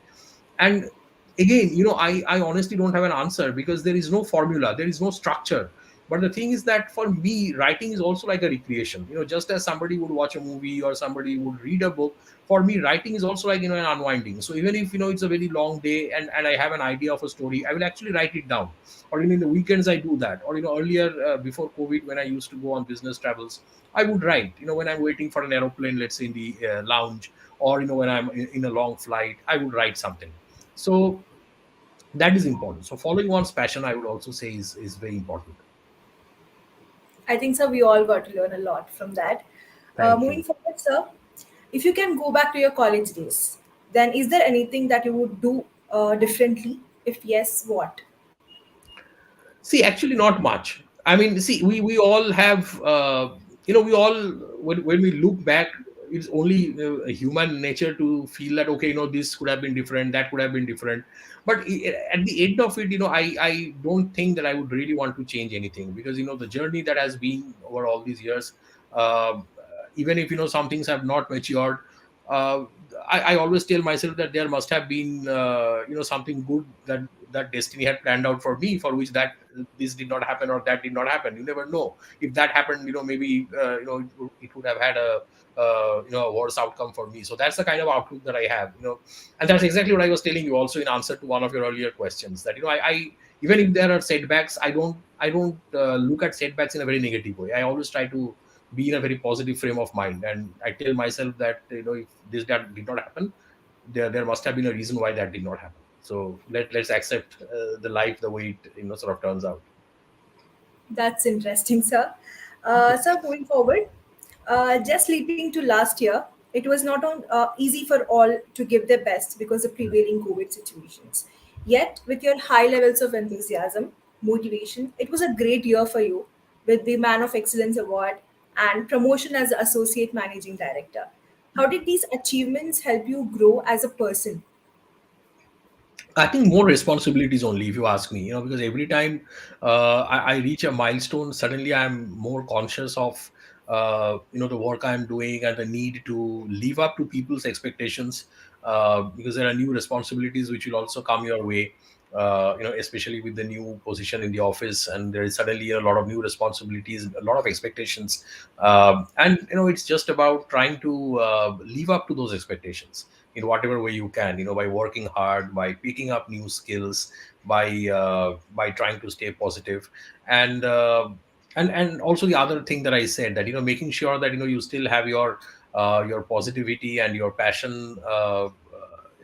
And again, I honestly don't have an answer, because there is no formula, there is no structure. But the thing is that for me, writing is also like a recreation. Just as somebody would watch a movie or somebody would read a book, for me writing is also like an unwinding. So even if it's a very long day, and I have an idea of a story, I will actually write it down. Or in the weekends I do that. Or earlier, before COVID, when I used to go on business travels, I would write. When I'm waiting for an aeroplane, let's say in the lounge, or when I'm in a long flight, I would write something. So that is important. So following one's passion, I would also say, is very important. I think, sir, we all got to learn a lot from that. Thank Moving you. forward, sir, if you can go back to your college days, then is there anything that you would do differently? If yes, what? See, actually, not much. I mean, see, we all have, we all, when we look back, it's only a human nature to feel that, okay, this could have been different, that could have been different. But at the end of it, I don't think that I would really want to change anything, because, the journey that has been over all these years, uh, even if, some things have not matured, uh, I always tell myself that there must have been, something good that destiny had planned out for me, for which that this did not happen or that did not happen. You never know. If that happened, maybe it would have had a worse outcome for me. So that's the kind of outlook that I have. And that's exactly what I was telling you also in answer to one of your earlier questions. That I even if there are setbacks, I don't look at setbacks in a very negative way. I always try to be in a very positive frame of mind, and I tell myself that if this that did not happen, there must have been a reason why that did not happen. So let's accept the life the way it sort of turns out. That's interesting, sir. Sir, moving forward, just leaping to last year, it was not easy for all to give their best because of prevailing COVID situations. Yet, with your high levels of enthusiasm, motivation, it was a great year for you with the Man of Excellence Award and promotion as Associate Managing Director. How did these achievements help you grow as a person? I think more responsibilities only, if you ask me, because every time I reach a milestone, suddenly I'm more conscious of, the work I'm doing and the need to live up to people's expectations, because there are new responsibilities which will also come your way, especially with the new position in the office, and there is suddenly a lot of new responsibilities, a lot of expectations, and it's just about trying to live up to those expectations in whatever way you can, by working hard, by picking up new skills, by trying to stay positive. And uh, and and also the other thing that I said, that making sure that you still have your positivity and your passion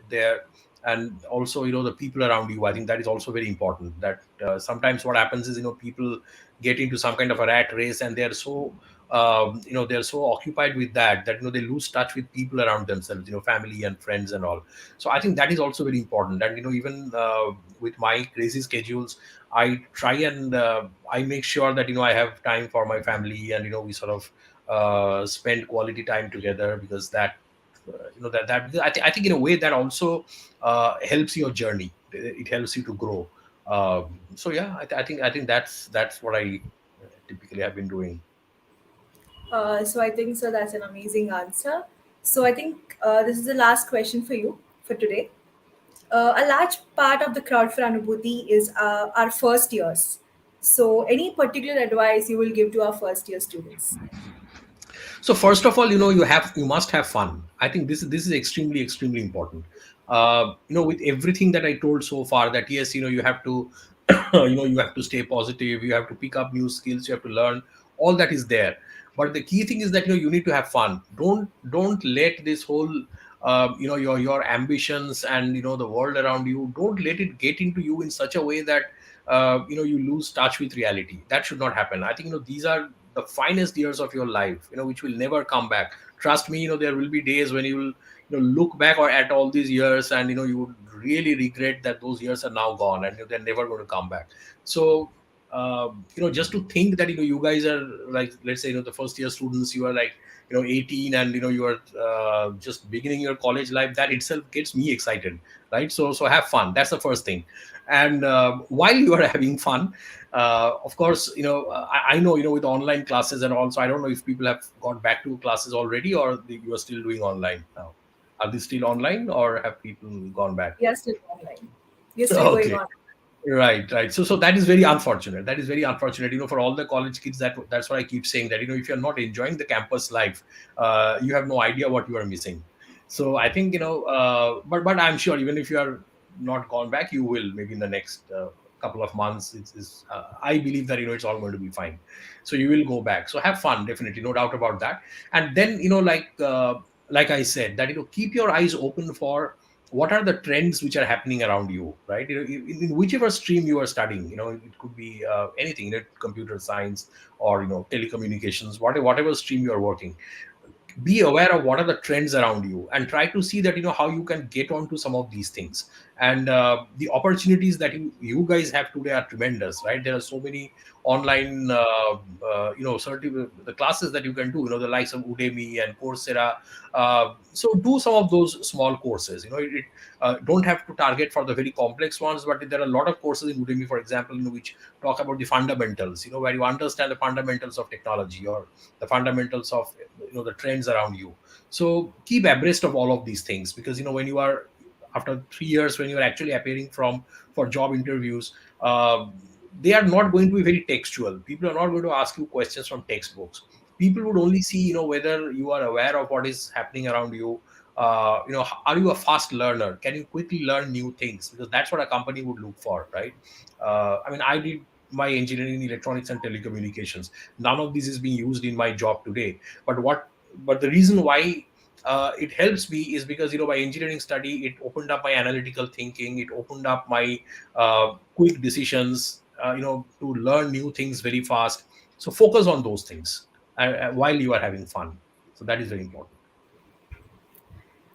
there. And also the people around you, I think that is also very important. That sometimes what happens is people get into some kind of a rat race, and they're so they're so occupied with that they lose touch with people around themselves, family and friends and all. So I think that is also very important. And even with my crazy schedules, I try and I make sure that I have time for my family, and we sort of spend quality time together, because that because I think in a way that also helps your journey. It helps you to grow. So yeah, I think that's what I typically have been doing. So I think so that's an amazing answer. So I think this is the last question for you for today. A large part of the crowd for Anubhuti is our first years. So any particular advice you will give to our first year students? So first of all, you must have fun. I think this is extremely important. With everything that I told so far, that yes, you have to you have to stay positive, you have to pick up new skills, you have to learn. All that is there, but the key thing is that you need to have fun. Don't let this whole your ambitions and the world around you, don't let it get into you in such a way that you lose touch with reality. That should not happen. I think these are the finest years of your life, which will never come back. Trust me, there will be days when you will look back or at all these years, and you would really regret that those years are now gone and they're never going to come back. So just to think that you guys are like, let's say, the first year students, you are like 18, and you are just beginning your college life, that itself gets me excited, right? So have fun. That's the first thing. And while you are having fun, of course, I know, with online classes and all, so I don't know if people have gone back to classes already, or you are still doing online now. Are they still online, or have people gone back? We are still online. We are still going Okay. on. Right. So that is very unfortunate. That is very unfortunate. For all the college kids, that's what I keep saying, that if you're not enjoying the campus life, you have no idea what you are missing. So I think but I'm sure even if you are not gone back, you will maybe in the next couple of months. I believe that it's all going to be fine. So you will go back. So have fun, definitely, no doubt about that. And then like I said, that keep your eyes open for what are the trends which are happening around you, right? In whichever stream you are studying, it could be anything, computer science, or telecommunications, whatever stream you are working. Be aware of what are the trends around you, and try to see that how you can get onto some of these things. And the opportunities that you guys have today are tremendous, right? There are so many online the classes that you can do, the likes of Udemy and Coursera. So do some of those small courses. Don't have to target for the very complex ones, but there are a lot of courses in Udemy, for example, which talk about the fundamentals, where you understand the fundamentals of technology, or the fundamentals of the trends around you. So keep abreast of all of these things, because when you are, after 3 years, when you are actually appearing for job interviews, they are not going to be very textual. People are not going to ask you questions from textbooks. People would only see whether you are aware of what is happening around you. Are you a fast learner? Can you quickly learn new things? Because that's what a company would look for, right? I did my engineering in electronics and telecommunications. None of this is being used in my job today. But the reason why it helps me is because my engineering study, it opened up my analytical thinking, it opened up my quick decisions, to learn new things very fast. So focus on those things while you are having fun. So that is very important.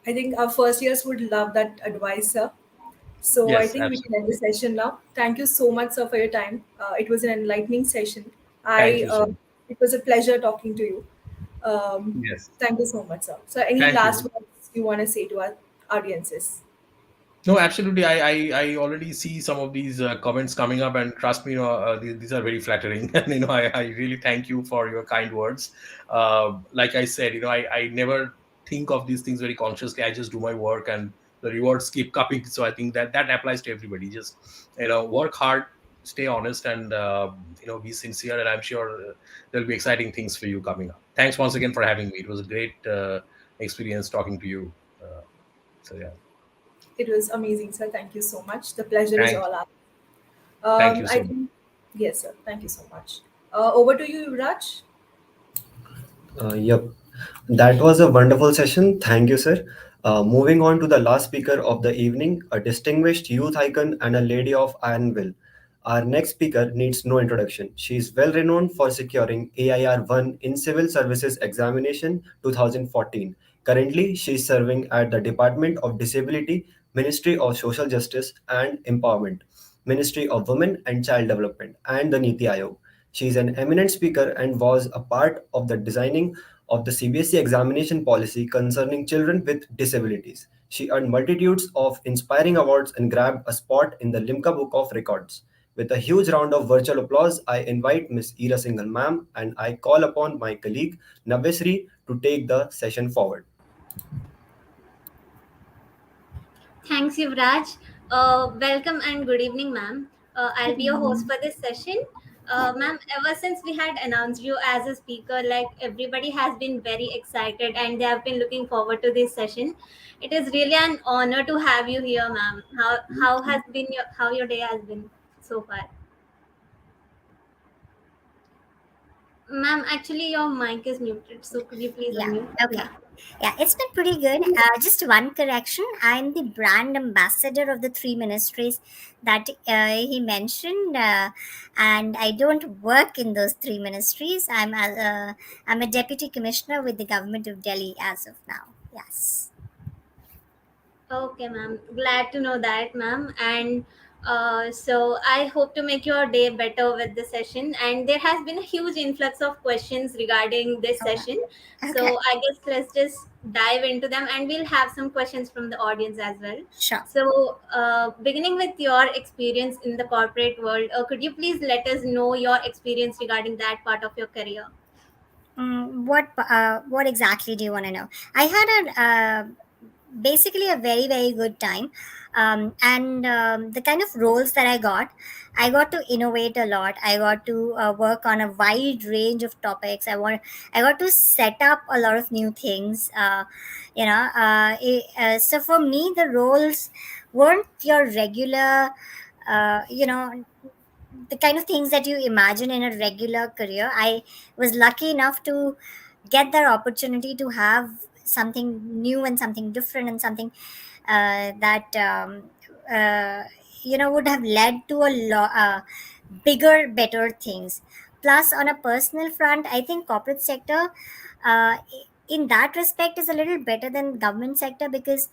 I think our first years would love that advice, sir. So I Yes, think we can absolutely. end the session now. Thank you so much, sir, for your time. It was an enlightening session. Thank I you so much. It was a pleasure talking to you. Yes, Thank you so much, sir. So any thank last you. words you want to say to our audiences? No, absolutely. I already see some of these comments coming up, and trust me, these are very flattering. And I really thank you for your kind words. Like I said, I never think of these things very consciously. I just do my work, and the rewards keep coming. So I think that applies to everybody. Just work hard, stay honest, and be sincere. And I'm sure there'll be exciting things for you coming up. Thanks once again for having me. It was a great experience talking to you. So yeah, It was amazing, sir. Thank you so much. The pleasure is thank all ours. thank you I so much. think, yes, sir. Thank you so much. Over to you, Raj. Yep, that was a wonderful session. Thank you, sir. Moving on to the last speaker of the evening, a distinguished youth icon and a lady of iron will. Our next speaker needs no introduction. She is well renowned for securing AIR 1 in Civil Services Examination 2014. Currently, she is serving at the Department of Disability, Ministry of Social Justice and Empowerment, Ministry of Women and Child Development, and the Niti Aayog. She is an eminent speaker and was a part of the designing of the CBSE examination policy concerning children with disabilities. She earned multitudes of inspiring awards and grabbed a spot in the Limca Book of Records. With a huge round of virtual applause, I invite Ms. Ira Singhal ma'am and I call upon my colleague Navesri to take the session forward. Thanks, Yuvraj. Welcome and good evening, ma'am. I'll be your host for this session. Ma'am, ever since we had announced you as a speaker, like everybody has been very excited and they have been looking forward to this session. It is really an honor to have you here, ma'am. How your day has been so far? Ma'am, actually your mic is muted, so could you please Yeah, unmute? okay. Yeah, it's been pretty good. Just one correction. I'm the brand ambassador of the three ministries that he mentioned, and I don't work in those three ministries. I'm a deputy commissioner with the government of Delhi as of now. Yes. Okay, ma'am. Glad to know that, ma'am. And so I hope to make your day better with the session. And there has been a huge influx of questions regarding this session. Okay. So I guess let's just dive into them and we'll have some questions from the audience as well. Sure. So, beginning with your experience in the corporate world, could you please let us know your experience regarding that part of your career? What exactly do you want to know? I had basically a very good time, and the kind of roles that I got to innovate a lot. I got to work on a wide range of topics. I got to set up a lot of new things. So for me, the roles weren't your regular, you know the kind of things that you imagine in a regular career. I was lucky enough to get that opportunity to have something new and something different and something that would have led to a bigger, better things. Plus, on a personal front, I think corporate sector, uh, in that respect, is a little better than government sector because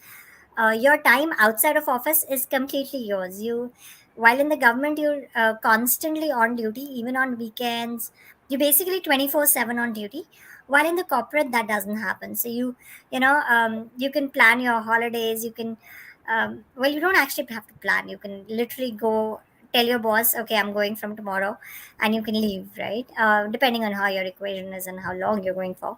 your time outside of office is completely yours. While in the government, you're constantly on duty, even on weekends. You're basically 24/7 on duty. While in the corporate, that doesn't happen. So you can plan your holidays. You can, well, you don't actually have to plan. You can literally go tell your boss, okay, I'm going from tomorrow, and you can leave, right? Depending on how your equation is and how long you're going for.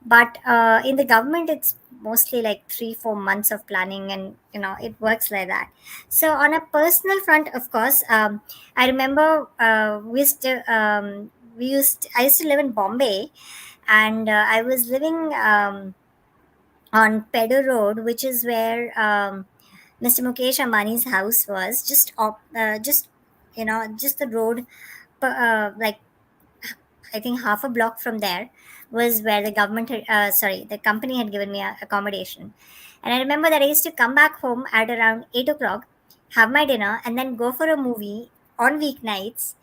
But in the government, it's mostly like 3-4 months of planning, and it works like that. So on a personal front, of course, I remember I used to live in Bombay, and I was living on Pedder Road, which is where Mr. Mukesh Ambani's house was, just the road, like I think half a block from there was where the company had given me accommodation. And I remember that I used to come back home at around 8 o'clock, have my dinner, and then go for a movie on weeknights,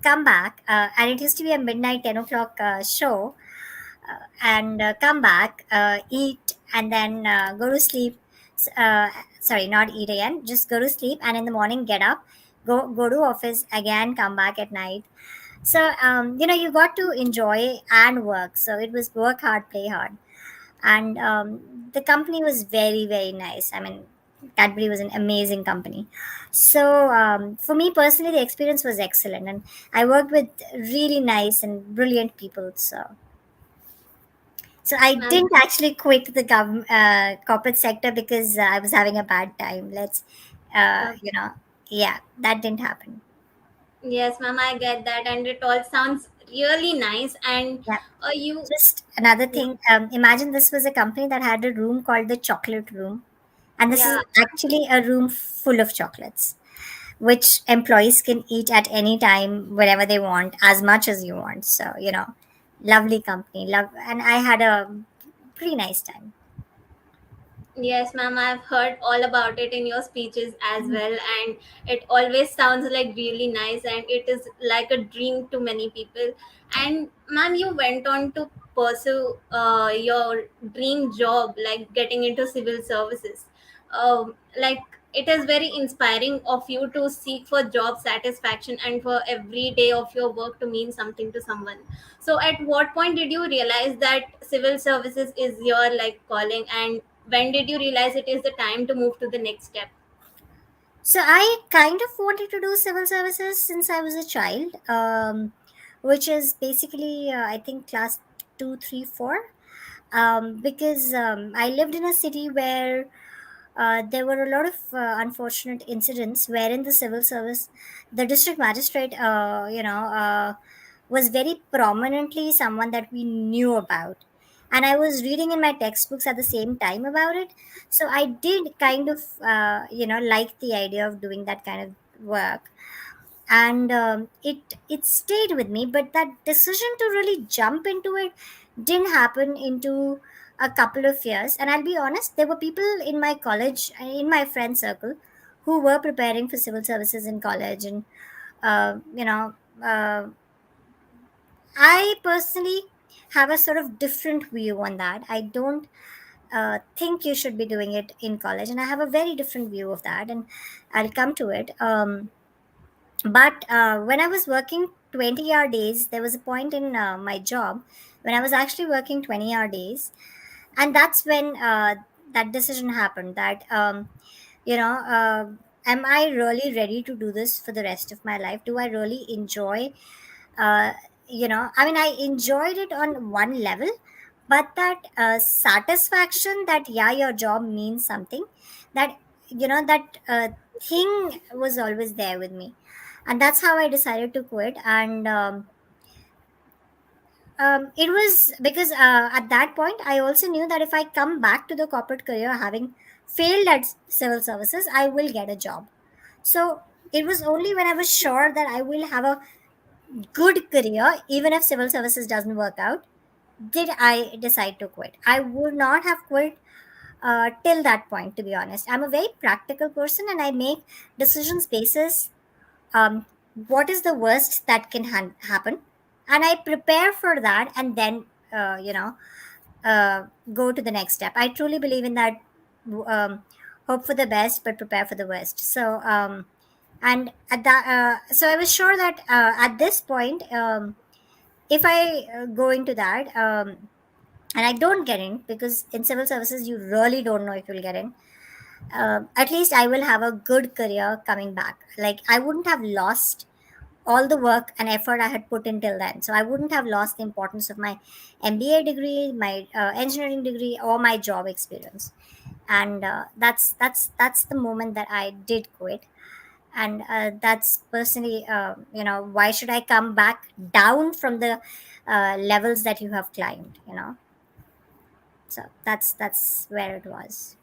come back, and it used to be a midnight 10 o'clock show, and come back, eat, and then go to sleep. Sorry, not eat again, just go to sleep, and in the morning get up, go to office again, come back at night. So you got to enjoy and work. So it was work hard, play hard, and the company was very nice. I mean, Cadbury was an amazing company. So for me personally, the experience was excellent, and I worked with really nice and brilliant people. So I Ma'am, didn't actually quit the corporate sector because I was having a bad time. Uh, uh, you know, yeah, that didn't happen. yes, ma'am, I get that, and it all sounds really nice. And Yeah. you, Just another yeah, thing. Imagine this was a company that had a room called the Chocolate Room, and this is yeah. actually a room full of chocolates, which employees can eat at any time, wherever they want, as much as you want. So lovely company, and I had a pretty nice time. Yes, ma'am, I've heard all about it in your speeches as well, and it always sounds like really nice, and it is like a dream to many people. And, ma'am, you went on to pursue your dream job, like getting into civil services. Like it is very inspiring of you to seek for job satisfaction and for every day of your work to mean something to someone. So at what point did you realize that civil services is your like calling, and when did you realize it is the time to move to the next step? So I kind of wanted to do civil services since I was a child, which is basically, I think, class two, three, four. Because I lived in a city where there were a lot of unfortunate incidents wherein the civil service, the district magistrate, was very prominently someone that we knew about. And I was reading in my textbooks at the same time about it. So I did kind of, like the idea of doing that kind of work. And it stayed with me, but that decision to really jump into it didn't happen into a couple of years. And I'll be honest, there were people in my college, in my friend circle, who were preparing for civil services in college. And uh, you know uh, I personally have a sort of different view on that. I don't think you should be doing it in college, and I have a very different view of that, and I'll come to it. But when I was working 20-hour days, there was a point in my job when I was actually working 20-hour days. And that's when that decision happened that, you know, uh, am I really ready to do this for the rest of my life? Do I really enjoy, uh, I mean, I enjoyed it on one level, but that satisfaction that, yeah, your job means something, that, that thing was always there with me. And that's how I decided to quit. And it was because at that point I also knew that if I come back to the corporate career having failed at civil services, I will get a job. So it was only when I was sure that I will have a good career even if civil services doesn't work out did I decide to quit. I would not have quit till that point, to be honest. I'm a very practical person, and I make decisions basis um, what is the worst that can happen, and I prepare for that, and then uh, go to the next step. I truly believe in that. um, Hope for the best but prepare for the worst. So and at that so I was sure that at this point, if I go into that, and I don't get in, because in civil services you really don't know if you'll get in, at least I will have a good career coming back. Like, I wouldn't have lost all the work and effort I had put in till then. So I wouldn't have lost the importance of my MBA degree, my engineering degree, or my job experience. And that's the moment that I did quit. And that's personally, why should I come back down from the levels that you have climbed? So that's where it was.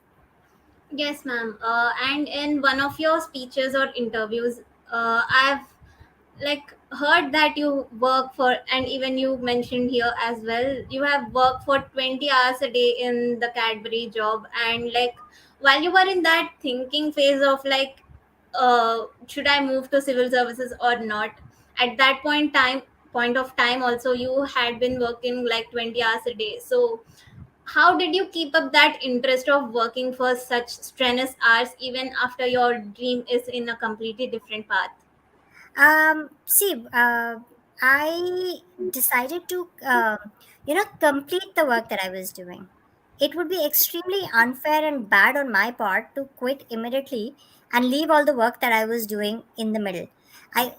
Yes, ma'am. And in one of your speeches or interviews, I've like heard that you work for, and even you mentioned here as well, you have worked for 20 hours a day in the Cadbury job. And like, while you were in that thinking phase of like, should I move to civil services or not, at that point of time also you had been working like 20 hours a day. So how did you keep up that interest of working for such strenuous hours even after your dream is in a completely different path? See, I decided to, complete the work that I was doing. It would be extremely unfair and bad on my part to quit immediately and leave all the work that I was doing in the middle. I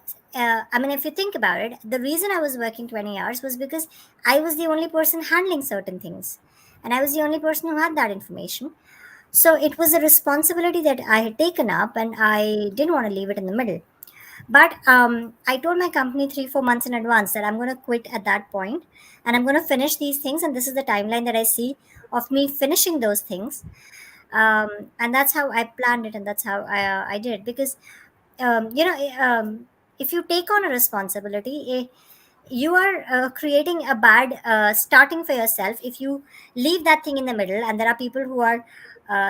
mean, if you think about it, the reason I was working 20 hours was because I was the only person handling certain things, and I was the only person who had that information. So it was a responsibility that I had taken up, and I didn't want to leave it in the middle. But I told my company 3 4 months in advance that I'm going to quit at that point, and I'm going to finish these things, and this is the timeline that I see of me finishing those things. And that's how I planned it, and that's how I did it. Because if you take on a responsibility, you are creating a bad starting for yourself if you leave that thing in the middle, and there are people who are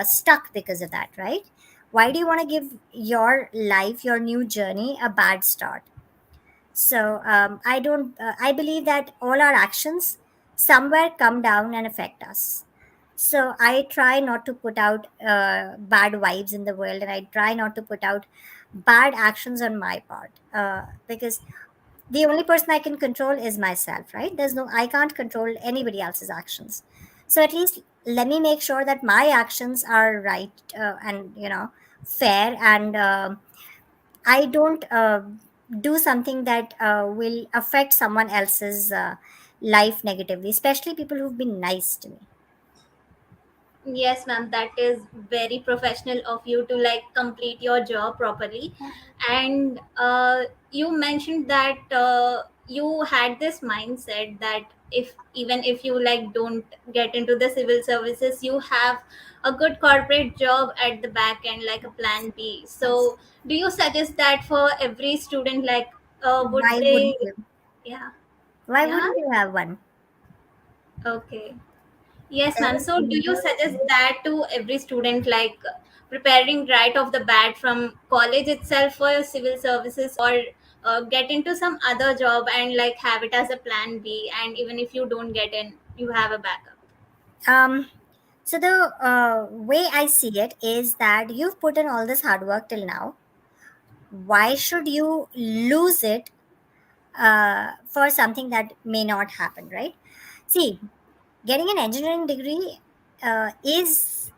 stuck because of that, right? Why do you want to give your life, your new journey, a bad start? So I don't I believe that all our actions somewhere come down and affect us. So I try not to put out bad vibes in the world, and I try not to put out bad actions on my part, because the only person I can control is myself, right? I can't control anybody else's actions. So at least let me make sure that my actions are right, and fair, and I don't do something that will affect someone else's life negatively, especially people who've been nice to me. Yes, ma'am, that is very professional of you to like complete your job properly. And you mentioned that you had this mindset that if even if you like don't get into the civil services, you have a good corporate job at the back end, like a plan B. So do you suggest that for every student, like would Why they? wouldn't you? Yeah. Why Yeah. wouldn't you have one? Okay. Yes, Tell ma'am. So, do you suggest me. that to every student, like preparing right off the bat from college itself for civil services, or get into some other job and like have it as a plan B? And even if you don't get in, you have a backup. Um, so the way I see it is that you've put in all this hard work till now. Why should you lose it for something that may not happen, right? See, getting an engineering degree is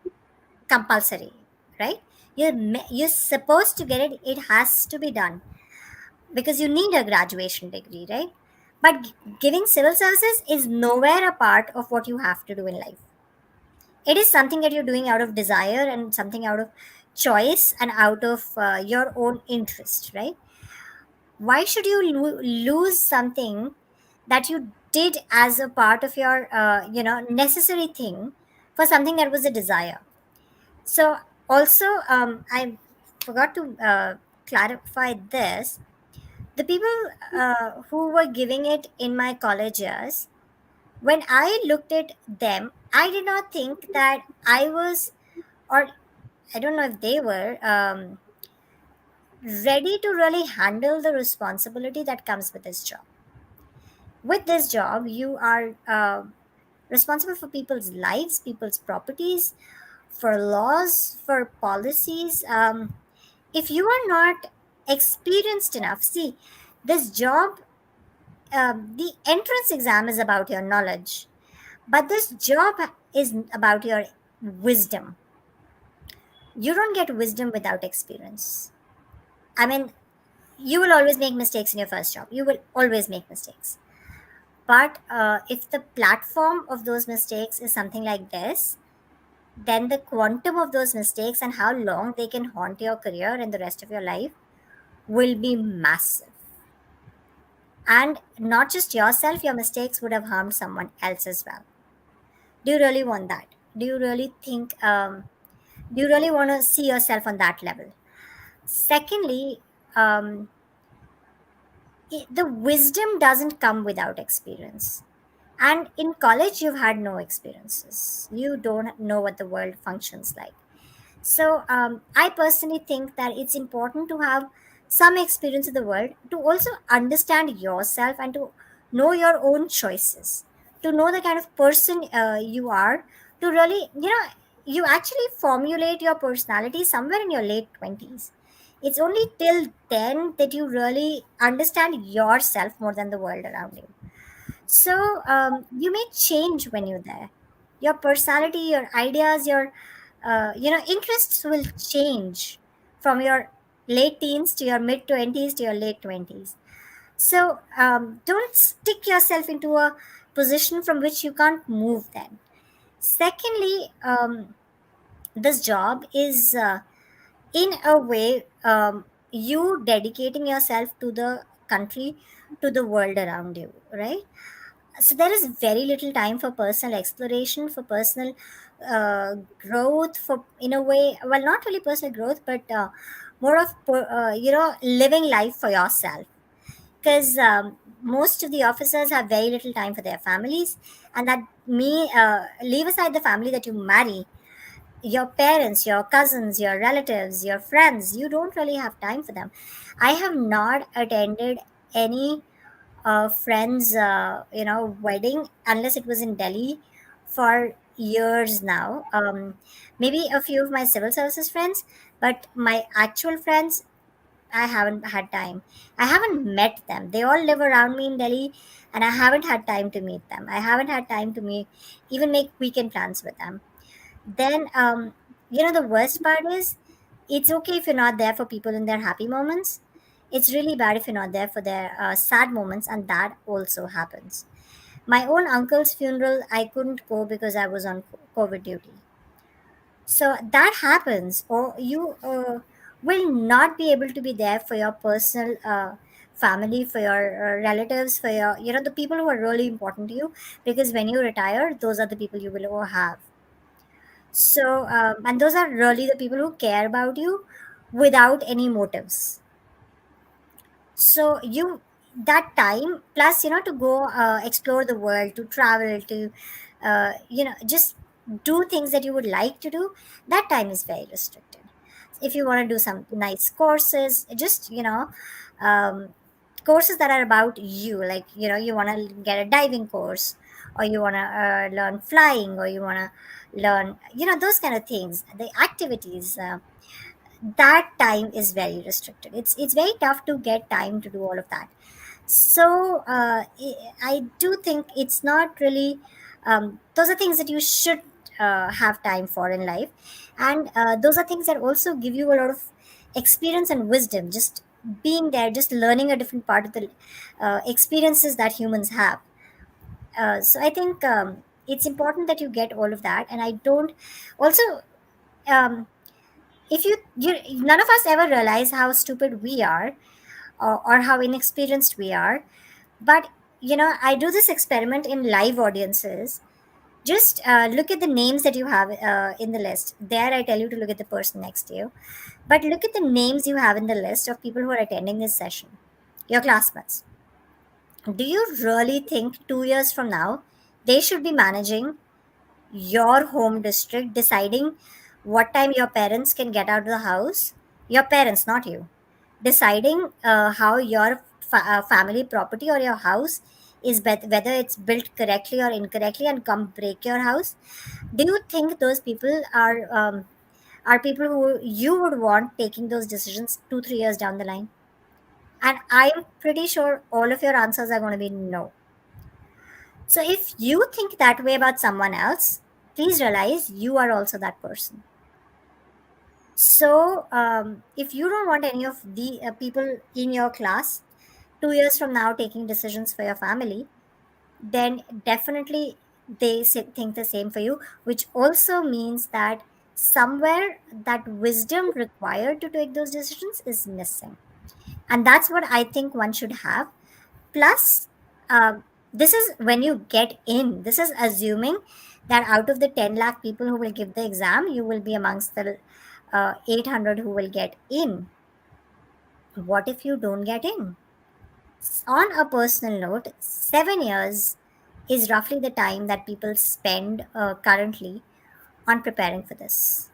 compulsory, right? You're supposed to get it. It has to be done because you need a graduation degree, right? But giving civil services is nowhere a part of what you have to do in life. It is something that you're doing out of desire and something out of choice and out of your own interest, right? Why should you lose something that you did as a part of your necessary thing for something that was a desire? So also, I forgot to clarify this. The people who were giving it in my college years, when I looked at them, I did not think that I was, or I don't know if they were, ready to really handle the responsibility that comes with this job. With this job, you are responsible for people's lives, people's properties, for laws, for policies. If you are not experienced enough, see, this job, the entrance exam is about your knowledge, but this job is about your wisdom. You don't get wisdom without experience. I mean, you will always make mistakes in your first job. You will always make mistakes. But if the platform of those mistakes is something like this, then the quantum of those mistakes and how long they can haunt your career and the rest of your life will be massive. And not just yourself, your mistakes would have harmed someone else as well. Do you really want that? Do you really think, do you really want to see yourself on that level? Secondly, um, the wisdom doesn't come without experience. And in college, you've had no experiences. You don't know what the world functions like. So I personally think that it's important to have some experience in the world to also understand yourself and to know your own choices, to know the kind of person you are, to really, you actually formulate your personality somewhere in your late 20s. It's only till then that you really understand yourself more than the world around you. So you may change when you're there. Your personality, your ideas, your interests will change from your late teens to your mid 20s to your late 20s. So don't stick yourself into a position from which you can't move then. Secondly, this job is in a way you dedicating yourself to the country, to the world around you, right? So there is very little time for personal exploration, for personal growth, for, in a way, well, not really personal growth, but more of living life for yourself. Because most of the officers have very little time for their families, and that me leave aside the family that you marry, your parents, your cousins, your relatives, your friends, you don't really have time for them. I have not attended any friend's wedding unless it was in Delhi for years now. Maybe a few of my civil services friends, but my actual friends, I haven't had time. I haven't met them. They all live around me in Delhi, and I haven't had time to meet them. I haven't had time to even make weekend plans with them. Then, the worst part is, it's okay if you're not there for people in their happy moments. It's really bad if you're not there for their sad moments, and that also happens. My own uncle's funeral, I couldn't go because I was on COVID duty. So that happens, or you will not be able to be there for your personal family, for your relatives, for your, the people who are really important to you, because when you retire, those are the people you will have. So, and those are really the people who care about you without any motives. So that time plus, to go explore the world, to travel, to just do things that you would like to do, that time is very restricted. If you want to do some nice courses, just um, courses that are about you, like you want to get a diving course, or you want to learn flying, or you want to learn those kind of things, the activities, that time is very restricted. It's very tough to get time to do all of that. So I do think it's not really, those are things that you should have time for in life, and those are things that also give you a lot of experience and wisdom, just being there, just learning a different part of the experiences that humans have. So I think it's important that you get all of that, and I don't also, um, if you none of us ever realize how stupid we are, or how inexperienced we are. But I do this experiment in live audiences. Just look at the names that you have in the list. There I tell you to look at the person next to you, but look at the names you have in the list of people who are attending this session, your classmates. Do you really think 2 years from now they should be managing your home district, deciding what time your parents can get out of the house? Your parents, not you. Deciding how your family property or your house is, whether it's built correctly or incorrectly, and come break your house. Do you think those people are people who you would want taking those decisions 2 3 years down the line? And I'm pretty sure all of your answers are going to be no. So if you think that way about someone else, please realize you are also that person. So if you don't want any of the people in your class 2 years from now taking decisions for your family, then definitely they think the same for you, which also means that somewhere that wisdom required to take those decisions is missing. And that's what I think one should have. Plus, this is when you get in. This is assuming that out of the 10 lakh people who will give the exam, you will be amongst the 800 who will get in. What if you don't get in? On a personal note, 7 years is roughly the time that people spend currently on preparing for this.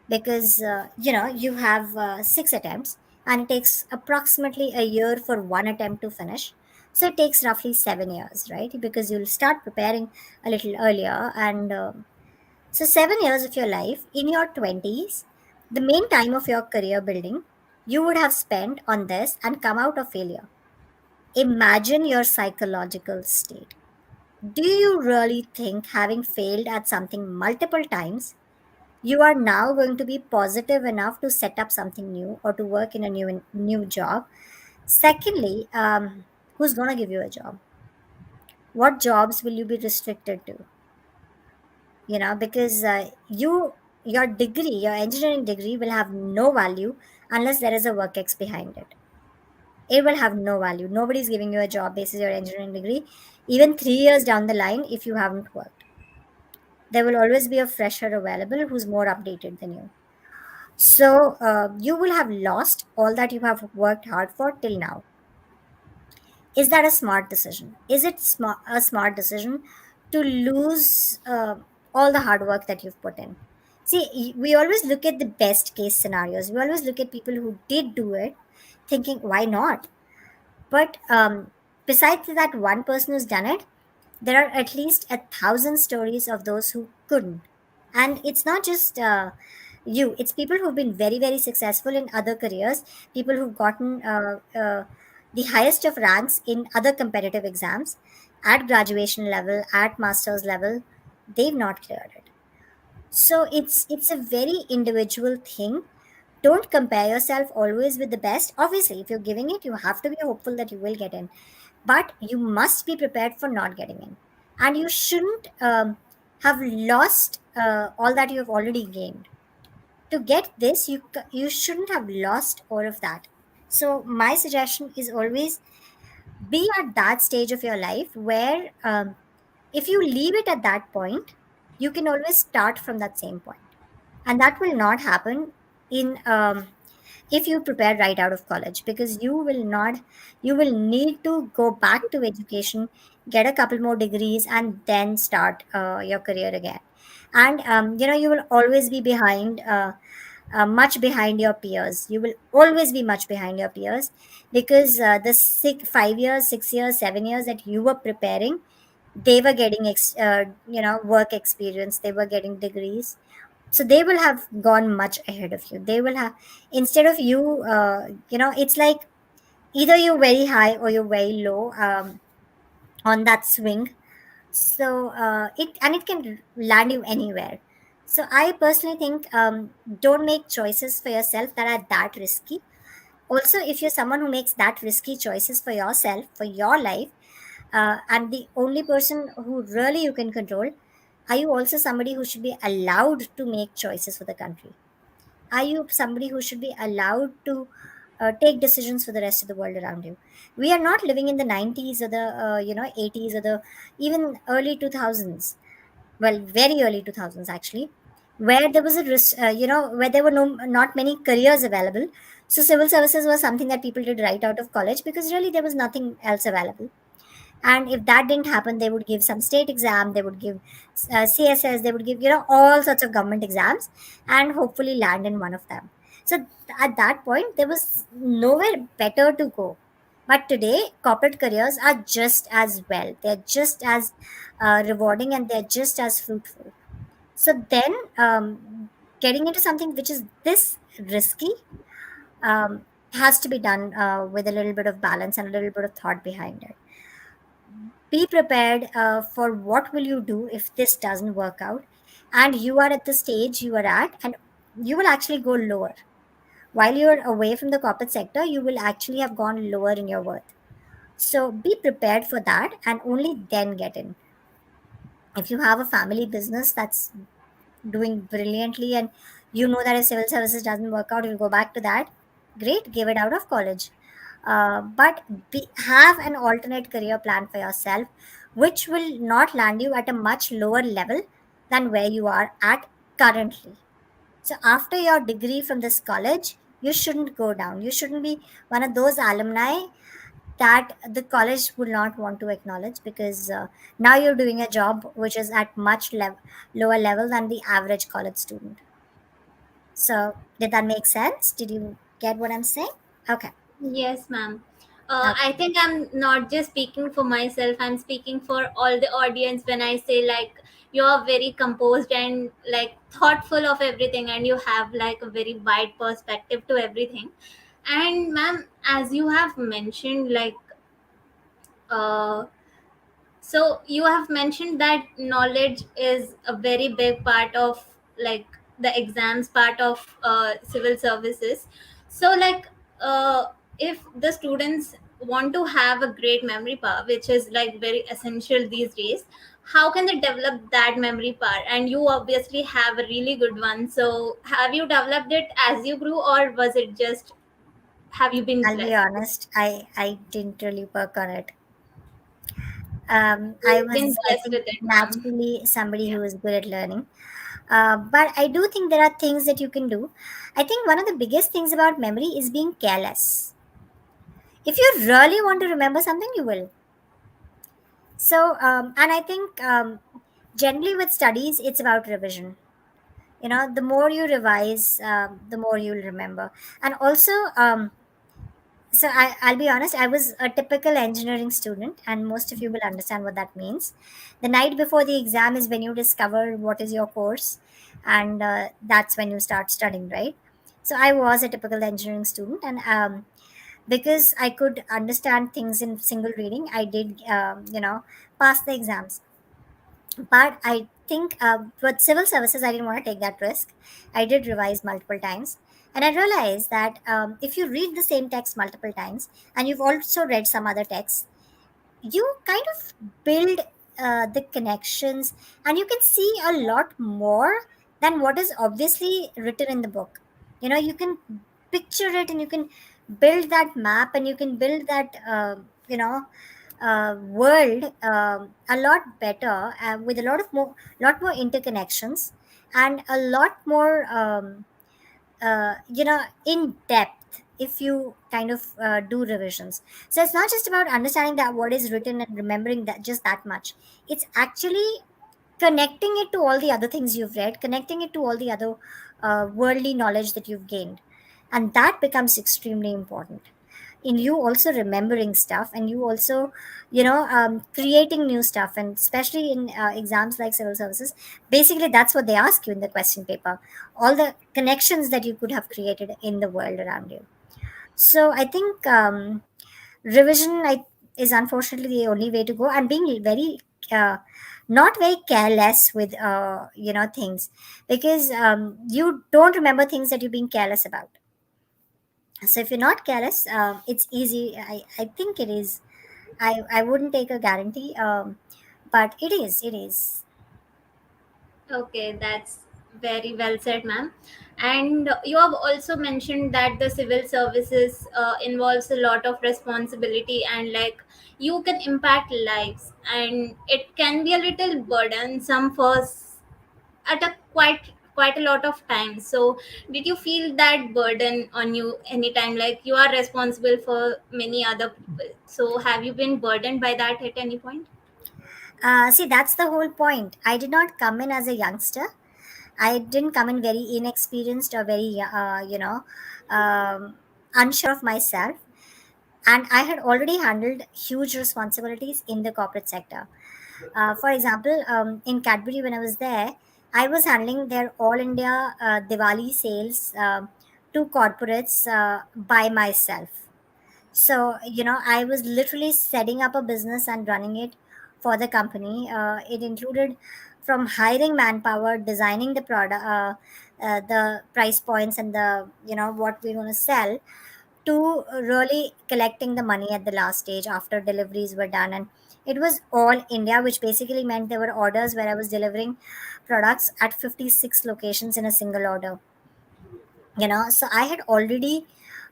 Because, you have 6 attempts, and it takes approximately a year for one attempt to finish. So it takes roughly 7 years, right? Because you'll start preparing a little earlier. And so 7 years of your life in your 20s, the main time of your career building, you would have spent on this and come out of failure. Imagine your psychological state. Do you really think, having failed at something multiple times, you are now going to be positive enough to set up something new or to work in a new job? Secondly, who's going to give you a job? What jobs will you be restricted to? Because your degree, your engineering degree, will have no value unless there is a work ex behind it. It will have no value. Nobody's giving you a job basis your engineering degree, even 3 years down the line, if you haven't worked. There will always be a fresher available who's more updated than you. So you will have lost all that you have worked hard for till now. Is that a smart decision? Is it a smart decision to lose all the hard work that you've put in? See, we always look at the best case scenarios. We always look at people who did do it, thinking, why not? But besides that one person who's done it, there are at least 1,000 stories of those who couldn't. And it's not just you, it's people who've been very, very successful in other careers, people who've gotten the highest of ranks in other competitive exams at graduation level, at master's level, they've not cleared it. So it's a very individual thing. Don't compare yourself always with the best. Obviously, if you're giving it, you have to be hopeful that you will get in, but you must be prepared for not getting in. And you shouldn't have lost all that you have already gained. To get this, you shouldn't have lost all of that. So my suggestion is always be at that stage of your life where if you leave it at that point, you can always start from that same point. And that will not happen in if you prepare right out of college, because you will need to go back to education, get a couple more degrees, and then start your career again. And you will always be behind, much behind your peers. You will always be much behind your peers, because the 5 years, 6 years, 7 years that you were preparing, they were getting work experience, they were getting degrees. So they will have gone much ahead of you. They will have, instead of you, it's like either you're very high or you're very low on that swing. So it can land you anywhere. So I personally think, don't make choices for yourself that are that risky. Also, if you're someone who makes that risky choices for yourself, for your life, and the only person who really you can control, are you also somebody who should be allowed to make choices for the country? Are you somebody who should be allowed to take decisions for the rest of the world around you? We are not living in the 90s or the 80s or the even early 2000s. Well, very early 2000s actually, where there was a where there were not many careers available. So civil services was something that people did right out of college, because really there was nothing else available. And if that didn't happen, they would give some state exam, they would give css, they would give all sorts of government exams, and hopefully land in one of them. So at that point there was nowhere better to go. But today corporate careers are just as well, they're just as rewarding, and they're just as fruitful. So then, getting into something which is this risky has to be done with a little bit of balance and a little bit of thought behind it. Be prepared for what will you do if this doesn't work out, and you are at the stage you are at, and you will actually go lower. While you're away from the corporate sector, you will actually have gone lower in your worth. So be prepared for that, and only then get in. If you have a family business that's doing brilliantly, and you know that if civil services doesn't work out, you'll go back to that, great, give it out of college. But have an alternate career plan for yourself, which will not land you at a much lower level than where you are at currently. So after your degree from this college, you shouldn't go down. You shouldn't be one of those alumni that the college would not want to acknowledge, because now you're doing a job which is at much lower level than the average college student. So did that make sense? Did you get what I'm saying? Okay. Yes, ma'am. Okay. I think I'm not just speaking for myself, I'm speaking for all the audience when I say, like, you're very composed and like thoughtful of everything, and you have like a very wide perspective to everything. And ma'am, as you have mentioned, like, uh, so you have mentioned that knowledge is a very big part of like the exams part of civil services. So like, if the students want to have a great memory power, which is like very essential these days, how can they develop that memory power? And you obviously have a really good one. So have you developed it as you grew, or was it just, have you been I'll be blessed? honest, I didn't really work on it. I You've been was, I blessed think, with it, ma'am. naturally somebody Yeah. who is good at learning. But I do think there are things that you can do. I think one of the biggest things about memory is being careless. If you really want to remember something, you will. So, and I think generally with studies, it's about revision. The more you revise, the more you'll remember. And also, I'll be honest, I was a typical engineering student, and most of you will understand what that means. The night before the exam is when you discover what is your course, and that's when you start studying, right? So I was a typical engineering student, and because I could understand things in single reading, I did, pass the exams. But I think with civil services, I didn't want to take that risk. I did revise multiple times, and I realized that if you read the same text multiple times and you've also read some other texts, you kind of build the connections, and you can see a lot more than what is obviously written in the book. You can picture it, and you can build that map, and you can build that world a lot better, with a lot more interconnections, and a lot more in depth, if you kind of do revisions. So it's not just about understanding that what is written and remembering that just that much. It's actually connecting it to all the other things you've read, connecting it to all the other worldly knowledge that you've gained, and that becomes extremely important in you also remembering stuff, and you also creating new stuff, and especially in exams like civil services. Basically, that's what they ask you in the question paper, all the connections that you could have created in the world around you. So I think revision is unfortunately the only way to go, and being very not very careless with things, because you don't remember things that you're being careless about. So if you're not careless, it's easy. I think it is. I wouldn't take a guarantee, but it is. Okay, that's very well said, ma'am. And you have also mentioned that the civil services involves a lot of responsibility, and like you can impact lives, and it can be a little burdensome for at a quite a lot of time. So did you feel that burden on you anytime, like you are responsible for many other people? So have you been burdened by that at any point? See, that's the whole point. I did not come in as a youngster. I didn't come in very inexperienced or very, unsure of myself. And I had already handled huge responsibilities in the corporate sector. For example, in Cadbury, when I was there, I was handling their all India Diwali sales to corporates by myself. So, I was literally setting up a business and running it for the company. It included from hiring manpower, designing the product, the price points, and the, what we want to sell, to really collecting the money at the last stage after deliveries were done. And it was all India, which basically meant there were orders where I was delivering products at 56 locations in a single order. So I had already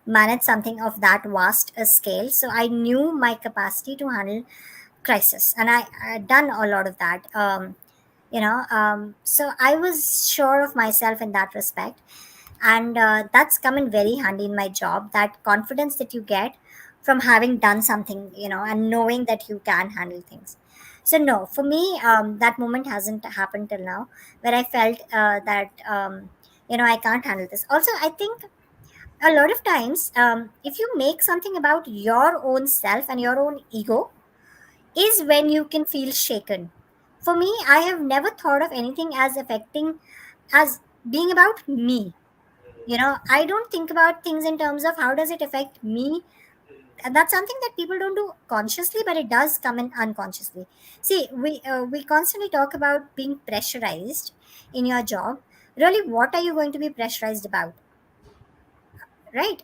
managed something of that vast a scale, so I knew my capacity to handle crisis, and I had done a lot of that. So I was sure of myself in that respect, and that's come in very handy in my job, that confidence that you get from having done something, and knowing that you can handle things. So no, for me, that moment hasn't happened till now, where I felt that I can't handle this. Also, I think a lot of times, if you make something about your own self and your own ego, is when you can feel shaken. For me, I have never thought of anything as affecting, as being about me. I don't think about things in terms of how does it affect me. And that's something that people don't do consciously, but it does come in unconsciously. See, we constantly talk about being pressurized in your job. Really, what are you going to be pressurized about, right?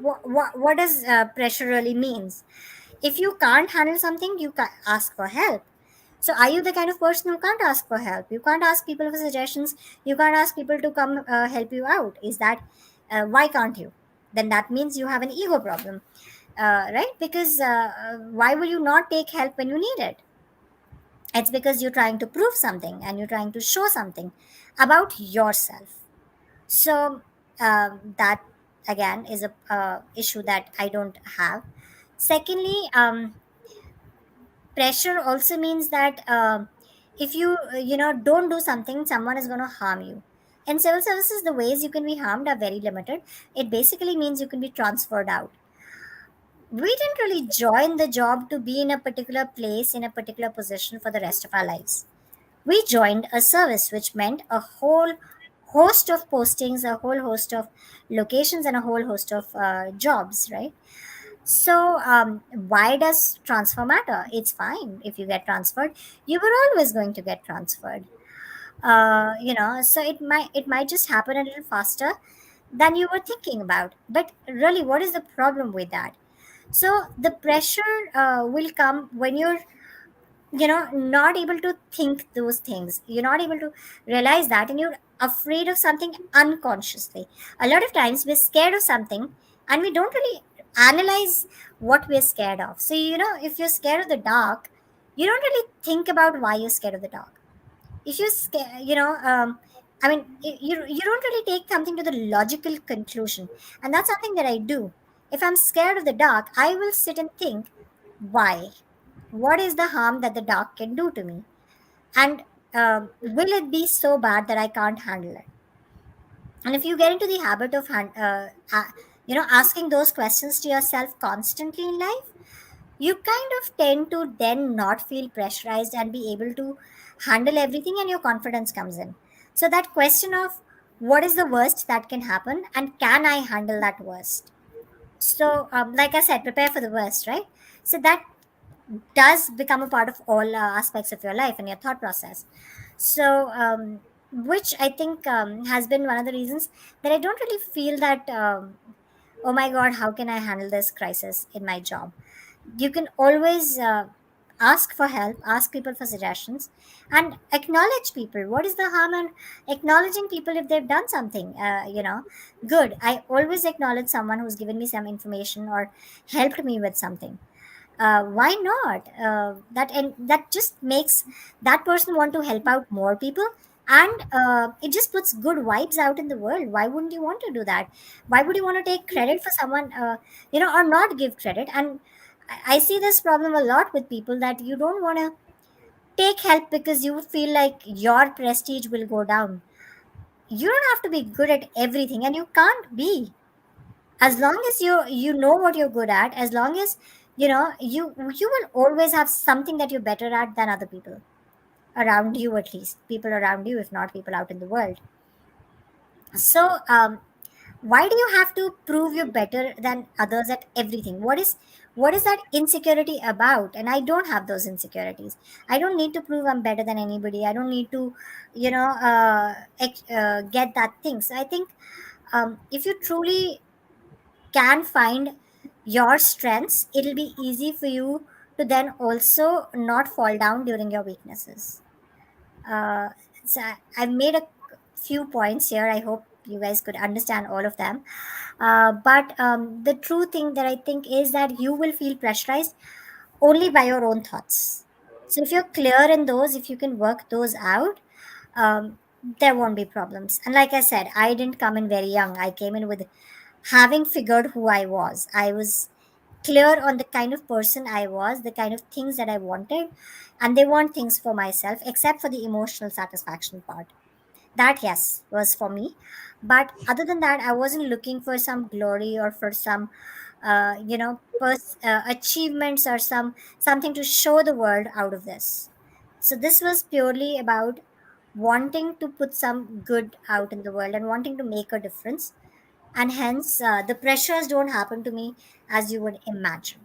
What does pressure really means? If you can't handle something, you can ask for help. So are you the kind of person who can't ask for help? You can't ask people for suggestions. You can't ask people to come help you out. Is that why can't you? Then that means you have an ego problem, right? Because why will you not take help when you need it? It's because you're trying to prove something, and you're trying to show something about yourself. So that again is a issue that I don't have. Secondly, pressure also means that if you don't do something, someone is going to harm you. In civil services, the ways you can be harmed are very limited. It basically means you can be transferred out. we didn't really join the job to be in a particular place, in a particular position for the rest of our lives. We joined a service, which meant a whole host of postings, a whole host of locations, and a whole host of jobs, right? So, why does transfer matter? It's fine if you get transferred. You were always going to get transferred. So it might just happen a little faster than you were thinking about. But really, what is the problem with that? So the pressure will come when you're not able to think those things. You're not able to realize that, and you're afraid of something unconsciously. A lot of times we're scared of something and we don't really analyze what we're scared of. So if you're scared of the dark, you don't really think about why you're scared of the dark. If you scare I mean, you don't really take something to the logical conclusion, and that's something that I do. If I'm scared of the dark, I will sit and think, why? What is the harm that the dark can do to me? And will it be so bad that I can't handle it? And if you get into the habit of asking those questions to yourself constantly in life, you kind of tend to then not feel pressurized and be able to handle everything, and your confidence comes in. So that question of what is the worst that can happen and can I handle that worst? So like I said, prepare for the worst, right? So that does become a part of all aspects of your life and your thought process. So which I think has been one of the reasons that I don't really feel that oh my god, how can I handle this crisis in my job? You can always ask for help, ask people for suggestions, and acknowledge people. What is the harm in acknowledging people if they've done something good? I always acknowledge someone who's given me some information or helped me with something. Why not? That just makes that person want to help out more people, and it just puts good vibes out in the world. Why wouldn't you want to do that? Why would you want to take credit for someone, or not give credit? And I see this problem a lot with people, that you don't want to take help because you feel like your prestige will go down. You don't have to be good at everything, and you can't be. As long as you know what you're good at, as long as you will always have something that you're better at than other people around you, at least people around you, if not people out in the world. So why do you have to prove you're better than others at everything? What is that insecurity about? And I don't have those insecurities. I don't need to prove I'm better than anybody. I don't need to get that thing. So I think if you truly can find your strengths, it'll be easy for you to then also not fall down during your weaknesses. Uh, I've made a few points here. I hope you guys could understand all of them. But the true thing that I think is that you will feel pressurized only by your own thoughts. So if you're clear in those, if you can work those out, there won't be problems. And like I said, I didn't come in very young. I came in with having figured who I was. I was clear on the kind of person I was, the kind of things that I wanted, and they want things for myself, except for the emotional satisfaction part. That, yes, was for me. But other than that, I wasn't looking for some glory or for some, achievements or something to show the world out of this. So this was purely about wanting to put some good out in the world and wanting to make a difference, and hence the pressures don't happen to me as you would imagine.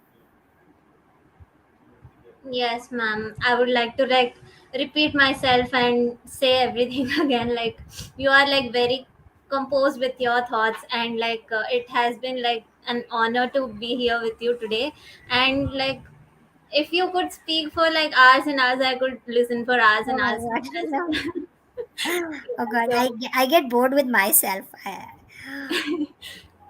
Yes, ma'am. I would like to like repeat myself and say everything again. Like you are like very composed with your thoughts, and like it has been like an honor to be here with you today. And like if you could speak for like hours and hours, I could listen for hours Oh and my hours god, as no. well. Oh god, So I get bored with myself.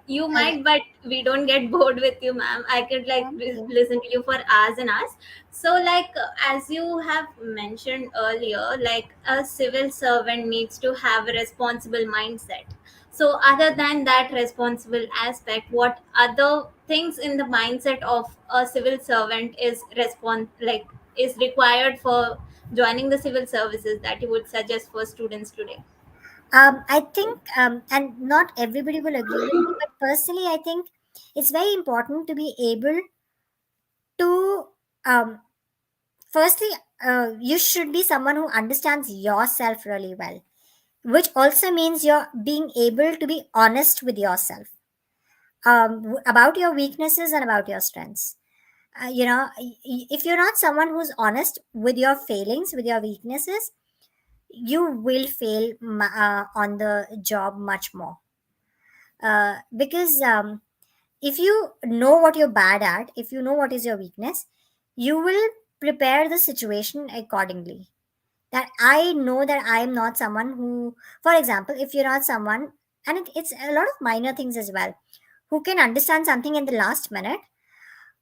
you I, might, but we don't get bored with you, ma'am. I could like thank you. listen to you for hours and hours. So like as you have mentioned earlier, like a civil servant needs to have a responsible mindset. So other than that responsible aspect, what other things in the mindset of a civil servant is is required for joining the civil services that you would suggest for students today? I think, and not everybody will agree with me, but personally, I think it's very important to be able to, firstly, you should be someone who understands yourself really well, which also means you're being able to be honest with yourself, about your weaknesses and about your strengths. If you're not someone who's honest with your failings, with your weaknesses, you will fail on the job much more. Because if you know what you're bad at, if you know what is your weakness, you will prepare the situation accordingly. That I know that I am not someone who, for example, if you're not someone, and it's a lot of minor things as well, who can understand something in the last minute,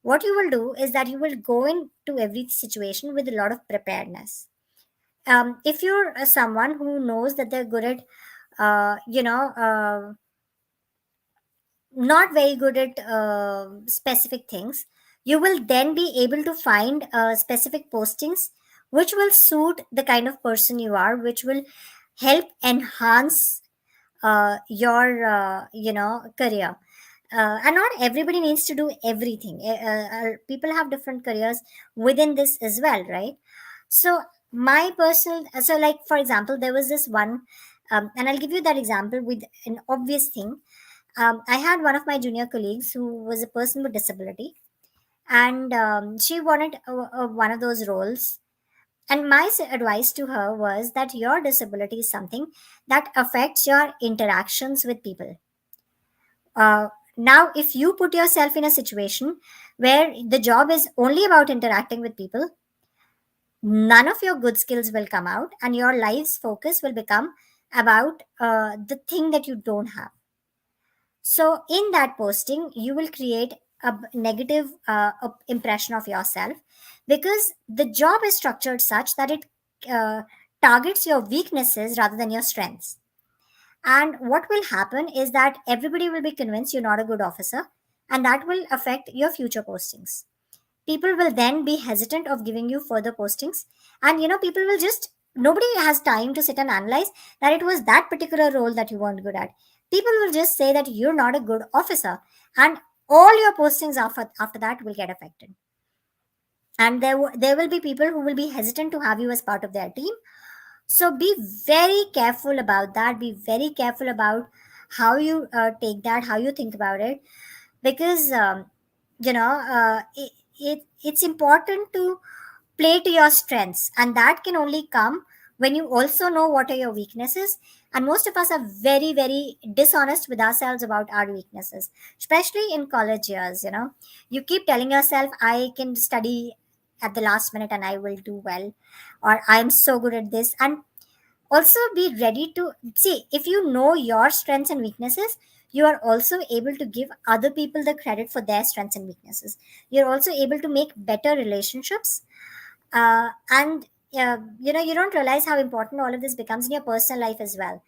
what you will do is that you will go into every situation with a lot of preparedness. If you're someone who knows that they're good at, not very good at specific things, you will then be able to find specific postings which will suit the kind of person you are, which will help enhance your career. And not everybody needs to do everything. People have different careers within this as well, right? So my personal, so like for example, there was this one, and I'll give you that example with an obvious thing. I had one of my junior colleagues who was a person with disability, and she wanted one of those roles. And my advice to her was that your disability is something that affects your interactions with people. Now, if you put yourself in a situation where the job is only about interacting with people, none of your good skills will come out, and your life's focus will become about the thing that you don't have. So, in that posting, you will create a negative impression of yourself, because the job is structured such that it uh, targets your weaknesses rather than your strengths. And what will happen is that everybody will be convinced you're not a good officer, and that will affect your future postings. People will then be hesitant of giving you further postings, and people will just, nobody has time to sit and analyze that it was that particular role that you weren't good at. People will just say that you're not a good officer, and all your postings after that will get affected. And there will be people who will be hesitant to have you as part of their team. So be very careful about that. Be very careful about how you take that, how you think about it, because it's important to play to your strengths, and that can only come when you also know what are your weaknesses. And most of us are very, very dishonest with ourselves about our weaknesses, especially in college years. You keep telling yourself, I can study at the last minute and I will do well, or I'm so good at this. And also be ready to see, if you know your strengths and weaknesses, you are also able to give other people the credit for their strengths and weaknesses. You're also able to make better relationships, and you don't realize how important all of this becomes in your personal life as well.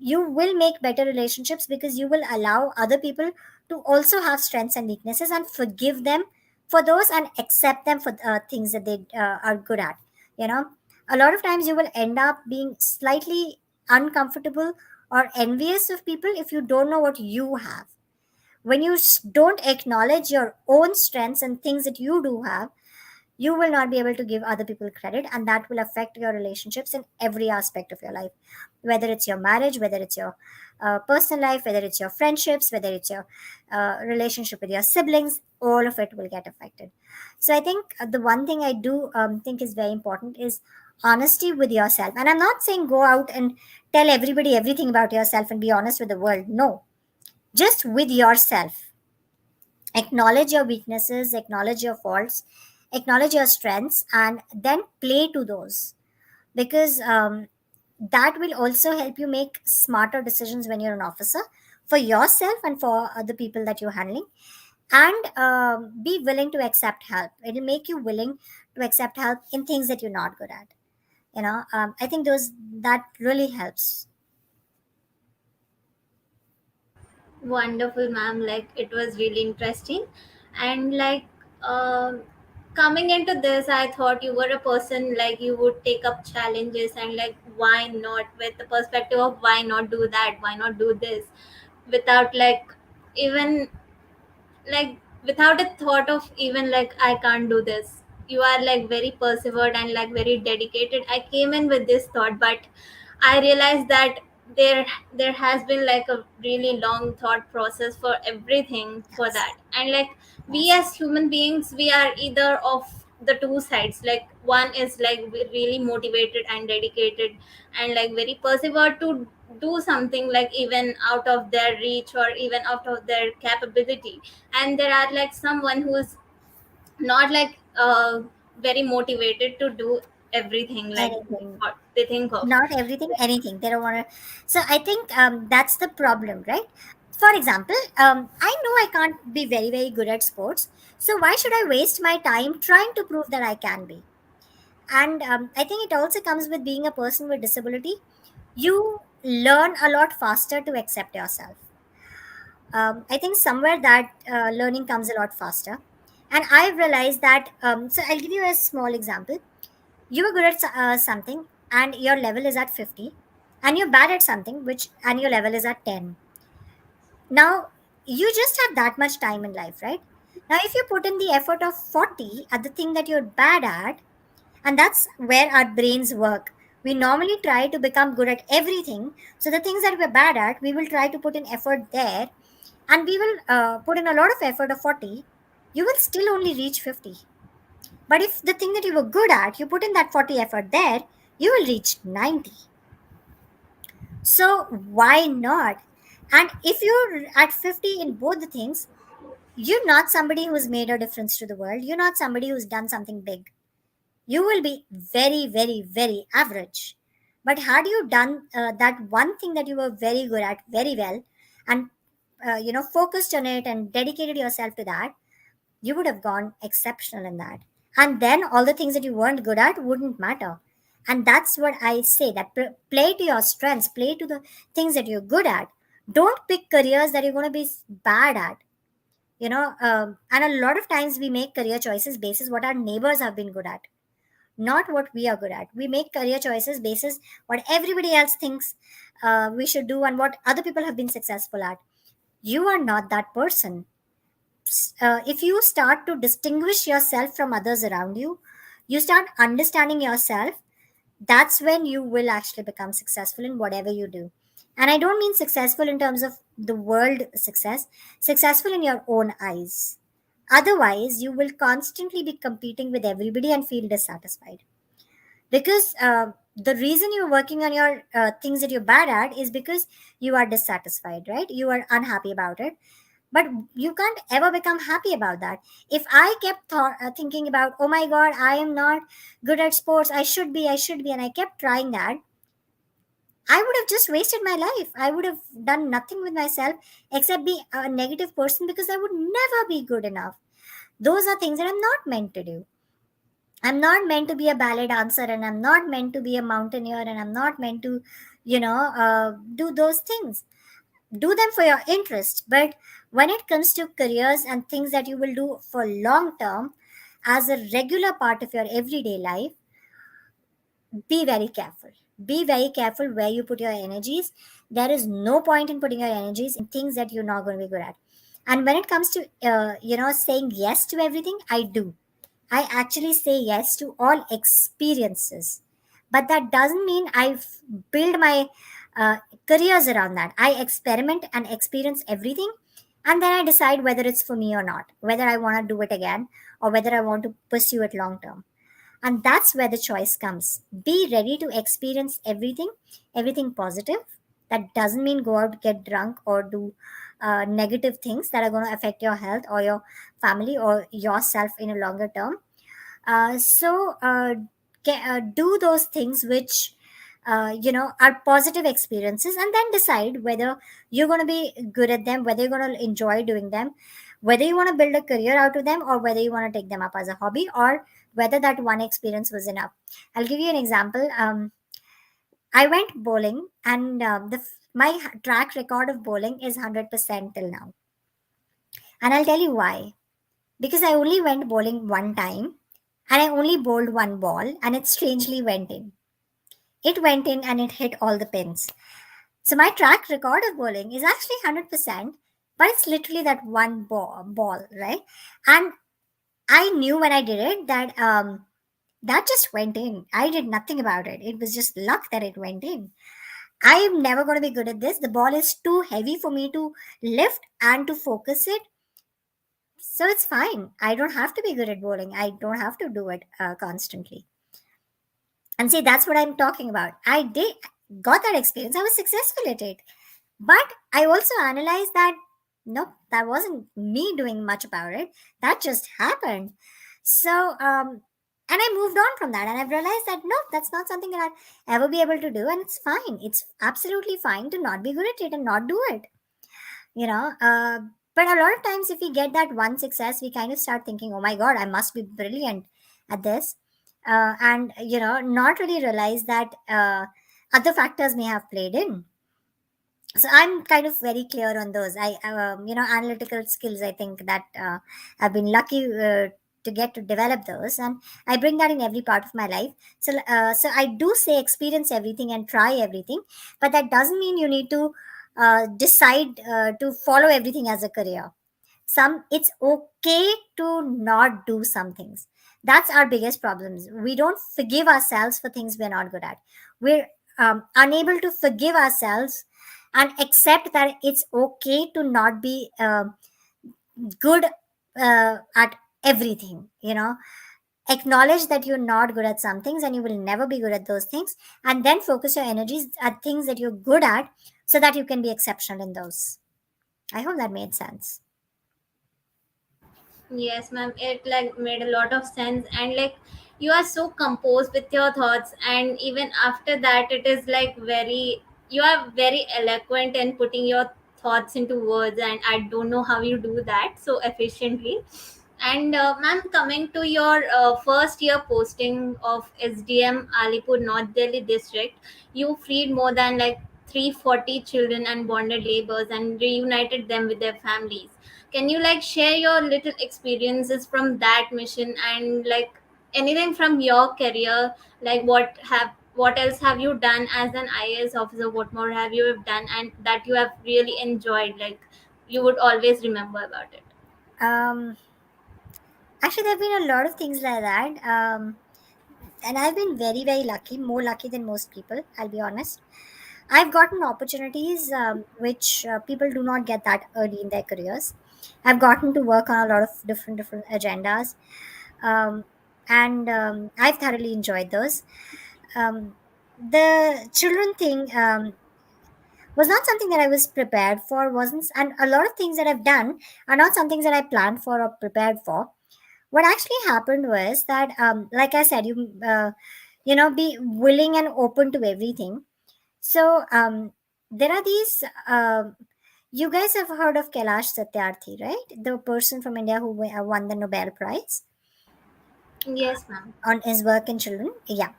You will make better relationships because you will allow other people to also have strengths and weaknesses, and forgive them for those and accept them for things that they are good at. you know a lot of times you will end up being slightly uncomfortable or envious of people if you don't know what you have. When you don't acknowledge your own strengths and things that you do have, you will not be able to give other people credit, and that will affect your relationships in every aspect of your life, whether it's your marriage, whether it's your personal life, whether it's your friendships, whether it's your relationship with your siblings. All of it will get affected. So I think the one thing I do think is very important is honesty with yourself. And I'm not saying go out and tell everybody everything about yourself and be honest with the world. No, just with yourself. Acknowledge your weaknesses, acknowledge your faults, acknowledge your strengths, and then play to those, because that will also help you make smarter decisions when you're an officer, for yourself and for the people that you're handling. And be willing to accept help. It'll make you willing to accept help in things that you're not good at. I think that really helps. Wonderful, ma'am. Like, it was really interesting. And like, um coming into this, I thought you were a person like you would take up challenges, and like, why not, with the perspective of why not do that, why not do this, without like even like without a thought of even like I can't do this. You are like very persevered and like very dedicated. I came in with this thought, but I realized that there has been like a really long thought process for everything for Yes. that. And like we Yes. as human beings, we are either of the two sides. Like one is like really motivated and dedicated and like very persevered to do something like even out of their reach or even out of their capability, and there are like someone who's not like very motivated to do everything like Anything. what they think of. Not everything, anything. They don't want to. So I think that's the problem, right? For example, I know I can't be very, very good at sports. So why should I waste my time trying to prove that I can be? And I think it also comes with being a person with disability. You learn a lot faster to accept yourself. I think somewhere that learning comes a lot faster. And I've realized that, so I'll give you a small example. You are good at something and your level is at 50, and you're bad at something which and your level is at 10. Now, you just have that much time in life, right? Now, if you put in the effort of 40 at the thing that you're bad at, and that's where our brains work. We normally try to become good at everything. So the things that we're bad at, we will try to put in effort there, and we will put in a lot of effort of 40. You will still only reach 50. But if the thing that you were good at, you put in that 40 effort there, you will reach 90. So why not? And if you're at 50 in both the things, you're not somebody who's made a difference to the world. You're not somebody who's done something big. You will be very, very, very average. But had you done that one thing that you were very good at very well, and focused on it and dedicated yourself to that, you would have gone exceptional in that. And then all the things that you weren't good at wouldn't matter. And that's what I say, that play to your strengths, play to the things that you're good at. Don't pick careers that you're going to be bad at. And a lot of times we make career choices basis what our neighbors have been good at, not what we are good at. We make career choices basis what everybody else thinks we should do and what other people have been successful at. You are not that person. If you start to distinguish yourself from others around you, you start understanding yourself, that's when you will actually become successful in whatever you do. And I don't mean successful in terms of the world success, successful in your own eyes. Otherwise, you will constantly be competing with everybody and feel dissatisfied. Because the reason you're working on your things that you're bad at is because you are dissatisfied, right? You are unhappy about it, but you can't ever become happy about that. If I kept thinking about, oh my god, I am not good at sports, I should be, and I kept trying that, I would have just wasted my life. I would have done nothing with myself except be a negative person, because I would never be good enough. Those are things that I'm not meant to do. I'm not meant to be a ballet dancer, and I'm not meant to be a mountaineer, and I'm not meant to do those things. Do them for your interest, but when it comes to careers and things that you will do for long term as a regular part of your everyday life, be very careful. Be very careful where you put your energies. There is no point in putting your energies in things that you're not going to be good at. And when it comes to saying yes to everything, I actually say yes to all experiences. But that doesn't mean I've built my uh, careers around that. I experiment and experience everything, and then I decide whether it's for me or not, whether I want to do it again or whether I want to pursue it long term. And that's where the choice comes. Be ready to experience everything positive. That doesn't mean go out, get drunk, or do negative things that are going to affect your health or your family or yourself in a longer term. Do those things which are positive experiences, and then decide whether you're going to be good at them, whether you're going to enjoy doing them, whether you want to build a career out of them, or whether you want to take them up as a hobby, or whether that one experience was enough. I'll give you an example. I went bowling, and my track record of bowling is 100% till now, and I'll tell you why. Because I only went bowling one time, and I only bowled one ball, and it strangely went in. It went in and it hit all the pins. So my track record of bowling is actually 100%, but it's literally that one ball, right? And I knew when I did it that that just went in. I did nothing about it. It was just luck that it went in. I am never going to be good at this. The ball is too heavy for me to lift and to focus it. So it's fine. I don't have to be good at bowling. I don't have to do it constantly. And see, that's what I'm talking about. I did got that experience. I was successful at it. But I also analyzed that nope, that wasn't me doing much about it. That just happened. So and I moved on from that, and I've realized that no, that's not something that I'll ever be able to do, and it's fine. It's absolutely fine to not be good at it and not do it. You know, but a lot of times if we get that one success, we kind of start thinking, oh my god, I must be brilliant at this, and not really realize that other factors may have played in. So I'm kind of very clear on those. Analytical skills, I think that I've been lucky to get to develop those, and I bring that in every part of my life. So I do say experience everything and try everything, but that doesn't mean you need to decide to follow everything as a career. It's okay to not do some things. That's our biggest problems. We don't forgive ourselves for things we're not good at. We're unable to forgive ourselves and accept that it's okay to not be good at everything. Acknowledge that you're not good at some things and you will never be good at those things, and then focus your energies at things that you're good at so that you can be exceptional in those. I hope that made sense. Yes, ma'am. It like made a lot of sense, and like you are so composed with your thoughts, and even after that, it is like very you are very eloquent in putting your thoughts into words, and I don't know how you do that so efficiently. And ma'am, coming to your first year posting of SDM Alipur North Delhi district, you freed more than like 340 children and bonded laborers and reunited them with their families. Can you like share your little experiences from that mission, and like anything from your career, like what else have you done as an IAS officer, what more have you have done and that you have really enjoyed, like you would always remember about it? um Actually, there have been a lot of things like that. And I've been very, very lucky, more lucky than most people, I'll be honest. I've gotten opportunities which people do not get that early in their careers. I've gotten to work on a lot of different agendas, um, and I've thoroughly enjoyed those. The children thing was not something that I was prepared for, wasn't, and a lot of things that I've done are not some things that I planned for or prepared for. What actually happened was that, like I said, be willing and open to everything. So there are these. You guys have heard of Kailash Satyarthi, right? The person from India who won the Nobel Prize Yes, ma'am. on his work in children. Yeah.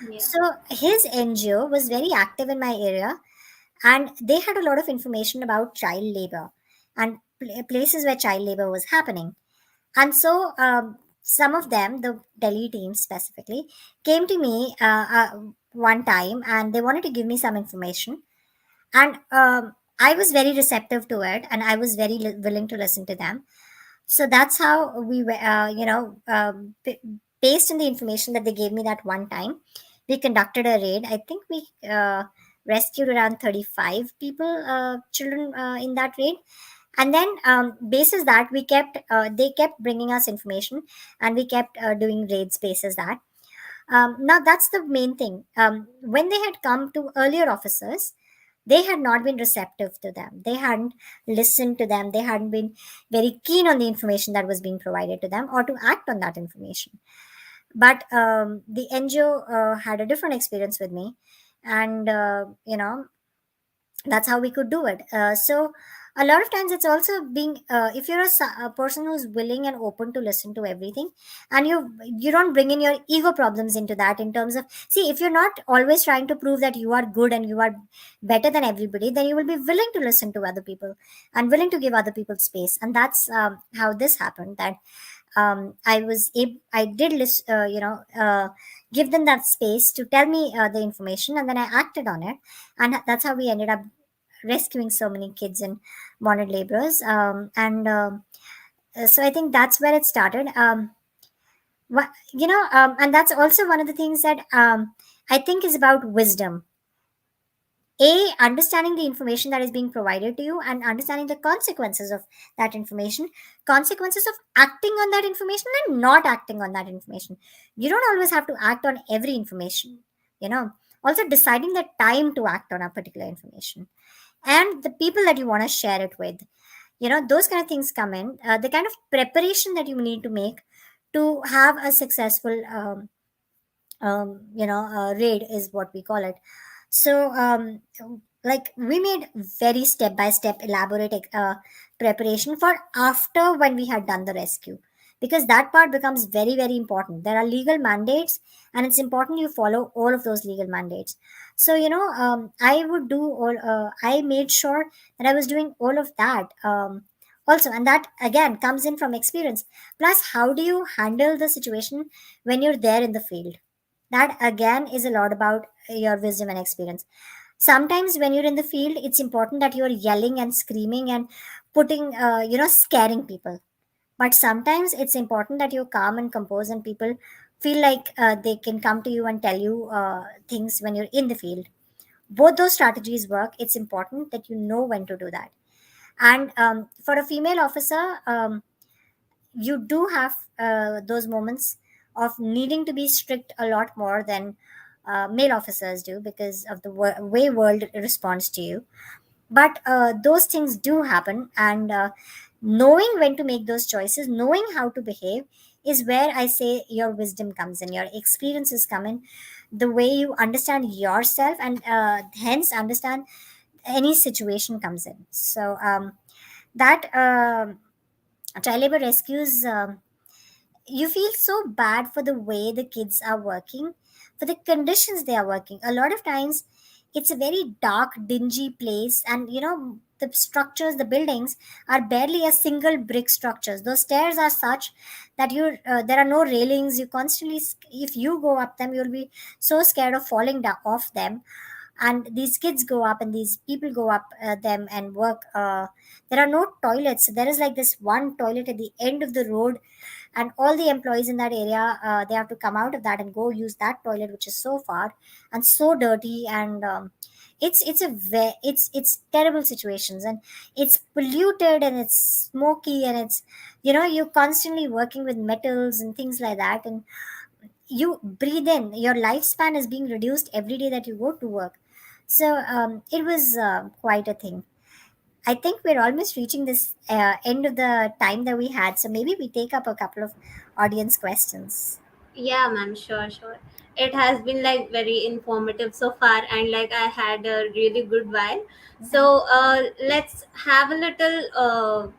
Yeah. So his NGO was very active in my area, and they had a lot of information about child labor and places where child labor was happening. And so some of them, the Delhi team specifically, came to me one time and they wanted to give me some information. And I was very receptive to it, and I was very willing to listen to them. So that's how we were, based on the information that they gave me that one time, we conducted a raid. I think we rescued around 35 people, children in that raid. And then basis that they kept bringing us information, and we kept doing raids basis that. Now that's the main thing. When they had come to earlier officers, they had not been receptive to them. They hadn't listened to them. They hadn't been very keen on the information that was being provided to them or to act on that information. But the NGO had a different experience with me, and that's how we could do it. So a lot of times it's also being if you're a person who's willing and open to listen to everything, and you don't bring in your ego problems into that, in terms of, see, if you're not always trying to prove that you are good and you are better than everybody, then you will be willing to listen to other people and willing to give other people space. And that's how this happened, that I did give them that space to tell me the information, and then I acted on it, and that's how we ended up rescuing so many kids and bonded laborers. So I think that's where it started. And that's also one of the things that I think is about wisdom. Understanding the information that is being provided to you and understanding the consequences of that information, consequences of acting on that information and not acting on that information. You don't always have to act on every information, you know. Also deciding the time to act on a particular information and the people that you want to share it with, those kind of things come in. The kind of preparation that you need to make to have a successful raid is what we call it. So like we made very step by step elaborate preparation for after when we had done the rescue, because that part becomes very very important. There are legal mandates and it's important you follow all of those legal mandates. So I would do all I made sure that I was doing all of that also, and that again comes in from experience. Plus, how do you handle the situation when you're there in the field? That again is a lot about your wisdom and experience. Sometimes when you're in the field, it's important that you're yelling and screaming and putting scaring people. But sometimes it's important that you're calm and composed and people feel like they can come to you and tell you things when you're in the field. Both those strategies work. It's important that you know when to do that. And for a female officer, you do have those moments of needing to be strict a lot more than male officers do, because of the way world responds to you. But those things do happen, and knowing when to make those choices, knowing how to behave, is where I say your wisdom comes in, your experiences come in, the way you understand yourself and hence understand any situation comes in. So that child labor rescues, you feel so bad for the way the kids are working, for the conditions they are working. A lot of times it's a very dark dingy place, and the structures, the buildings are barely a single brick structures. Those stairs are such that there are no railings. You constantly, if you go up them, you'll be so scared of falling down off them. And these kids go up and these people go up them and work. There are no toilets. There is like this one toilet at the end of the road, and all the employees in that area, they have to come out of that and go use that toilet, which is so far and so dirty. And it's terrible situations, and it's polluted and it's smoky, and it's you're constantly working with metals and things like that, and you breathe in, your lifespan is being reduced every day that you go to work. So it was quite a thing. I think we're almost reaching this end of the time that we had, so maybe we take up a couple of audience questions. Yeah, ma'am, sure, sure. It has been like very informative so far, and like I had a really good while. So let's have a little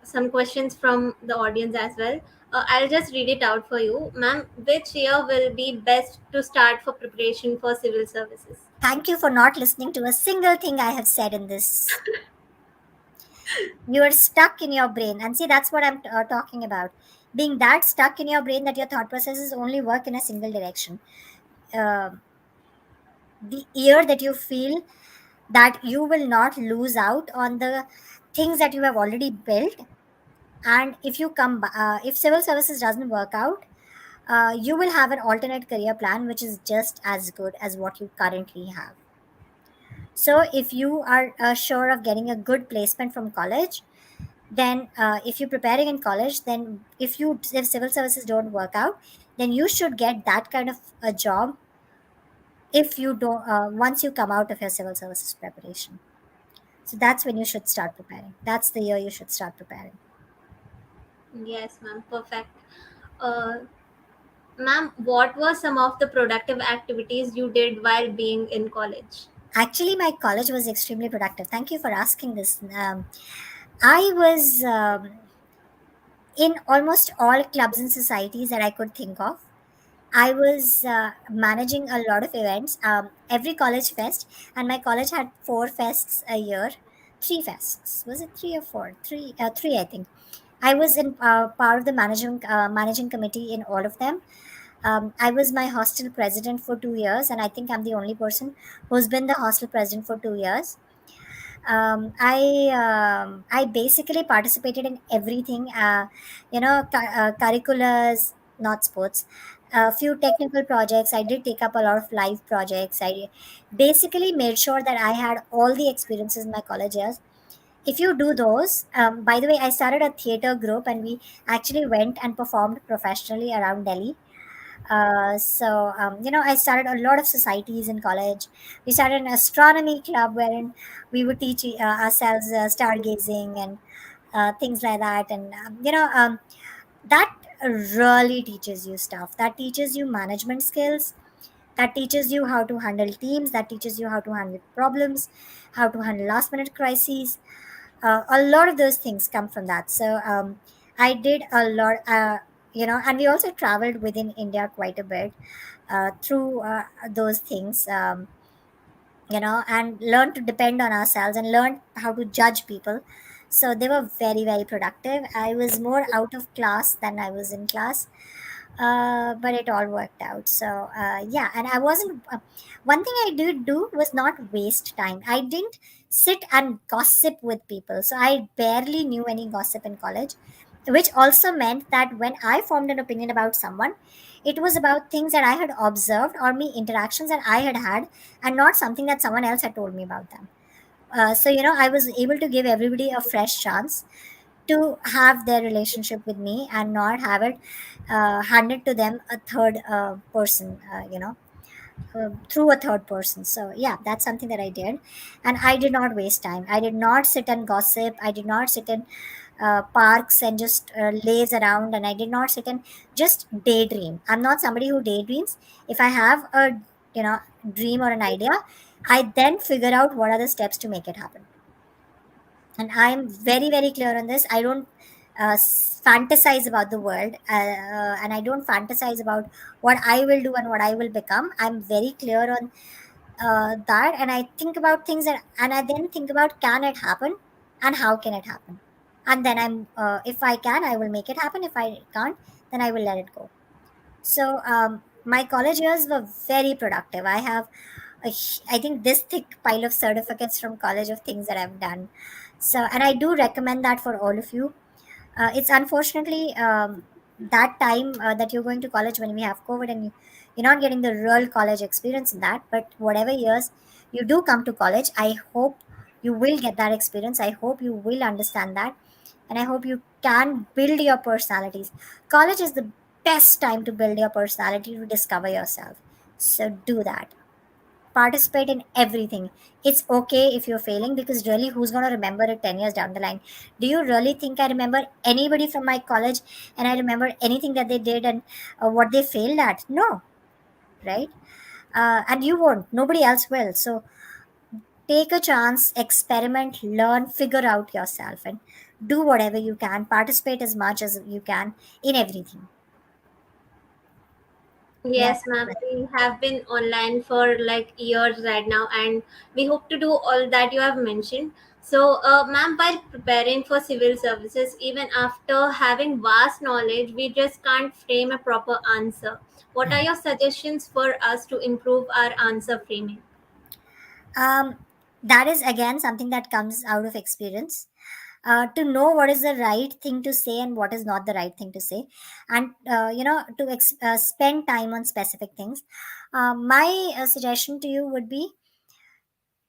some questions from the audience as well. I'll just read it out for you, ma'am. Which year will be best to start for preparation for civil services? Thank you for not listening to a single thing I have said in this. You are stuck in your brain, and see, that's what I'm talking about. Being that stuck in your brain that your thought processes only work in a single direction. Uh, the year that you feel that you will not lose out on the things that you have already built, and if you if civil services doesn't work out, you will have an alternate career plan which is just as good as what you currently have. So if you are sure of getting a good placement from college, then if you're preparing in college, then if civil services don't work out, then you should get that kind of a job if you don't once you come out of your civil services preparation. So that's when you should start preparing. That's the year you should start preparing. Yes, ma'am. Perfect. Uh, Ma'am, what were some of the productive activities you did while being in college? Actually, my college was extremely productive. Thank you for asking this. I was in almost all clubs and societies that I could think of. I was managing a lot of events, every college fest, and my college had 4 fests a year. 3 fests. Was it 3 or 4? Three, I think. I was in part of the managing committee in all of them. I was my hostel president for 2 years, and I think I'm the only person who's been the hostel president for 2 years. I basically participated in everything. Curriculars, not sports. A few technical projects. I did take up a lot of live projects. I basically made sure that I had all the experiences in my college years. If you do those, by the way, I started a theater group and we actually went and performed professionally around Delhi. I started a lot of societies in college. We started an astronomy club wherein we would teach ourselves stargazing and things like that. And, that really teaches you stuff. That teaches you management skills. That teaches you how to handle teams. That teaches you how to handle problems, how to handle last minute crises. A lot of those things come from that. So I did a lot, and we also traveled within India quite a bit through those things, and learned to depend on ourselves and learned how to judge people. So they were very, very productive. I was more out of class than I was in class, but it all worked out. So yeah, and I wasn't. One thing I did do was not waste time. I didn't sit and gossip with people. So I barely knew any gossip in college, which also meant that when I formed an opinion about someone, it was about things that I had observed or me interactions that I had had, and not something that someone else had told me about them. I was able to give everybody a fresh chance to have their relationship with me and not have it handed to them a third person, through a third person. So yeah, that's something that I did, and I did not waste time. I did not sit and gossip. I did not sit in parks and just laze around, and I did not sit and just daydream. I'm not somebody who daydreams. If I have a dream or an idea, I then figure out what are the steps to make it happen. And I'm very, very clear on this. I don't fantasize about the world, and I don't fantasize about what I will do and what I will become. I'm very clear on that, and I think about things and I then think about, can it happen and how can it happen, and then if I can, I will make it happen. If I can't, then I will let it go. So my college years were very productive. I have I think this thick pile of certificates from college of things that I've done. So, and I do recommend that for all of you. It's unfortunately that time that you're going to college when we have COVID, and you're not getting the real college experience in that. But whatever years you do come to college, I hope you will get that experience. I hope you will understand that, and I hope you can build your personalities. College is the best time to build your personality, to discover yourself. So do that. Participate in everything. It's okay if you're failing, because really, who's going to remember it 10 years down the line? Do you really think I remember anybody from my college and I remember anything that they did and what they failed at? No, right? And you won't. Nobody else will. So take a chance, experiment, learn, figure out yourself, and do whatever you can. Participate as much as you can in everything. Yeah. Yes, ma'am. We have been online for like years right now, and we hope to do all that you have mentioned. So, ma'am, while preparing for civil services, even after having vast knowledge, we just can't frame a proper answer. What are your suggestions for us to improve our answer framing? Um, that is again something that comes out of experience. To know what is the right thing to say and what is not the right thing to say, and to spend time on specific things. My suggestion to you would be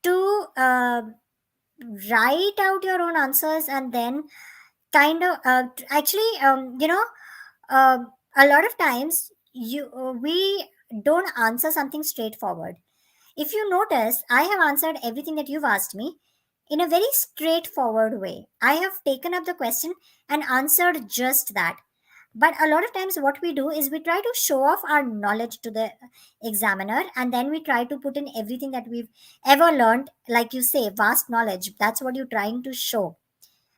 to write out your own answers, and then kind of actually uh, a lot of times we don't answer something straightforward. If you notice, I have answered everything that you've asked me in a very straightforward way. I have taken up the question and answered just that. But a lot of times, what we do is we try to show off our knowledge to the examiner, and then we try to put in everything that we've ever learned. Like you say, vast knowledge. That's what you're trying to show.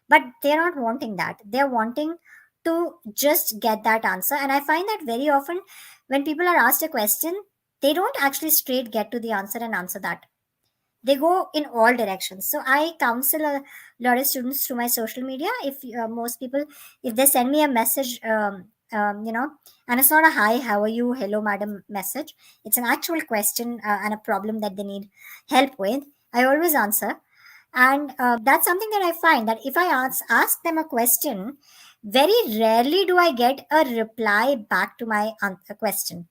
But they're not wanting that. They're wanting to just get that answer. And I find that very often when people are asked a question, they don't actually straight get to the answer and answer that. They go in all directions. So I counsel a lot of students through my social media. If most people, if they send me a message, and it's not a hi, how are you, hello madam message, it's an actual question and a problem that they need help with, I always answer. And that's something that I find, that if I ask them a question, very rarely do I get a reply back to my question.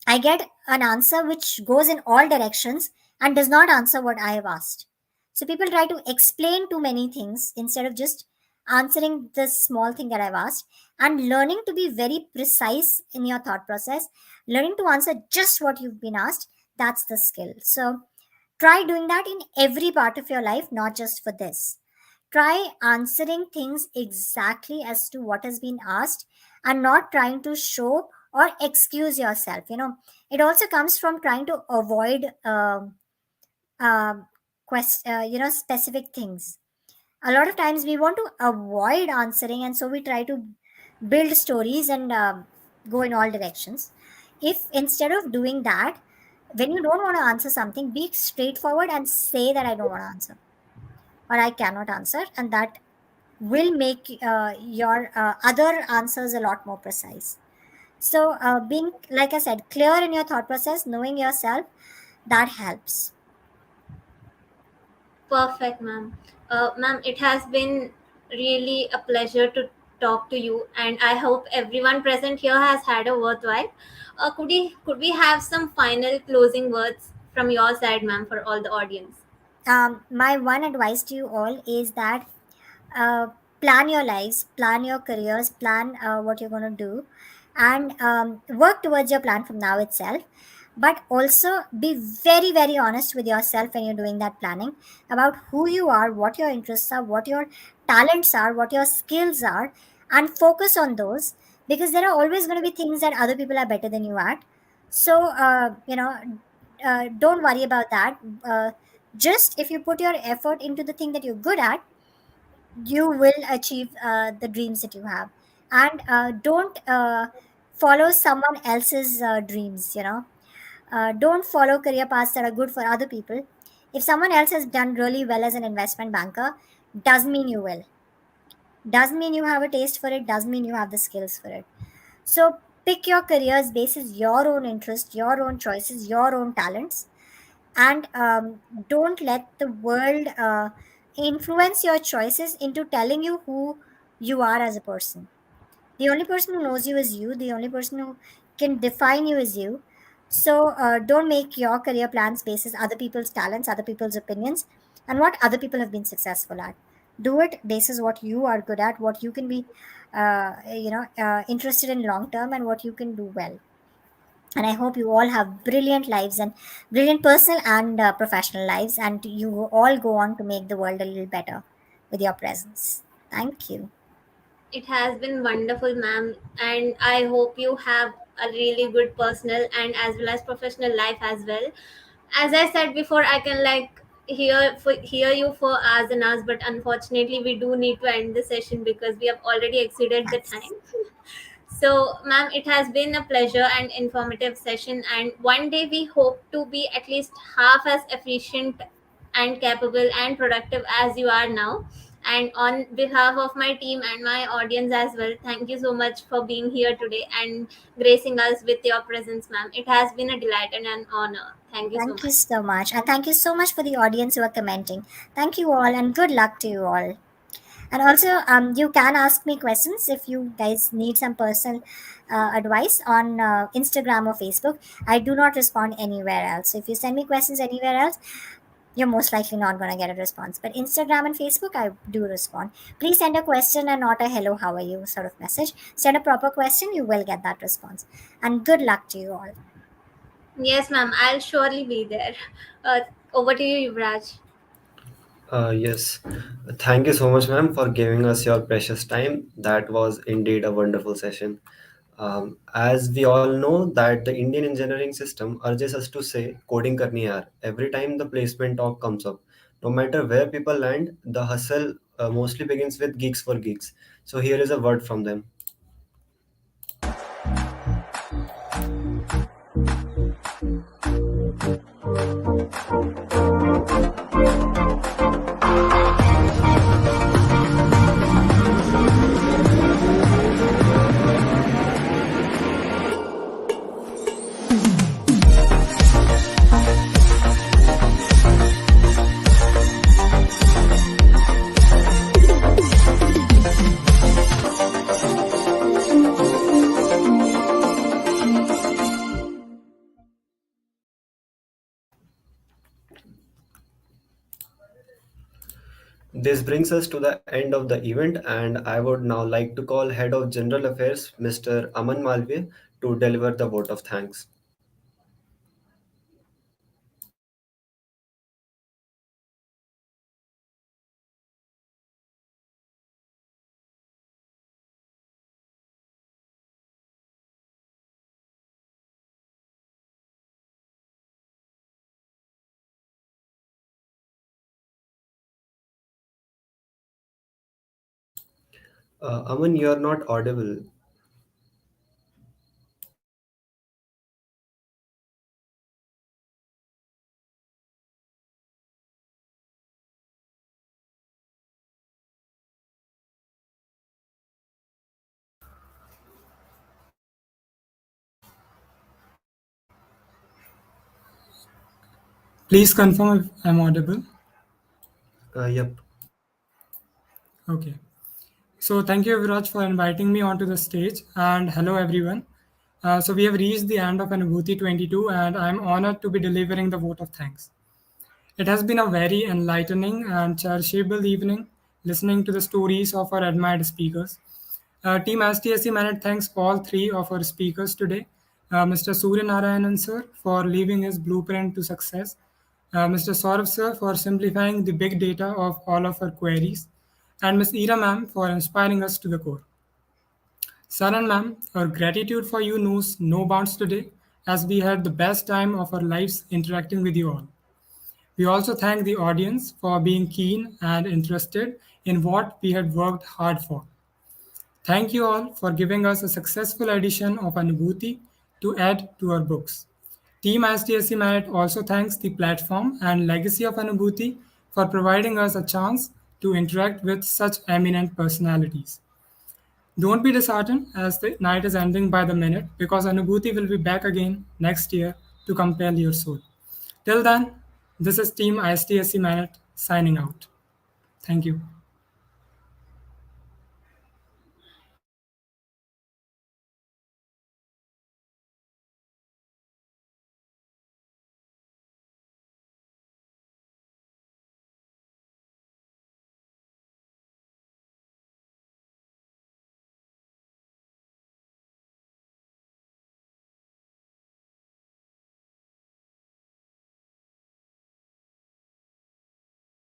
I get an answer which goes in all directions and does not answer what I have asked. So people try to explain too many things instead of just answering the small thing that I've asked, and learning to be very precise in your thought process, learning to answer just what you've been asked. That's the skill. So try doing that in every part of your life, not just for this. Try answering things exactly as to what has been asked, and not trying to show or excuse yourself. It also comes from trying to avoid specific things. A lot of times we want to avoid answering, and so we try to build stories and go in all directions. If instead of doing that, when you don't want to answer something, be straightforward and say that I don't want to answer, or I cannot answer, and that will make your other answers a lot more precise. So being, like I said, clear in your thought process, knowing yourself, that helps. Perfect, ma'am. Ma'am, it has been really a pleasure to talk to you, and I hope everyone present here has had a worthwhile. Could we have some final closing words from your side, ma'am, for all the audience? My one advice to you all is that uh, plan your lives, plan your careers, plan what you're going to do, and work towards your plan from now itself. But also be very, very honest with yourself when you're doing that planning, about who you are, what your interests are, what your talents are, what your skills are, and focus on those, because there are always going to be things that other people are better than you at. So, don't worry about that. Just if you put your effort into the thing that you're good at, you will achieve the dreams that you have. And don't follow someone else's dreams. Don't follow career paths that are good for other people. If someone else has done really well as an investment banker, doesn't mean you will. Doesn't mean you have a taste for it, doesn't mean you have the skills for it. So pick your careers basis your own interest, your own choices, your own talents, and don't let the world influence your choices into telling you who you are as a person. The only person who knows you is you. The only person who can define you is you. So don't make your career plans basis other people's talents, other people's opinions, and what other people have been successful at. Do it basis what you are good at, what you can be interested in long term, and what you can do well. And I hope you all have brilliant lives, and brilliant personal and professional lives, and you all go on to make the world a little better with your presence. Thank you. It has been wonderful, ma'am, and I hope you have a really good personal and as well as professional life as well. As I said before, I can like hear you for hours and hours, but unfortunately, we do need to end the session because we have already exceeded the time. So, ma'am, it has been a pleasure and informative session. And one day we hope to be at least half as efficient and capable and productive as you are now. And on behalf of my team and my audience as well, thank you so much for being here today and gracing us with your presence, ma'am. It has been a delight and an honor. Thank you so Thank you much. so much. And thank you so much for the audience who are commenting. Thank you all, and good luck to you all. And also, you can ask me questions if you guys need some personal advice on Instagram or Facebook. I do not respond anywhere else. So if you send me questions anywhere else, you're most likely not going to get a response. But Instagram and Facebook, I do respond. Please send a question and not a hello, how are you sort of message. Send a proper question, you will get that response. And good luck to you all. Yes, ma'am. I'll surely be there. Over to you, Yuvraj. Yes, thank you so much, ma'am, for giving us your precious time. That was indeed a wonderful session. As we all know that the Indian engineering system urges us to say coding karni hai yaar every time the placement talk comes up. No matter where people land, the hustle mostly begins with geeks for geeks. So here is a word from them. This brings us to the end of the event, and I would now like to call Head of General Affairs, Mr. Aman Malviya, to deliver the vote of thanks. Aman, you are not audible. Please confirm if I'm audible. Yep. Okay. So thank you, Viraj, for inviting me onto the stage. And hello, everyone. So we have reached the end of Anubhuti 22, and I'm honored to be delivering the vote of thanks. It has been a very enlightening and cherishable evening listening to the stories of our admired speakers. Team STSC Managed thanks all three of our speakers today. Mr. SuryaNarayanan sir for leaving his blueprint to success. Mr. Saurav sir for simplifying the big data of all of our queries. And Ms. Ira ma'am for inspiring us to the core. Sir and ma'am, our gratitude for you knows no bounds today as we had the best time of our lives interacting with you all. We also thank the audience for being keen and interested in what we had worked hard for. Thank you all for giving us a successful edition of Anubhuti to add to our books. Team ISTSC Merit also thanks the platform and legacy of Anubhuti for providing us a chance to interact with such eminent personalities. Don't be disheartened as the night is ending by the minute because Anubhuti will be back again next year to compel your soul. Till then, this is Team ISTSC Merit signing out. Thank you.